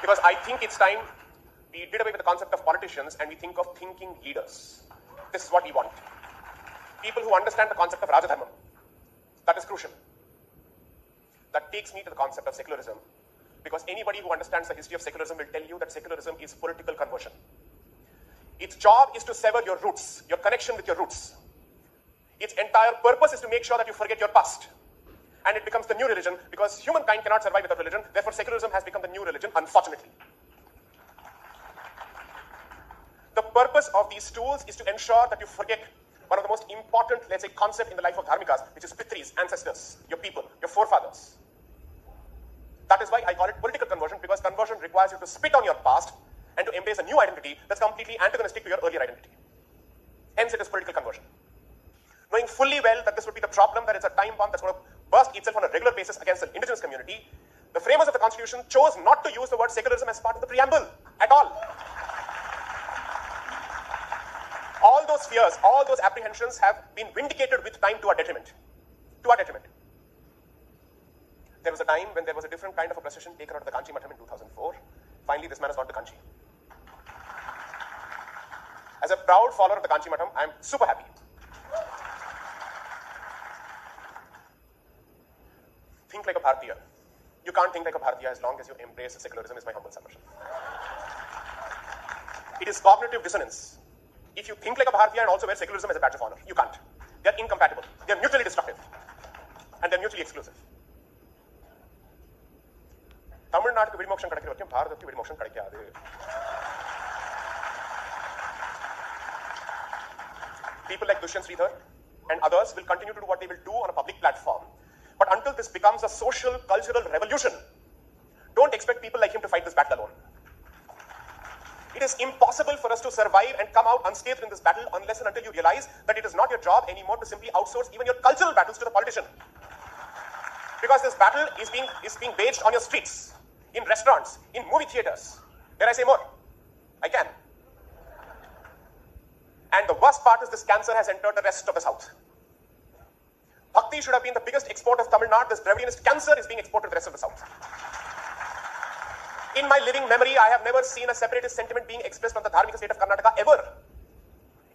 Because I think it's time we did away with the concept of politicians and we think of thinking leaders. This is what we want. People who understand the concept of Rajadharmam. That is crucial. That takes me to the concept of secularism. Because anybody who understands the history of secularism will tell you that secularism is political conversion. Its job is to sever your roots, your connection with your roots. Its entire purpose is to make sure that you forget your past. And it becomes the new religion because humankind cannot survive without religion. Therefore, secularism has become the new religion, unfortunately. The purpose of these tools is to ensure that you forget one of the most important, let's say, concept in the life of dharmikas, which is pitris, ancestors, your people, your forefathers. That is why I call it political conversion, because conversion requires you to spit on your past and to embrace a new identity that's completely antagonistic to your earlier identity. Hence, it is political conversion. Knowing fully well that this would be the problem, that it's a time bomb that's going to burst itself on a regular basis against the indigenous community, the framers of the constitution chose not to use the word secularism as part of the preamble at all. All those fears, all those apprehensions have been vindicated with time to our detriment. To our detriment. There was a time when there was a different kind of a procession taken out of the Kanchi Matham in 2004. Finally, this man has gone to Kanchi. As a proud follower of the Kanchi Matham, I am super happy. Think like a Bharatiya. You can't think like a Bharatiya as long as you embrace secularism, is my humble submission. It is cognitive dissonance. If you think like a Bharatiya and also wear secularism as a badge of honor, you can't. They are incompatible. They are mutually destructive. And they are mutually exclusive. தமிழ்நாட்டுக்கு விடிமோட்சம் கிடைக்கிற வரைக்கும் பாரதத்துக்கு விடிமோட்சம் கிடைக்காது. People like Dushyant Sridhar and others will continue to do what they will do on a public platform. But until this becomes a social, cultural revolution, don't expect people like him to fight this battle alone. It is impossible for us to survive and come out unscathed in this battle unless and until you realize that it is not your job anymore to simply outsource even your cultural battles to the politician. Because this battle is being waged on your streets, in restaurants, in movie theaters. Dare I say more? I can. And the worst part is this cancer has entered the rest of the South. Bhakti should have been the biggest export of Tamil Nadu. This Dravidianist cancer is being exported to the rest of the South. In my living memory, I have never seen a separatist sentiment being expressed from the Dharmika state of Karnataka ever.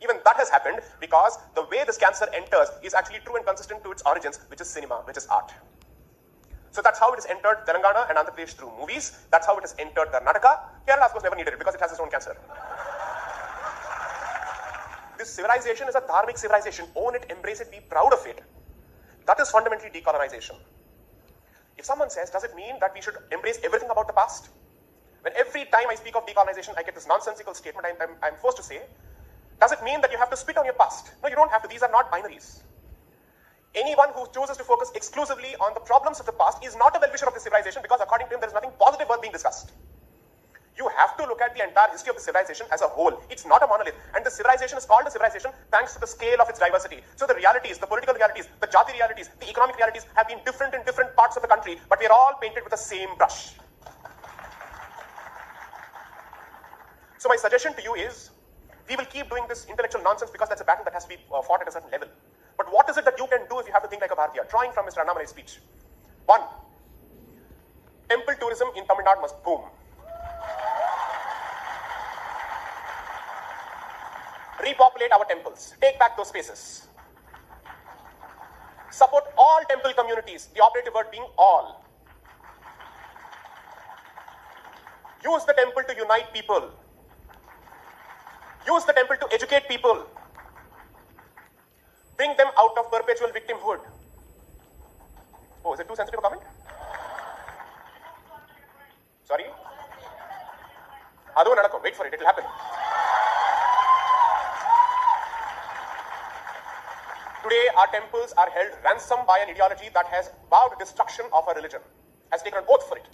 Even that has happened because the way this cancer enters is actually true and consistent to its origins, which is cinema, which is art. So that's how it has entered Telangana and Andhra Pradesh through movies. That's how it has entered Karnataka. Kerala, of course, never needed it because it has its own cancer. This civilization is a dharmic civilization. Own it, embrace it, be proud of it. That is fundamentally decolonization. If someone says, does it mean that we should embrace everything about the past? When every time I speak of decolonization, I get this nonsensical statement I'm forced to say, does it mean that you have to spit on your past? No, you don't have to. These are not binaries. Anyone who chooses to focus exclusively on the problems of the past is not a well-wisher of the civilization because according to him, there is nothing positive worth being discussed. You have to look at the entire history of the civilization as a whole. It's not a monolith. And the civilization is called a civilization thanks to the scale of its diversity. So the realities, the political realities, the jati realities, the economic realities have been different in different parts of the country, but we are all painted with the same brush. So my suggestion to you is, we will keep doing this intellectual nonsense because that's a battle that has to be fought at a certain level. But what is it that you can do if you have to think like a Bharatiya? Drawing from Mr. Annamalai's speech. 1. Temple tourism in Tamil Nadu must boom. Repopulate our temples. Take back those spaces. Support all temple communities, the operative word being all. Use the temple to unite people. Use the temple to educate people. Bring them out of perpetual victimhood. Oh, is it too sensitive a comment? Sorry? Adu nadakkum. Wait for it. It will happen. Today, our temples are held ransom by an ideology that has vowed destruction of our religion, has taken an oath for it,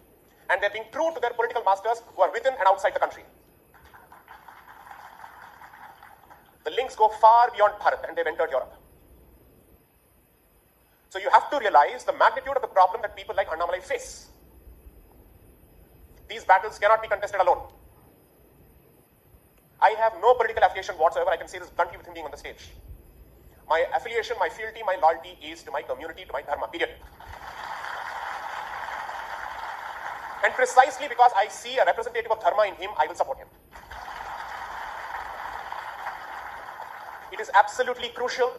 and they're being true to their political masters who are within and outside the country. The links go far beyond Bharat, and they've entered Europe. So you have to realize the magnitude of the problem that people like Annamalai face. These battles cannot be contested alone. I have no political affiliation whatsoever. I can say this bluntly with him being on the stage. My affiliation, my fealty, my loyalty is to my community, to my dharma, period. And precisely because I see a representative of dharma in him, I will support him. It is absolutely crucial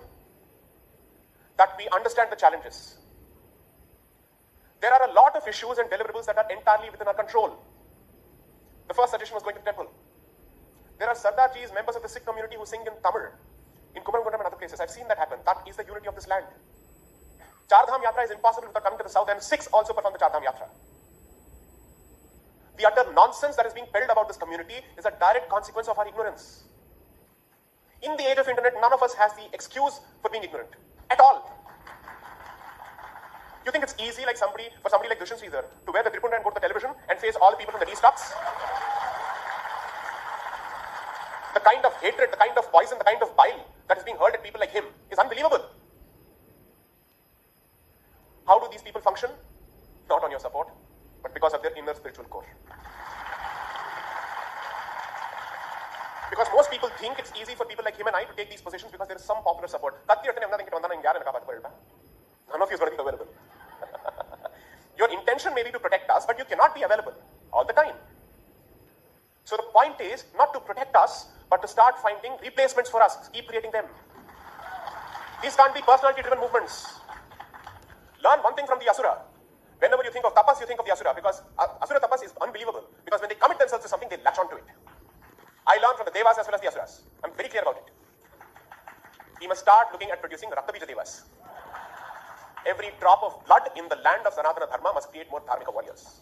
that we understand the challenges. There are a lot of issues and deliverables that are entirely within our control. The first suggestion was going to the temple. There are Sardarjis, members of the Sikh community who sing in Tamil, in Kumaramgundam and other places. I've seen that happen. That is the unity of this land. Char Dham Yatra is impossible without coming to the south, and Sikhs also perform the Char Dham Yatra. The utter nonsense that is being peddled about this community is a direct consequence of our ignorance. In the age of internet, none of us has the excuse for being ignorant. At all. You think it's easy for somebody like Dushyant Sridhar to wear the Tripunda and go to the television and face all the people from the D-stocks? The kind of hatred, the kind of poison, the kind of bile that is being hurled at people like him is unbelievable. How do these people function? Not on your support, but because of their inner spiritual core. Because most people think it's easy for people like him and I to take these positions because there is some popular support. None of you is going to be available. Your intention may be to protect us, but you cannot be available all the time. So the point is not to protect us, but to start finding replacements for us. Keep creating them. These can't be personality-driven movements. Learn one thing from the Asura. Whenever you think of tapas, you think of the Asura, because Asura tapas is unbelievable. Because when they commit themselves to something, they latch onto it. I learned from the Devas as well as the Asuras. I'm very clear about it. We must start looking at producing Raktabija Devas. Every drop of blood in the land of Sanatana Dharma must create more Dharmika warriors.